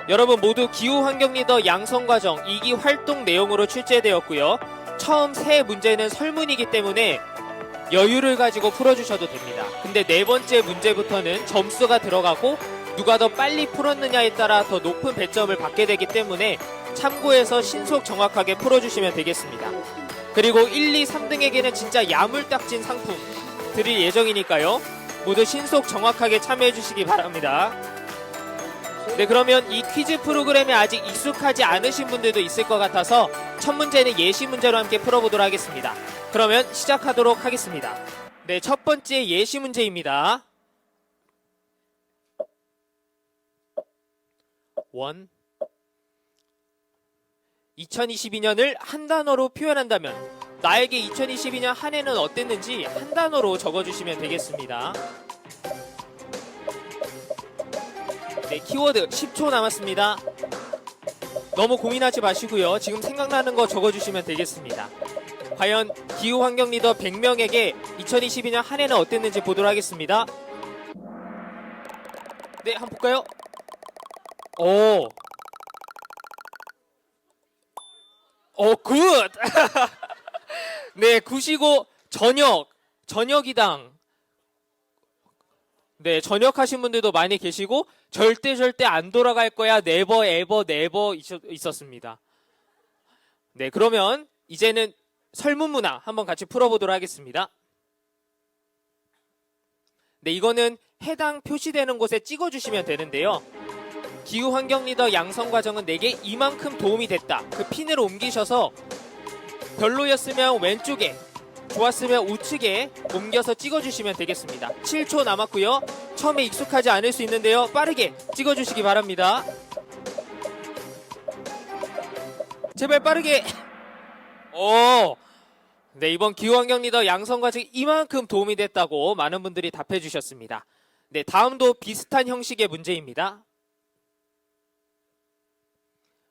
여러분 모두 기후환경 리더 양성과정 2기 활동 내용으로 출제되었고요. 처음 세 문제는 설문이기 때문에 여유를 가지고 풀어주셔도 됩니다. 근데 네 번째 문제부터는 점수가 들어가고 누가 더 빨리 풀었느냐에 따라 더 높은 배점을 받게 되기 때문에 참고해서 신속 정확하게 풀어주시면 되겠습니다. 그리고 1, 2, 3등에게는 진짜 야물딱진 상품 드릴 예정이니까요. 모두 신속 정확하게 참여해 주시기 바랍니다. 네, 그러면 이 퀴즈 프로그램에 아직 익숙하지 않으신 분들도 있을 것 같아서 첫 문제는 예시 문제로 함께 풀어보도록 하겠습니다. 그러면 시작하도록 하겠습니다. 네, 첫 번째 예시 문제입니다. 1. 2022년을 한 단어로 표현한다면 나에게 2022년 한 해는 어땠는지 한 단어로 적어주시면 되겠습니다. 네, 키워드 10초 남았습니다. 너무 고민하지 마시고요. 지금 생각나는 거 적어주시면 되겠습니다. 과연 기후환경 리더 100명에게 2022년 한 해는 어땠는지 보도록 하겠습니다. 네, 한번 볼까요? 굿! 네, 굿이고 저녁이당. 네, 전역하신 분들도 많이 계시고 절대 안 돌아갈 거야 네버 에버 네버 있었습니다. 네, 그러면 이제는 설문문항 한번 같이 풀어보도록 하겠습니다. 네, 이거는 해당 표시되는 곳에 찍어주시면 되는데요. 기후환경 리더 양성 과정은 내게 이만큼 도움이 됐다. 그 핀을 옮기셔서 별로였으면 왼쪽에, 좋았으면 우측에 옮겨서 찍어주시면 되겠습니다. 7초 남았고요. 처음에 익숙하지 않을 수 있는데요. 빠르게 찍어주시기 바랍니다. 제발 빠르게. 네, 이번 기후환경 리더 양성 과정이 이만큼 도움이 됐다고 많은 분들이 답해 주셨습니다. 네, 다음도 비슷한 형식의 문제입니다.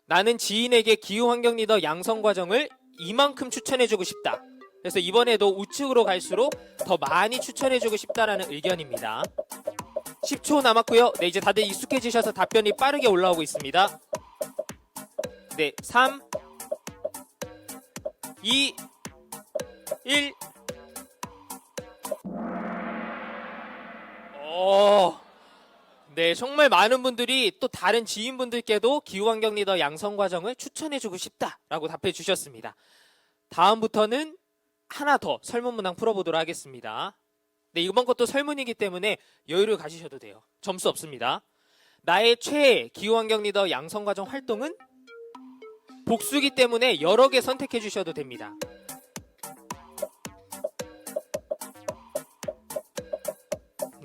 나는 지인에게 기후환경 리더 양성 과정을 이만큼 추천해주고 싶다. 그래서 이번에도 우측으로 갈수록 더 많이 추천해주고 싶다라는 의견입니다. 10초 남았고요. 네, 이제 다들 익숙해지셔서 답변이 빠르게 올라오고 있습니다. 네, 3, 2, 1. 네, 정말 많은 분들이 또 다른 지인분들께도 기후환경 리더 양성 과정을 추천해주고 싶다라고 답해 주셨습니다. 다음부터는 하나 더 설문문항 풀어보도록 하겠습니다. 네, 이번 것도 설문이기 때문에 여유를 가지셔도 돼요. 점수 없습니다. 나의 최애 기후환경 리더 양성 과정 활동은 복수기 때문에 여러 개 선택해 주셔도 됩니다.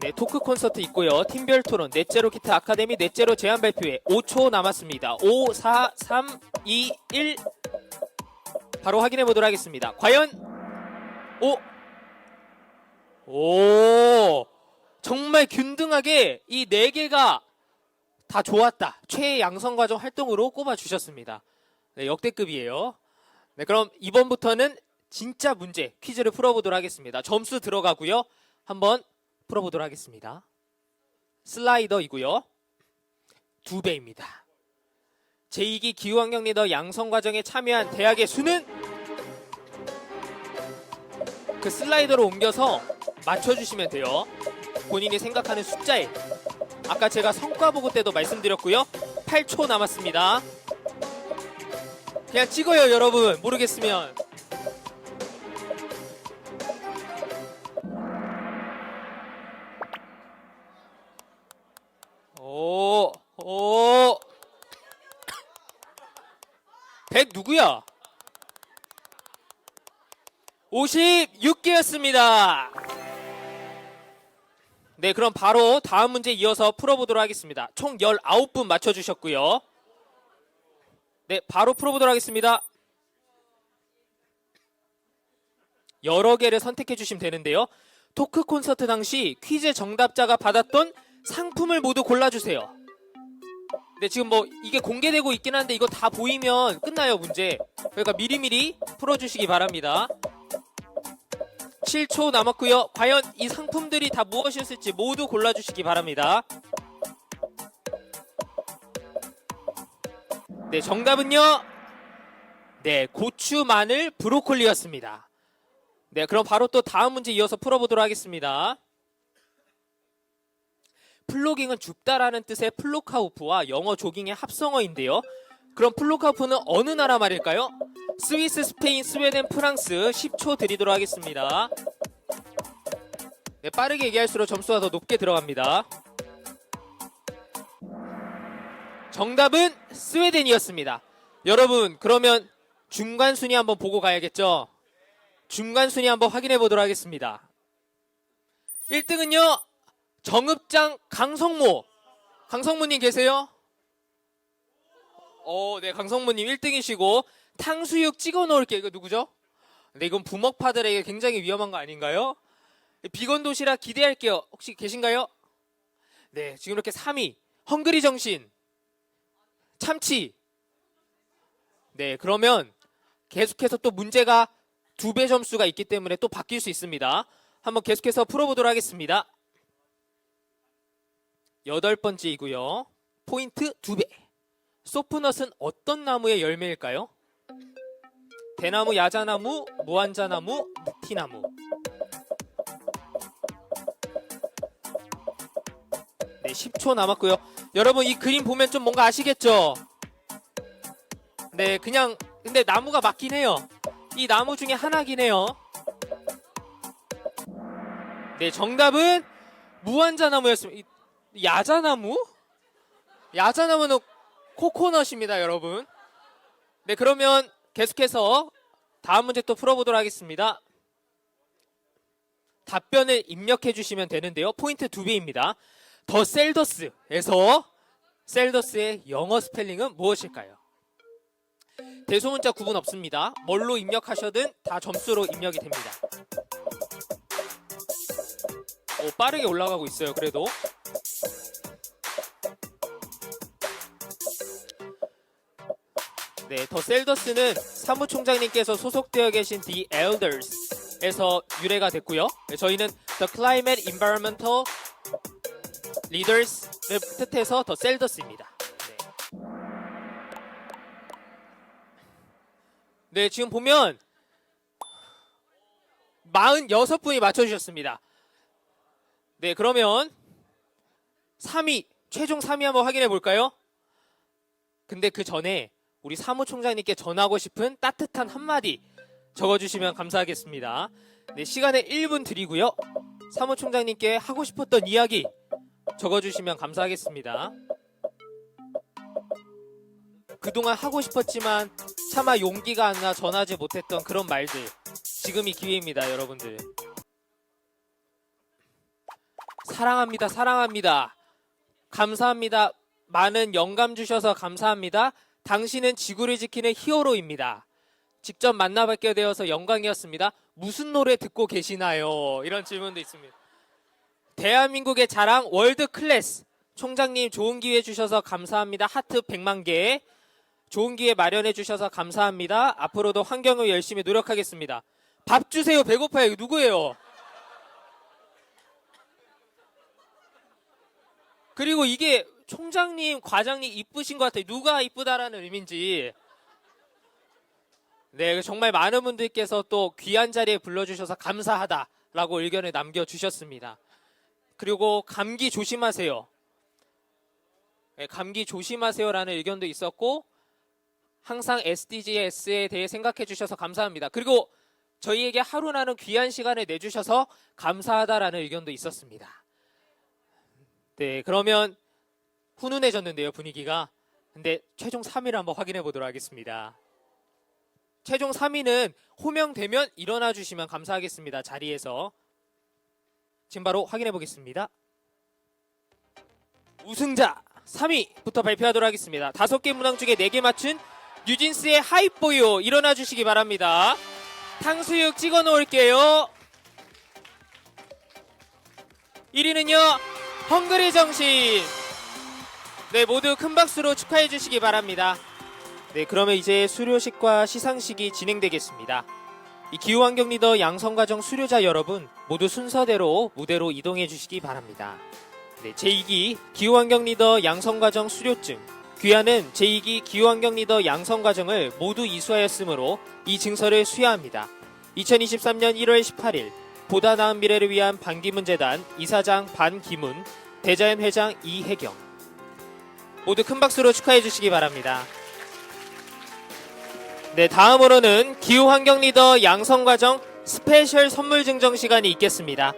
네, 토크 콘서트 있고요. 팀별 토론, 넷제로 키트 아카데미 넷제로 제안 발표회 5초 남았습니다. 5, 4, 3, 2, 1. 바로 확인해 보도록 하겠습니다. 과연 정말 균등하게 이 4개가 다 좋았다. 최애 양성 과정 활동으로 꼽아 주셨습니다. 네, 역대급이에요. 네, 그럼 이번부터는 진짜 문제 퀴즈를 풀어보도록 하겠습니다. 점수 들어가고요. 한번 풀어보도록 하겠습니다. 슬라이더이고요. 2배입니다. 제2기 기후환경 리더 양성 과정에 참여한 대학의 수는 그 슬라이더로 옮겨서 맞춰주시면 돼요. 본인이 생각하는 숫자에. 아까 제가 성과 보고 때도 말씀드렸고요. 8초 남았습니다. 그냥 찍어요, 여러분. 모르겠으면. 오. 100 누구야? 56개였습니다. 네, 그럼 바로 다음 문제 이어서 풀어보도록 하겠습니다. 총 19분 맞춰주셨고요. 네, 바로 풀어보도록 하겠습니다. 여러 개를 선택해 주시면 되는데요. 토크 콘서트 당시 퀴즈 정답자가 받았던 상품을 모두 골라주세요. 네, 지금 뭐 이게 공개되고 있긴 한데 이거 다 보이면 끝나요, 문제. 그러니까 미리미리 풀어주시기 바랍니다. 7초 남았고요. 과연 이 상품들이 다 무엇이었을지 모두 골라주시기 바랍니다. 네, 정답은요. 네, 고추, 마늘, 브로콜리였습니다. 네, 그럼 바로 또 다음 문제 이어서 풀어보도록 하겠습니다. 플로깅은 줍다라는 뜻의 플로카우프와 영어 조깅의 합성어인데요. 그럼 플로카우프는 어느 나라 말일까요? 스위스, 스페인, 스웨덴, 프랑스. 10초 드리도록 하겠습니다. 네, 빠르게 얘기할수록 점수가 더 높게 들어갑니다. 정답은 스웨덴이었습니다. 여러분, 그러면 중간 순위 한번 보고 가야겠죠? 중간 순위 한번 확인해 보도록 하겠습니다. 1등은요. 정읍장 강성모. 강성모님 계세요? 네, 강성모님 1등이시고 탕수육 찍어 놓을게요. 이거 누구죠? 네, 이건 부먹파들에게 굉장히 위험한 거 아닌가요? 비건 도시락 기대할게요. 혹시 계신가요? 네, 지금 이렇게 3위 헝그리 정신 참치. 네, 그러면 계속해서 또 문제가 2배 점수가 있기 때문에 또 바뀔 수 있습니다. 한번 계속해서 풀어보도록 하겠습니다. 8번째이고요. 포인트 2배. 소프넛은 어떤 나무의 열매일까요? 대나무, 야자나무, 무한자나무, 느티나무. 10초 남았고요. 여러분 이 그림 보면 좀 뭔가 아시겠죠? 네, 그냥 근데 나무가 맞긴 해요. 이 나무 중에 하나긴 해요. 네, 정답은 무한자나무였습니다. 야자나무? 야자나무는 코코넛입니다, 여러분. 네, 그러면 계속해서 다음 문제 또 풀어보도록 하겠습니다. 답변을 입력해 주시면 되는데요. 포인트 2배입니다. 더 셀더스에서 셀더스의 영어 스펠링은 무엇일까요? 대소문자 구분 없습니다. 뭘로 입력하셔든 다 점수로 입력이 됩니다. 빠르게 올라가고 있어요. 그래도 네, 더 셀더스는 사무총장님께서 소속되어 계신 The Elders에서 유래가 됐고요. 네, 저희는 The Climate Environmental Leaders를 뜻해서 더 셀더스입니다. 네, 지금 보면 46분이 맞춰주셨습니다. 네, 그러면 3위, 최종 3위 한번 확인해 볼까요? 근데 그 전에 우리 사무총장님께 전하고 싶은 따뜻한 한마디 적어주시면 감사하겠습니다. 네, 시간에 1분 드리고요. 사무총장님께 하고 싶었던 이야기 적어주시면 감사하겠습니다. 그동안 하고 싶었지만 차마 용기가 안 나 전하지 못했던 그런 말들, 지금이 기회입니다, 여러분들. 사랑합니다, 사랑합니다. 감사합니다. 많은 영감 주셔서 감사합니다. 당신은 지구를 지키는 히어로입니다. 직접 만나뵙게 되어서 영광이었습니다. 무슨 노래 듣고 계시나요? 이런 질문도 있습니다. 대한민국의 자랑 월드 클래스. 총장님 좋은 기회 주셔서 감사합니다. 하트 100만 개. 좋은 기회 마련해 주셔서 감사합니다. 앞으로도 환경을 열심히 노력하겠습니다. 밥 주세요. 배고파요. 이거 누구예요? 그리고 이게 총장님, 과장님 이쁘신 것 같아요. 누가 이쁘다라는 의미인지. 네, 정말 많은 분들께서 또 귀한 자리에 불러주셔서 감사하다라고 의견을 남겨주셨습니다. 그리고 감기 조심하세요. 네, 감기 조심하세요라는 의견도 있었고, 항상 SDGs에 대해 생각해 주셔서 감사합니다. 그리고 저희에게 하루라는 귀한 시간을 내주셔서 감사하다라는 의견도 있었습니다. 네, 그러면 훈훈해졌는데요, 분위기가. 근데 최종 3위를 한번 확인해 보도록 하겠습니다. 최종 3위는 호명되면 일어나 주시면 감사하겠습니다. 자리에서. 지금 바로 확인해 보겠습니다. 우승자 3위부터 발표하도록 하겠습니다. 5개 문항 중에 4개 맞춘 뉴진스의 하이포유 일어나 주시기 바랍니다. 탕수육 찍어 놓을게요. 1위는요, 헝그리 정신. 네, 모두 큰 박수로 축하해 주시기 바랍니다. 네, 그러면 이제 수료식과 시상식이 진행되겠습니다. 이 기후환경 리더 양성과정 수료자 여러분 모두 순서대로 무대로 이동해 주시기 바랍니다. 네, 제2기 기후환경 리더 양성과정 수료증 귀하는 제2기 기후환경 리더 양성과정을 모두 이수하였으므로 이 증서를 수여합니다. 2023년 1월 18일 보다 나은 미래를 위한 반기문 재단 이사장 반기문, 대자연 회장 이혜경 모두 큰 박수로 축하해 주시기 바랍니다. 네, 다음으로는 기후환경 리더 양성과정 스페셜 선물 증정 시간이 있겠습니다.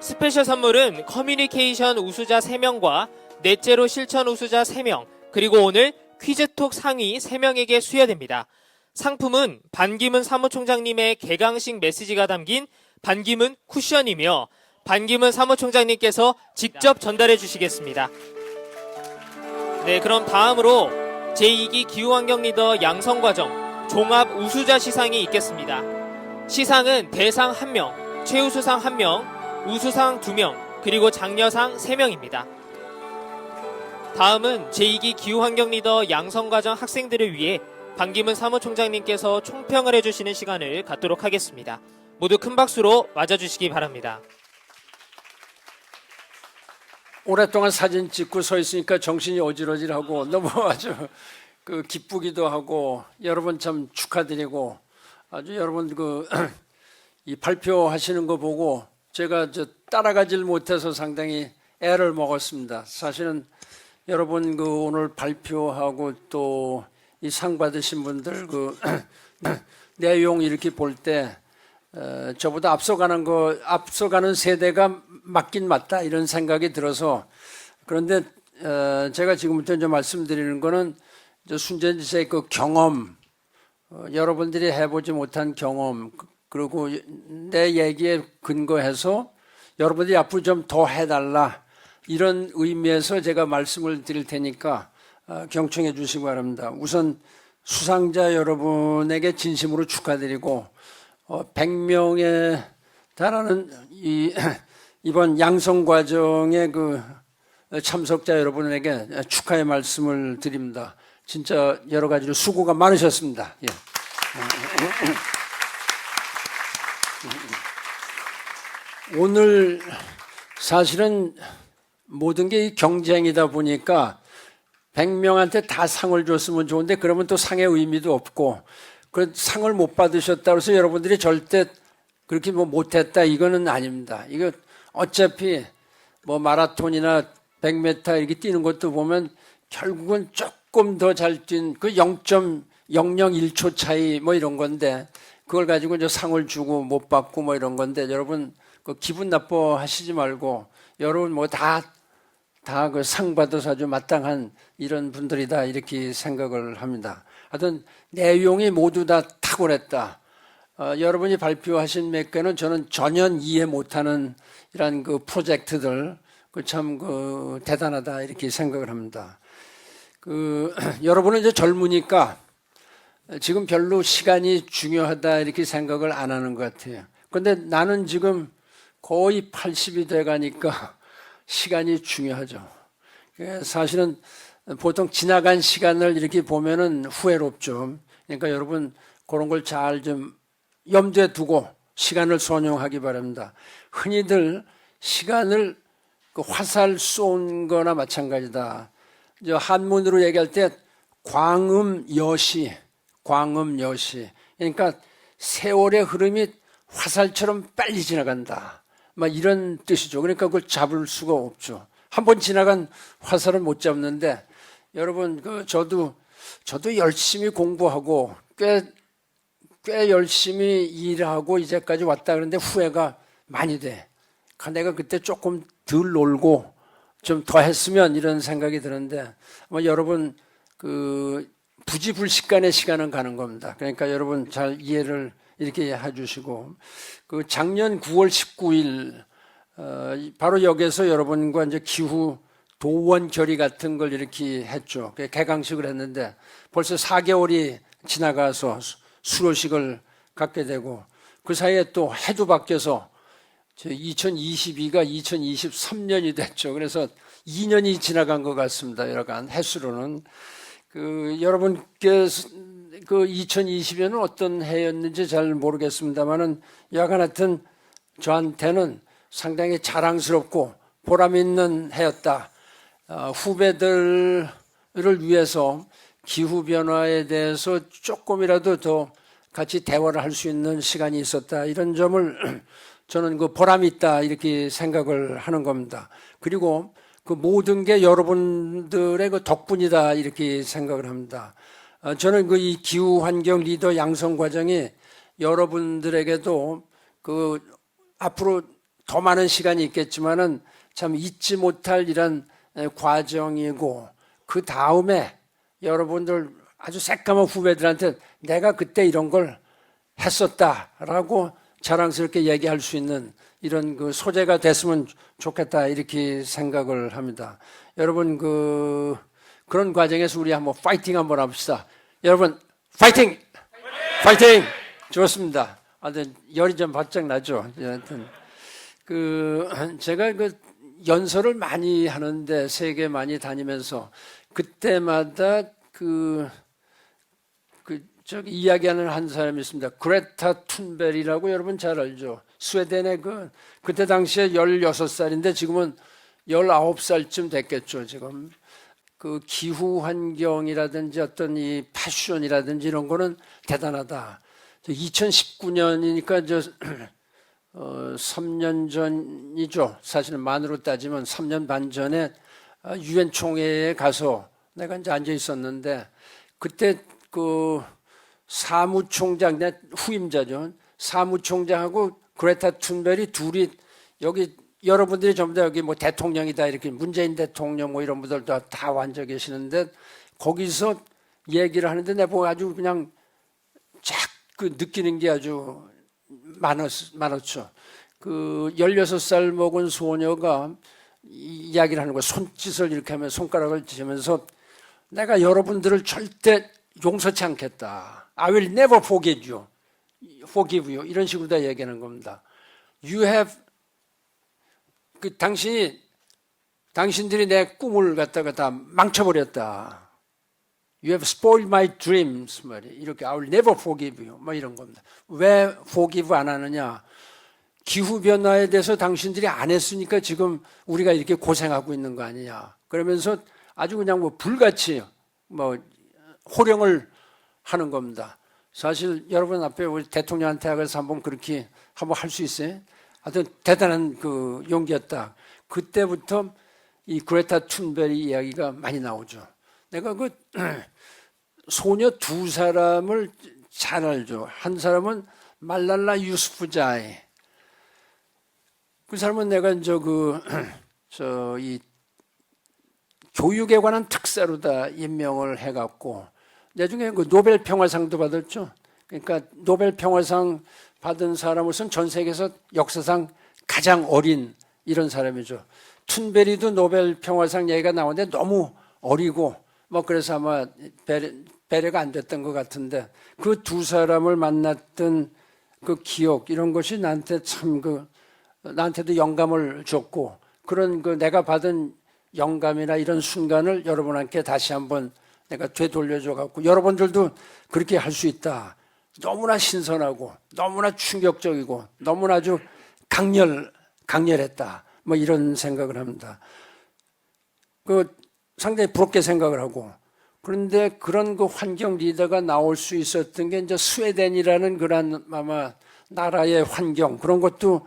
스페셜 선물은 커뮤니케이션 우수자 3명과 넷째로 실천 우수자 3명, 그리고 오늘 퀴즈톡 상위 3명에게 수여됩니다. 상품은 반기문 사무총장님의 개강식 메시지가 담긴 반기문 쿠션이며 반기문 사무총장님께서 직접 전달해 주시겠습니다. 네, 그럼 다음으로 제2기 기후환경 리더 양성과정 종합 우수자 시상이 있겠습니다. 시상은 대상 1명, 최우수상 1명, 우수상 2명, 그리고 장려상 3명입니다. 다음은 제2기 기후환경 리더 양성과정 학생들을 위해 반기문 사무총장님께서 총평을 해주시는 시간을 갖도록 하겠습니다. 모두 큰 박수로 맞아주시기 바랍니다. 오랫동안 사진 찍고 서 있으니까 정신이 어질어질하고 너무 아주 기쁘기도 하고 여러분 참 축하드리고 아주 여러분 이 발표하시는 거 보고 제가 따라가질 못해서 상당히 애를 먹었습니다. 사실은 여러분 그 오늘 발표하고 또 이 상 받으신 분들 그 내용 이렇게 볼 때 저보다 앞서가는 세대가 맞긴 맞다 이런 생각이 들어서 그런데 제가 지금부터 이제 말씀드리는 거는 이제 순전히 제 그 경험 여러분들이 해보지 못한 경험 그리고 내 얘기에 근거해서 여러분들이 앞으로 좀 더 해달라 이런 의미에서 제가 말씀을 드릴 테니까 경청해 주시기 바랍니다. 우선 수상자 여러분에게 진심으로 축하드리고 100명에 달하는 이번 양성 과정의 그 참석자 여러분에게 축하의 말씀을 드립니다. 진짜 여러 가지로 수고가 많으셨습니다. 예. 오늘 사실은 모든 게 경쟁이다 보니까 100명한테 다 상을 줬으면 좋은데 그러면 또 상의 의미도 없고 그 상을 못 받으셨다고 해서 여러분들이 절대 그렇게 뭐 못했다 이거는 아닙니다. 이거 어차피 뭐 마라톤이나 100m 이렇게 뛰는 것도 보면 결국은 조금 더 잘 뛴 그 0.001초 차이 뭐 이런 건데 그걸 가지고 이제 상을 주고 못 받고 뭐 이런 건데 여러분 그 기분 나빠하시지 말고 여러분 뭐 다 그 상 받아서 아주 마땅한 이런 분들이다 이렇게 생각을 합니다. 하여튼 내용이 모두 다 탁월했다. 여러분이 발표하신 몇 개는 저는 전혀 이해 못하는 이런 그 프로젝트들 그 참 그 대단하다 이렇게 생각을 합니다. 그 여러분은 이제 젊으니까 지금 별로 시간이 중요하다 이렇게 생각을 안 하는 것 같아요. 그런데 나는 지금 거의 80이 돼 가니까 시간이 중요하죠. 사실은 보통 지나간 시간을 이렇게 보면은 후회롭죠. 그러니까 여러분 그런 걸 잘 좀 염두에 두고 시간을 선용하기 바랍니다. 흔히들 시간을 그 화살 쏜 거나 마찬가지다. 한문으로 얘기할 때 광음여시. 그러니까 세월의 흐름이 화살처럼 빨리 지나간다. 막 이런 뜻이죠. 그러니까 그걸 잡을 수가 없죠. 한번 지나간 화살은 못 잡는데 여러분 저도 열심히 공부하고 꽤 열심히 일하고 이제까지 왔다 그런데 후회가 많이 돼. 내가 그때 조금 덜 놀고 좀 더 했으면 이런 생각이 드는데 아마 여러분 그 부지불식간의 시간은 가는 겁니다. 그러니까 여러분 잘 이해를 이렇게 해주시고 그 작년 9월 19일 바로 여기서 여러분과 이제 기후 도원 결의 같은 걸 이렇게 했죠. 개강식을 했는데 벌써 4개월이 지나가서 수료식을 갖게 되고 그 사이에 또 해도 바뀌어서 2022가 2023년이 됐죠. 그래서 2년이 지나간 것 같습니다. 여러간 해수로는 여러분께서 그 2020년은 어떤 해였는지 잘 모르겠습니다만은 여하간 하여튼 저한테는 상당히 자랑스럽고 보람 있는 해였다. 후배들을 위해서 기후 변화에 대해서 조금이라도 더 같이 대화를 할 수 있는 시간이 있었다. 이런 점을 저는 그 보람이 있다 이렇게 생각을 하는 겁니다. 그리고 그 모든 게 여러분들의 그 덕분이다 이렇게 생각을 합니다. 저는 그 이 기후 환경 리더 양성 과정이 여러분들에게도 그 앞으로 더 많은 시간이 있겠지만은 참 잊지 못할 이런 과정이고 그 다음에 여러분들 아주 새까만 후배들한테 내가 그때 이런 걸 했었다라고 자랑스럽게 얘기할 수 있는 이런 그 소재가 됐으면 좋겠다 이렇게 생각을 합니다. 여러분 그런 과정에서 우리 한번 파이팅 한번 합시다. 여러분 파이팅! 파이팅! 좋습니다. 열이 좀 바짝 나죠. 하여튼 제가 연설을 많이 하는데 세계 많이 다니면서 그때마다 저기 이야기하는 한 사람이 있습니다. 그레타 툰베리라고 여러분 잘 알죠. 스웨덴의 그때 당시에 16살인데 지금은 19살쯤 됐겠죠. 지금 그 기후 환경이라든지 어떤 이 패션이라든지 이런 거는 대단하다. 2019년이니까 3년 전이죠. 사실은 만으로 따지면 3년 반 전에 유엔 총회에 가서 내가 이제 앉아 있었는데 그때 그 사무총장, 내 후임자죠. 사무총장하고 그레타 툰베리 둘이 여기 여러분들이 전부 다 여기 뭐 대통령이다 이렇게 문재인 대통령 뭐 이런 분들도 다 앉아 계시는데 거기서 얘기를 하는데 내가 보고 아주 그냥 그 느끼는 게 아주 많았죠. 그 16살 먹은 소녀가 이야기를 하는 거야. 손짓을 이렇게 하면 손가락을 지면서 내가 여러분들을 절대 용서치 않겠다. I will never forgive you. 이런 식으로 다 얘기하는 겁니다. You have 당신들이 내 꿈을 갖다가 다 망쳐버렸다. You have spoiled my dreams. 이렇게 I will never forgive you. 뭐 이런 겁니다. 왜 forgive 안 하느냐? 기후변화에 대해서 당신들이 안 했으니까 지금 우리가 이렇게 고생하고 있는 거 아니냐. 그러면서 아주 그냥 뭐 불같이 뭐 호령을 하는 겁니다. 사실 여러분 앞에 우리 대통령한테 가서 한번 그렇게 한번 할 수 있어요? 하여튼 대단한 그 용기였다. 그때부터 이 그레타 툰베리 이야기가 많이 나오죠. 내가 그 소녀 두 사람을 잘 알죠. 한 사람은 말랄라 유스프자이. 그 사람은 내가 이 교육에 관한 특사로 다 임명을 해갖고 나중에 그 노벨 평화상도 받았죠. 그러니까 노벨 평화상 받은 사람으로서는 전 세계에서 역사상 가장 어린 이런 사람이죠. 툰베리도 노벨 평화상 얘기가 나오는데 너무 어리고 뭐 그래서 아마 배려가 안 됐던 것 같은데 그 두 사람을 만났던 그 기억 이런 것이 나한테 나한테도 영감을 줬고 그런 그 내가 받은 영감이나 이런 순간을 여러분께 다시 한번 내가 되돌려줘 갖고 여러분들도 그렇게 할 수 있다. 너무나 신선하고 너무나 충격적이고 너무나 아주 강렬했다. 뭐 이런 생각을 합니다. 그 상당히 부럽게 생각을 하고 그런데 그런 그 환경 리더가 나올 수 있었던 게 이제 스웨덴이라는 그런 아마 나라의 환경 그런 것도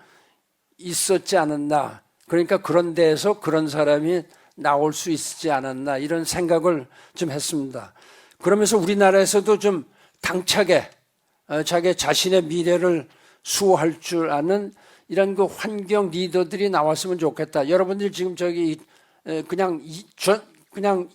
있었지 않았나. 그러니까 그런 데에서 그런 사람이 나올 수 있지 않았나 이런 생각을 좀 했습니다. 그러면서 우리나라에서도 좀 당차게 자기 자신의 미래를 수호할 줄 아는 이런 그 환경 리더들이 나왔으면 좋겠다. 여러분들 지금 그냥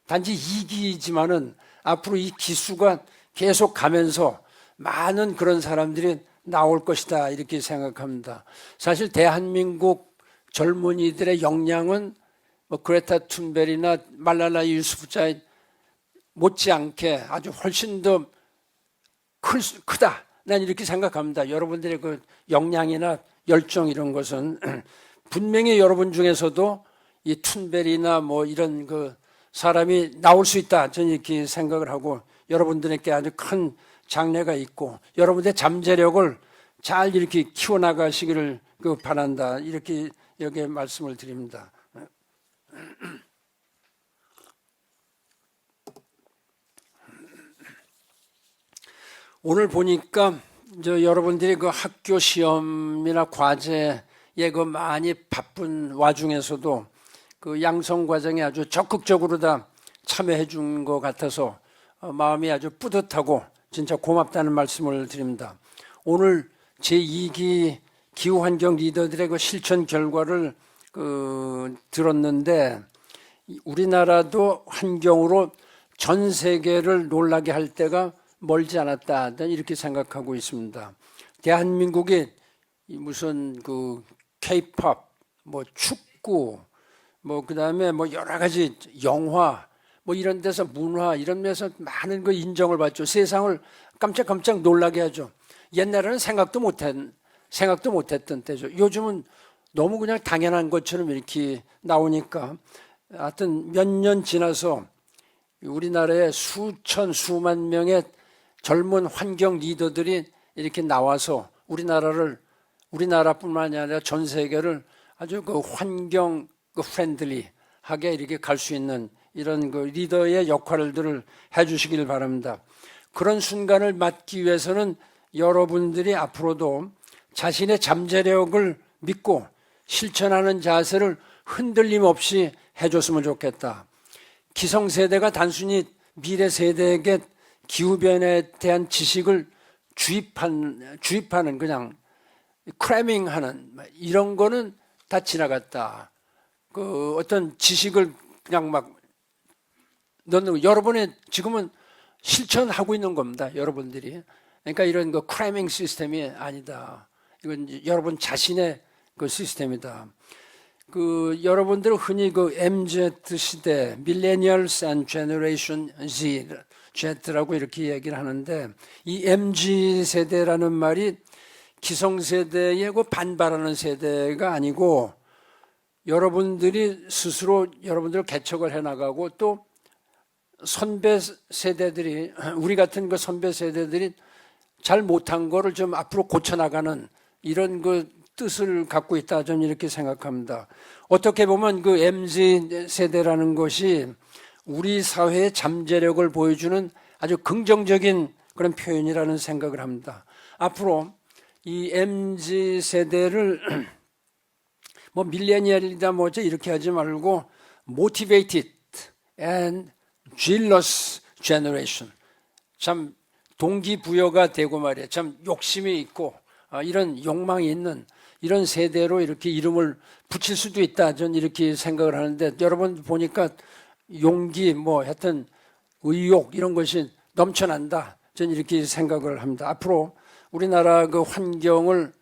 단지 이기지만은 앞으로 이 기수가 계속 가면서 많은 그런 사람들이 나올 것이다 이렇게 생각합니다. 사실 대한민국 젊은이들의 역량은 뭐 그레타 툰베리나 말랄라 유스프자이 못지않게 아주 훨씬 더 크다. 난 이렇게 생각합니다. 여러분들의 그 역량이나 열정 이런 것은 분명히 여러분 중에서도 이 툰베리나 뭐 이런 그 사람이 나올 수 있다. 저는 이렇게 생각을 하고 여러분들에게 아주 큰 장래가 있고 여러분들의 잠재력을 잘 이렇게 키워나가시기를 바란다. 이렇게 여기에 말씀을 드립니다. 오늘 보니까 여러분들이 그 학교 시험이나 과제에 그 많이 바쁜 와중에서도 그 양성 과정에 아주 적극적으로 다 참여해 준 것 같아서 마음이 아주 뿌듯하고 진짜 고맙다는 말씀을 드립니다. 오늘 제2기 기후환경 리더들의 그 실천 결과를 들었는데 우리나라도 환경으로 전 세계를 놀라게 할 때가 멀지 않았다 이렇게 생각하고 있습니다. 대한민국이 무슨 그 K-pop, 뭐 축구, 뭐 그다음에 뭐 여러 가지 영화, 뭐 이런 데서 문화 이런 데서 많은 그 인정을 받죠. 세상을 깜짝깜짝 놀라게 하죠. 옛날에는 생각도 못했던 때죠. 요즘은 너무 그냥 당연한 것처럼 이렇게 나오니까 하여튼 몇 년 지나서 우리나라에 수만 명의 젊은 환경 리더들이 이렇게 나와서 우리나라뿐만 아니라 전 세계를 아주 그 환경 프렌들리하게 이렇게 갈 수 있는 이런 그 리더의 역할들을 해주시길 바랍니다. 그런 순간을 맞기 위해서는 여러분들이 앞으로도 자신의 잠재력을 믿고 실천하는 자세를 흔들림 없이 해줬으면 좋겠다. 기성세대가 단순히 미래 세대에게 기후변화에 대한 지식을 주입하는 그냥 크래밍하는 이런 거는 다 지나갔다. 그 어떤 지식을 그냥 막 넣는 여러분의 지금은 실천하고 있는 겁니다. 여러분들이. 그러니까 이런 그 크래밍 시스템이 아니다. 이건 여러분 자신의 그 시스템이다. 그 여러분들 흔히 그 MZ 시대, Millennials and Generation Z라고 이렇게 얘기를 하는데 이 MZ 세대라는 말이 기성세대에 그 반발하는 세대가 아니고 여러분들이 스스로 여러분들 개척을 해나가고 또 선배 세대들이 우리 같은 그 선배 세대들이 잘 못한 거를 좀 앞으로 고쳐나가는 이런 그 뜻을 갖고 있다. 저는 이렇게 생각합니다. 어떻게 보면 그 MZ 세대라는 것이 우리 사회의 잠재력을 보여주는 아주 긍정적인 그런 표현이라는 생각을 합니다. 앞으로 이 MZ 세대를 뭐 밀레니얼이다 뭐지 이렇게 하지 말고 motivated and zealous generation. 참 동기부여가 되고 말이에요. 참 욕심이 있고 이런 욕망이 있는 이런 세대로 이렇게 이름을 붙일 수도 있다. 저는 이렇게 생각을 하는데 여러분 보니까 용기 뭐 하여튼 의욕 이런 것이 넘쳐난다. 저는 이렇게 생각을 합니다. 앞으로 우리나라 그 환경을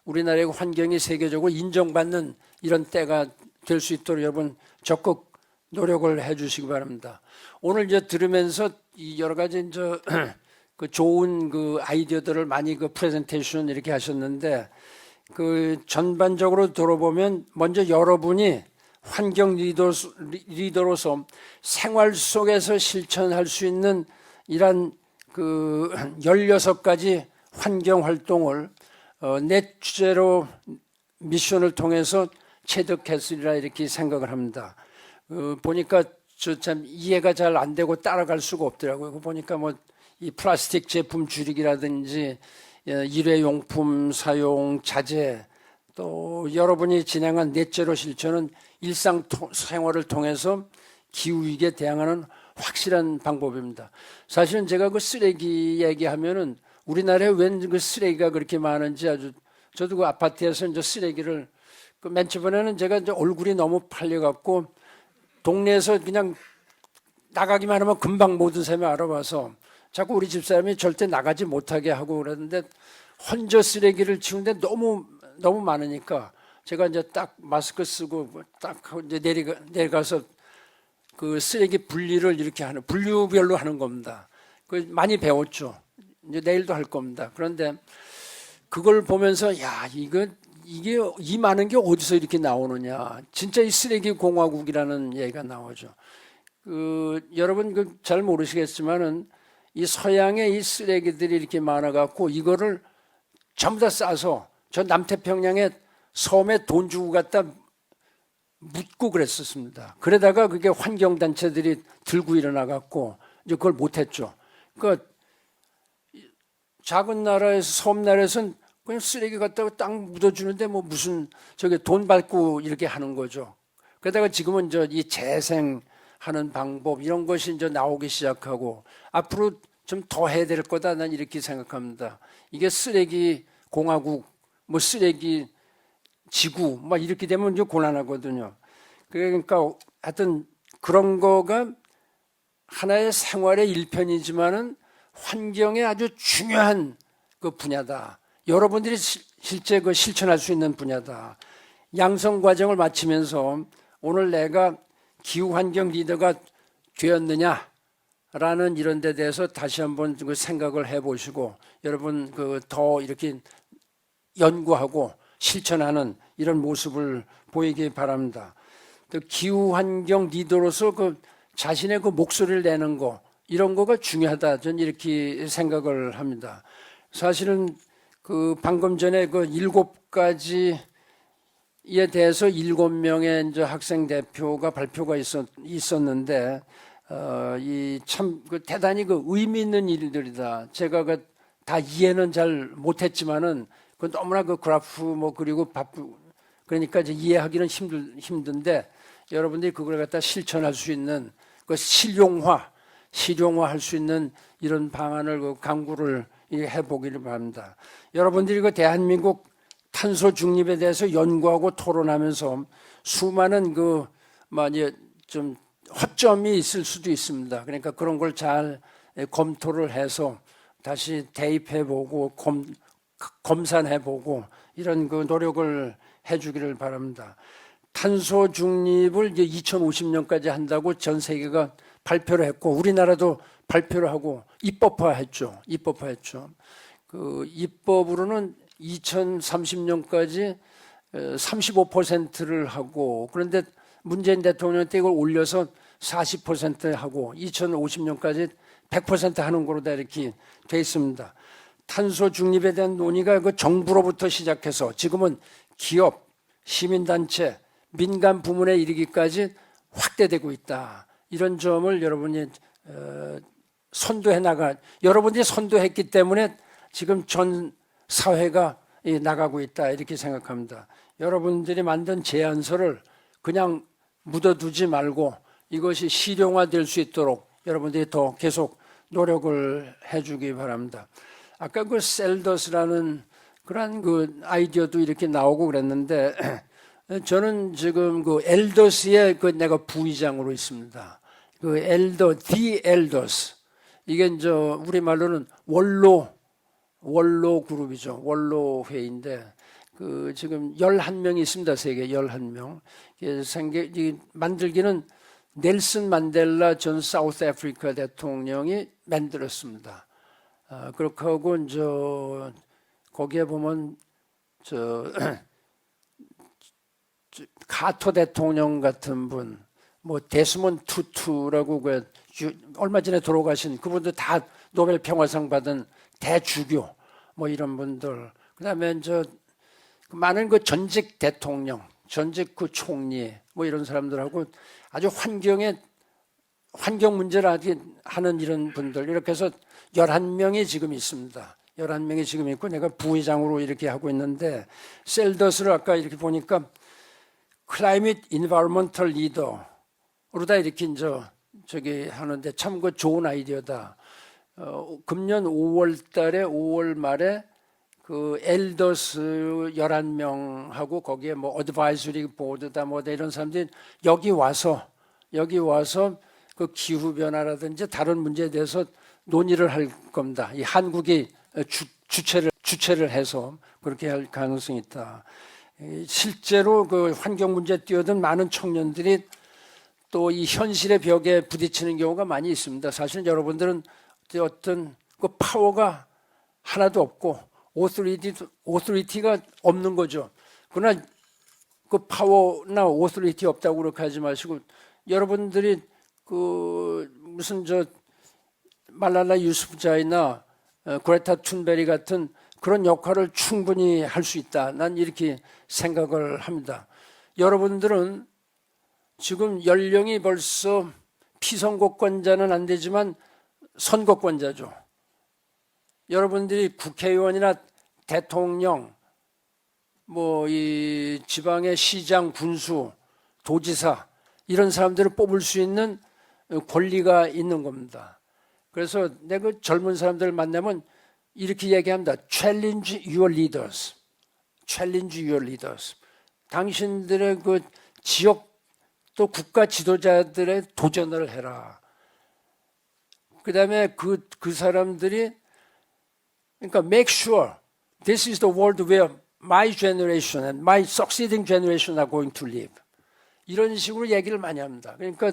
우리나라의 환경이 세계적으로 인정받는 이런 때가 될 수 있도록 여러분 적극 노력을 해주시기 바랍니다. 오늘 이제 들으면서 이 여러 가지 이제 그 좋은 그 아이디어들을 많이 그 프레젠테이션 이렇게 하셨는데 그 전반적으로 들어보면 먼저 여러분이 환경 리더로서 생활 속에서 실천할 수 있는 이런 그 16가지 환경 활동을 넷 주제로 미션을 통해서 체득했으리라 이렇게 생각을 합니다. 보니까 저 참 이해가 잘 안 되고 따라갈 수가 없더라고요. 보니까 뭐 이 플라스틱 제품 줄이기라든지 일회용품 사용 자제 또 여러분이 진행한 넷제로 실천은 일상생활을 통해서 기후위기에 대응하는 확실한 방법입니다. 사실은 제가 그 쓰레기 얘기하면은 우리나라에 웬 그 쓰레기가 그렇게 많은지 아주 저도 그 아파트에서 이제 쓰레기를 그 맨 처음에는 제가 이제 얼굴이 너무 팔려갖고 동네에서 그냥 나가기만 하면 금방 모든 사람이 알아봐서 자꾸 우리 집사람이 절대 나가지 못하게 하고 그러는데 혼자 쓰레기를 치우는데 너무 많으니까 제가 이제 딱 마스크 쓰고 딱 이제 내려가서 그 쓰레기 분리를 이렇게 하는 분류별로 하는 겁니다. 그 많이 배웠죠. 이제 내일도 할 겁니다. 그런데 그걸 보면서 야 이게 이 많은 게 어디서 이렇게 나오느냐. 진짜 이 쓰레기 공화국이라는 얘기가 나오죠. 여러분 잘 모르시겠지만은 이 서양의 이 쓰레기들이 이렇게 많아갖고 이거를 전부 다 싸서 저 남태평양에 섬에 돈 주고 갖다 묻고 그랬었습니다. 그러다가 그게 환경단체들이 들고 일어나갖고 이제 그걸 못했죠. 그러니까 작은 나라에서 섬나라에서는 그냥 쓰레기 갖다가 딱 묻어주는데 뭐 무슨 저게 돈 받고 이렇게 하는 거죠. 그러다가 지금은 이 재생하는 방법 이런 것이 이제 나오기 시작하고 앞으로 좀 더 해야 될 거다 난 이렇게 생각합니다. 이게 쓰레기 공화국 뭐 쓰레기 지구 막 이렇게 되면 이제 곤란하거든요. 그러니까 하여튼 그런 거가 하나의 생활의 일편이지만은 환경에 아주 중요한 그 분야다. 여러분들이 실제 그 실천할 수 있는 분야다. 양성 과정을 마치면서 오늘 내가 기후 환경 리더가 되었느냐라는 이런 데 대해서 다시 한번 그 생각을 해보시고 여러분 더 이렇게 연구하고 실천하는 이런 모습을 보이기 바랍니다. 또 기후 환경 리더로서 자신의 목소리를 내는 거 이런 거가 중요하다. 저는 이렇게 생각을 합니다. 사실은 방금 전에 7가지에 대해서 7명의 이제 학생 대표가 발표가 있었는데 이 참 대단히 의미 있는 일들이다. 제가 다 이해는 잘 못했지만은 그 너무나 그 그래프 뭐 그리고 그러니까 이제 이해하기는 힘든데 여러분들이 그걸 갖다 실천할 수 있는 그 실용화할 수 있는 이런 방안을 그 강구를 해보기를 바랍니다. 여러분들이 그 대한민국 탄소 중립에 대해서 연구하고 토론하면서 수많은 그 많이 좀 허점이 있을 수도 있습니다. 그러니까 그런 걸 잘 검토를 해서 다시 대입해보고 검산해보고 이런 그 노력을 해주기를 바랍니다. 탄소 중립을 이제 2050년까지 한다고 전 세계가 발표를 했고 우리나라도 발표를 하고 입법화했죠. 그 입법으로는 2030년까지 35%를 하고 그런데 문재인 대통령 때 이걸 올려서 40% 하고 2050년까지 100% 하는 거로 다 이렇게 돼 있습니다. 탄소 중립에 대한 논의가 그 정부로부터 시작해서 지금은 기업, 시민단체, 민간 부문에 이르기까지 확대되고 있다. 이런 점을 여러분이 여러분들이 선도했기 때문에 지금 전 사회가 나가고 있다. 이렇게 생각합니다. 여러분들이 만든 제안서를 그냥 묻어두지 말고 이것이 실용화될 수 있도록 여러분들이 더 계속 노력을 해주기 바랍니다. 아까 그 셀더스라는 그런 그 아이디어도 이렇게 나오고 그랬는데 저는 지금 그 엘더스의 그 내가 부의장으로 있습니다. 그 the elders 이게 이제 우리 말로는 원로 그룹이죠. 원로 회의인데 그 지금 11명이 있습니다. 세계 11명. 만들기는 넬슨 만델라 전 사우스 아프리카 대통령이 만들었습니다. 그렇게 하고 이제 거기에 보면 카터 대통령 같은 분, 뭐 데스몬드 투투라고 그 얼마 전에 돌아가신 그분들 다 노벨 평화상 받은 대주교 뭐 이런 분들, 그다음에 이제 많은 그 전직 대통령, 전직 그 총리 뭐 이런 사람들하고 아주 환경 문제를 하는 이런 분들 이렇게 해서 11명이 지금 있습니다. 11명이 지금 있고 내가 부의장으로 이렇게 하고 있는데 셀더스를 아까 이렇게 보니까 클라이밋 인바이러먼털 리더로 다 이렇게 이제 저기 하는데 참 그 좋은 아이디어다. 금년 5월 말에 그 엘더스 11명하고 거기에 뭐 어드바이저리 보드다 뭐다 이런 사람들이 여기 와서 그 기후 변화라든지 다른 문제에 대해서 논의를 할 겁니다. 이 한국이 주체를 해서 그렇게 할 가능성이 있다. 실제로 그 환경 문제에 뛰어든 많은 청년들이 또 이 현실의 벽에 부딪히는 경우가 많이 있습니다. 사실 여러분들은 어떤 그 파워가 하나도 없고 오토리티가 없는 거죠. 그러나 그 파워나 오토리티 없다고 그렇게 하지 마시고 여러분들이 그 무슨 말랄라 유수프자이나 그레타 툰베리 같은 그런 역할을 충분히 할 수 있다. 난 이렇게 생각을 합니다. 여러분들은 지금 연령이 벌써 피선거권자는 안 되지만 선거권자죠. 여러분들이 국회의원이나 대통령, 뭐 이 지방의 시장, 군수, 도지사 이런 사람들을 뽑을 수 있는 권리가 있는 겁니다. 그래서 내가 젊은 사람들 만나면 이렇게 얘기합니다. Challenge your leaders. Challenge your leaders. 당신들의 그 지역 또 국가 지도자들의 도전을 해라. 그 다음에 그 사람들이 그러니까 make sure this is the world where my generation and my succeeding generation are going to live. 이런 식으로 얘기를 많이 합니다. 그러니까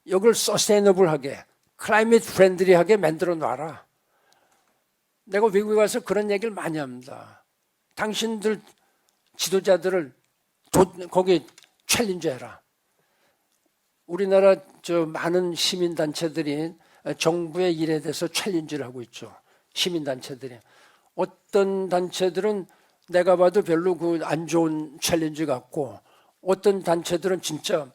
이걸 서스테이너블하게, 클라이밋 프렌들리하게 만들어 놔라. 내가 외국에 가서 그런 얘기를 많이 합니다. 당신들 지도자들을 거기 챌린저해라. 우리나라 많은 시민단체들이 정부의 일에 대해서 챌린지를 하고 있죠. 시민단체들이. 어떤 단체들은 내가 봐도 별로 그 안 좋은 챌린지 같고 어떤 단체들은 진짜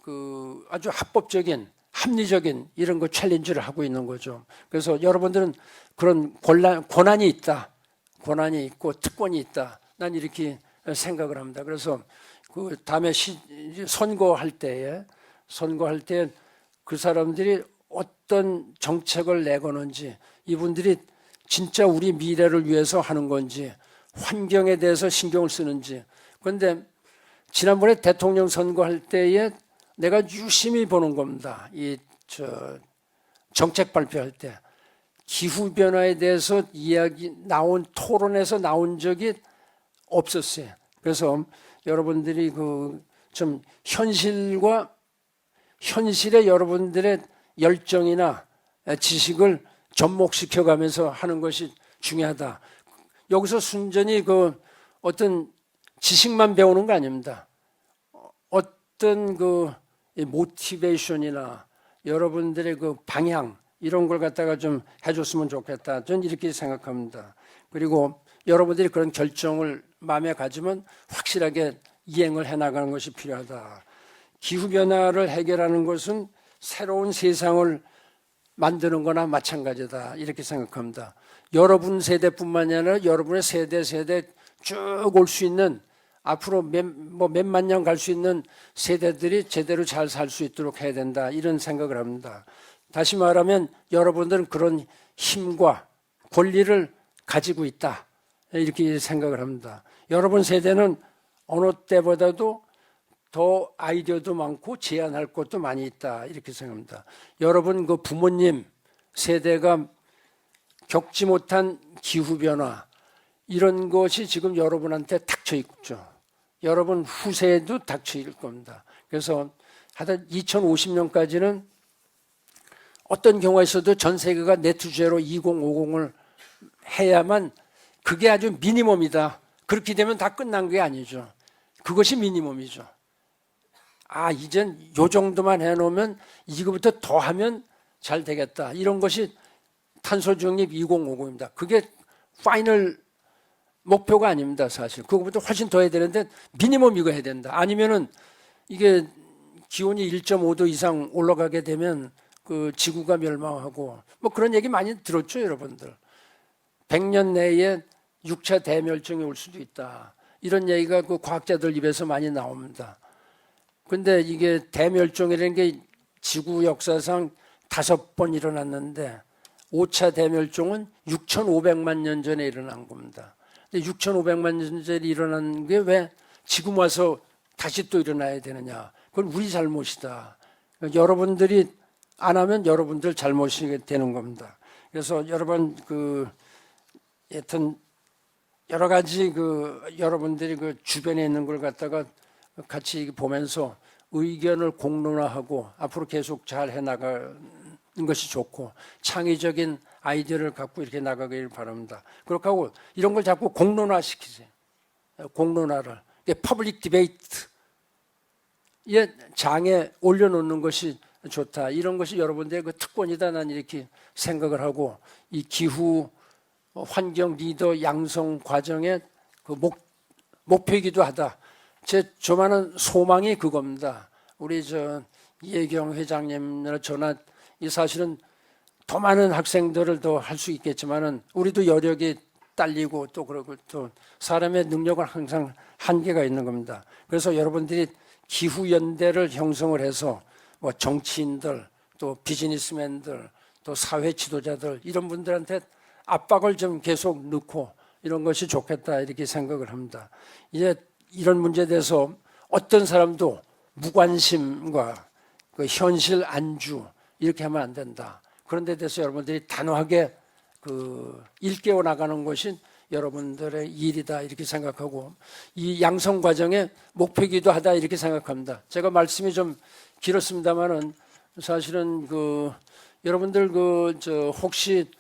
그 아주 합법적인, 합리적인 이런 거 챌린지를 하고 있는 거죠. 그래서 여러분들은 그런 권한이 있다. 권한이 있고 특권이 있다. 난 이렇게 생각을 합니다. 그래서 그 다음에 선거할 때 그 사람들이 어떤 정책을 내거는지, 이분들이 진짜 우리 미래를 위해서 하는 건지, 환경에 대해서 신경을 쓰는지. 그런데 지난번에 대통령 선거할 때에 내가 유심히 보는 겁니다. 정책 발표할 때 기후 변화에 대해서 토론에서 나온 적이 없었어요. 그래서 여러분들이 좀 현실에 여러분들의 열정이나 지식을 접목시켜가면서 하는 것이 중요하다. 여기서 순전히 어떤 지식만 배우는 거 아닙니다. 어떤 모티베이션이나 여러분들의 방향, 이런 걸 갖다가 좀 해줬으면 좋겠다. 저는 이렇게 생각합니다. 그리고 여러분들이 그런 결정을 마음에 가지면 확실하게 이행을 해나가는 것이 필요하다. 기후변화를 해결하는 것은 새로운 세상을 만드는 거나 마찬가지다. 이렇게 생각합니다. 여러분 세대뿐만이 아니라 여러분의 세대 쭉 올 수 있는, 앞으로 몇만 년 갈 수 있는 세대들이 제대로 잘 살 수 있도록 해야 된다. 이런 생각을 합니다. 다시 말하면 여러분들은 그런 힘과 권리를 가지고 있다. 이렇게 생각을 합니다. 여러분 세대는 어느 때보다도 더 아이디어도 많고 제안할 것도 많이 있다. 이렇게 생각합니다. 여러분 부모님 세대가 겪지 못한 기후변화, 이런 것이 지금 여러분한테 닥쳐 있죠. 여러분 후세에도 닥쳐 있을 겁니다. 그래서 하여튼 2050년까지는 어떤 경우가 있어도 전 세계가 네트제로 2050을 해야만, 그게 아주 미니멈이다. 그렇게 되면 다 끝난 게 아니죠. 그것이 미니멈이죠. 이젠 요 정도만 해놓으면 이거부터 더 하면 잘 되겠다. 이런 것이 탄소중립 2050입니다. 그게 파이널 목표가 아닙니다. 사실 그거보다 훨씬 더 해야 되는데 미니멈 이거 해야 된다. 아니면은 이게 기온이 1.5도 이상 올라가게 되면 지구가 멸망하고 그런 얘기 많이 들었죠, 여러분들. 100년 내에 6차 대멸종이 올 수도 있다. 이런 얘기가 과학자들 입에서 많이 나옵니다. 근데 이게 대멸종이라는 게 지구 역사상 5번 일어났는데 5차 대멸종은 6,500만 년 전에 일어난 겁니다. 6,500만 년 전에 일어난 게 왜 지금 와서 다시 또 일어나야 되느냐? 그건 우리 잘못이다. 여러분들이 안 하면 여러분들 잘못이 되는 겁니다. 그래서 여러분 여튼 여러 가지 여러분들이 주변에 있는 걸 갖다가 같이 보면서 의견을 공론화하고 앞으로 계속 잘 해나가는 것이 좋고, 창의적인 아이디어를 갖고 이렇게 나가길 바랍니다. 그렇게 하고 이런 걸 자꾸 공론화 시키세요. 공론화를. 퍼블릭 디베이트의 장에 올려놓는 것이 좋다. 이런 것이 여러분들의 특권이다. 난 이렇게 생각을 하고, 이 기후 환경 리더 양성 과정의 목표이기도 하다. 제 조만한 소망이 그겁니다. 우리 이혜경 회장님이나 저나 사실은 더 많은 학생들을 더 할 수 있겠지만은 우리도 여력이 딸리고 또 그러고 또 사람의 능력은 항상 한계가 있는 겁니다. 그래서 여러분들이 기후연대를 형성을 해서 정치인들 또 비즈니스맨들 또 사회 지도자들 이런 분들한테 압박을 좀 계속 넣고 이런 것이 좋겠다 이렇게 생각을 합니다. 이제 이런 문제에 대해서 어떤 사람도 무관심과 현실 안주 이렇게 하면 안 된다. 그런 데 대해서 여러분들이 단호하게 일깨워 나가는 것이 여러분들의 일이다 이렇게 생각하고, 이 양성 과정의 목표이기도 하다 이렇게 생각합니다. 제가 말씀이 좀 길었습니다만은 사실은 여러분들 혹시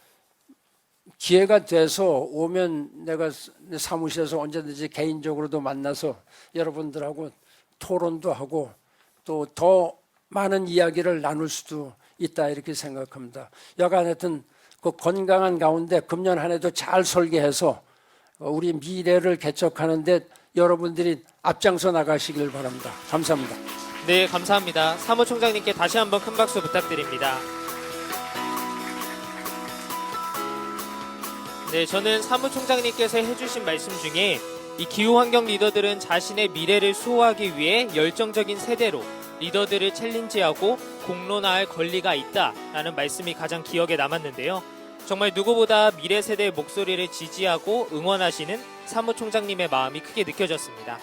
기회가 돼서 오면 내가 사무실에서 언제든지 개인적으로도 만나서 여러분들하고 토론도 하고 또 더 많은 이야기를 나눌 수도 있다 이렇게 생각합니다. 여간 하여튼 건강한 가운데 금년 한 해도 잘 설계해서 우리 미래를 개척하는 데 여러분들이 앞장서 나가시길 바랍니다. 감사합니다. 네, 감사합니다. 사무총장님께 다시 한번 큰 박수 부탁드립니다. 네, 저는 사무총장님께서 해주신 말씀 중에 이 기후환경 리더들은 자신의 미래를 수호하기 위해 열정적인 세대로 리더들을 챌린지하고 공론화할 권리가 있다라는 말씀이 가장 기억에 남았는데요. 정말 누구보다 미래 세대의 목소리를 지지하고 응원하시는 사무총장님의 마음이 크게 느껴졌습니다.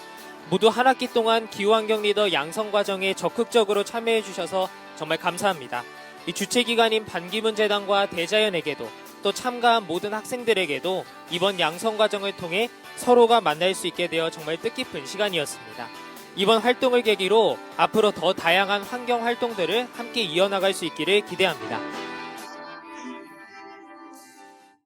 모두 한 학기 동안 기후환경 리더 양성 과정에 적극적으로 참여해 주셔서 정말 감사합니다. 이 주최기관인 반기문재단과 대자연에게도 또 참가한 모든 학생들에게도 이번 양성 과정을 통해 서로가 만날 수 있게 되어 정말 뜻깊은 시간이었습니다. 이번 활동을 계기로 앞으로 더 다양한 환경 활동들을 함께 이어나갈 수 있기를 기대합니다.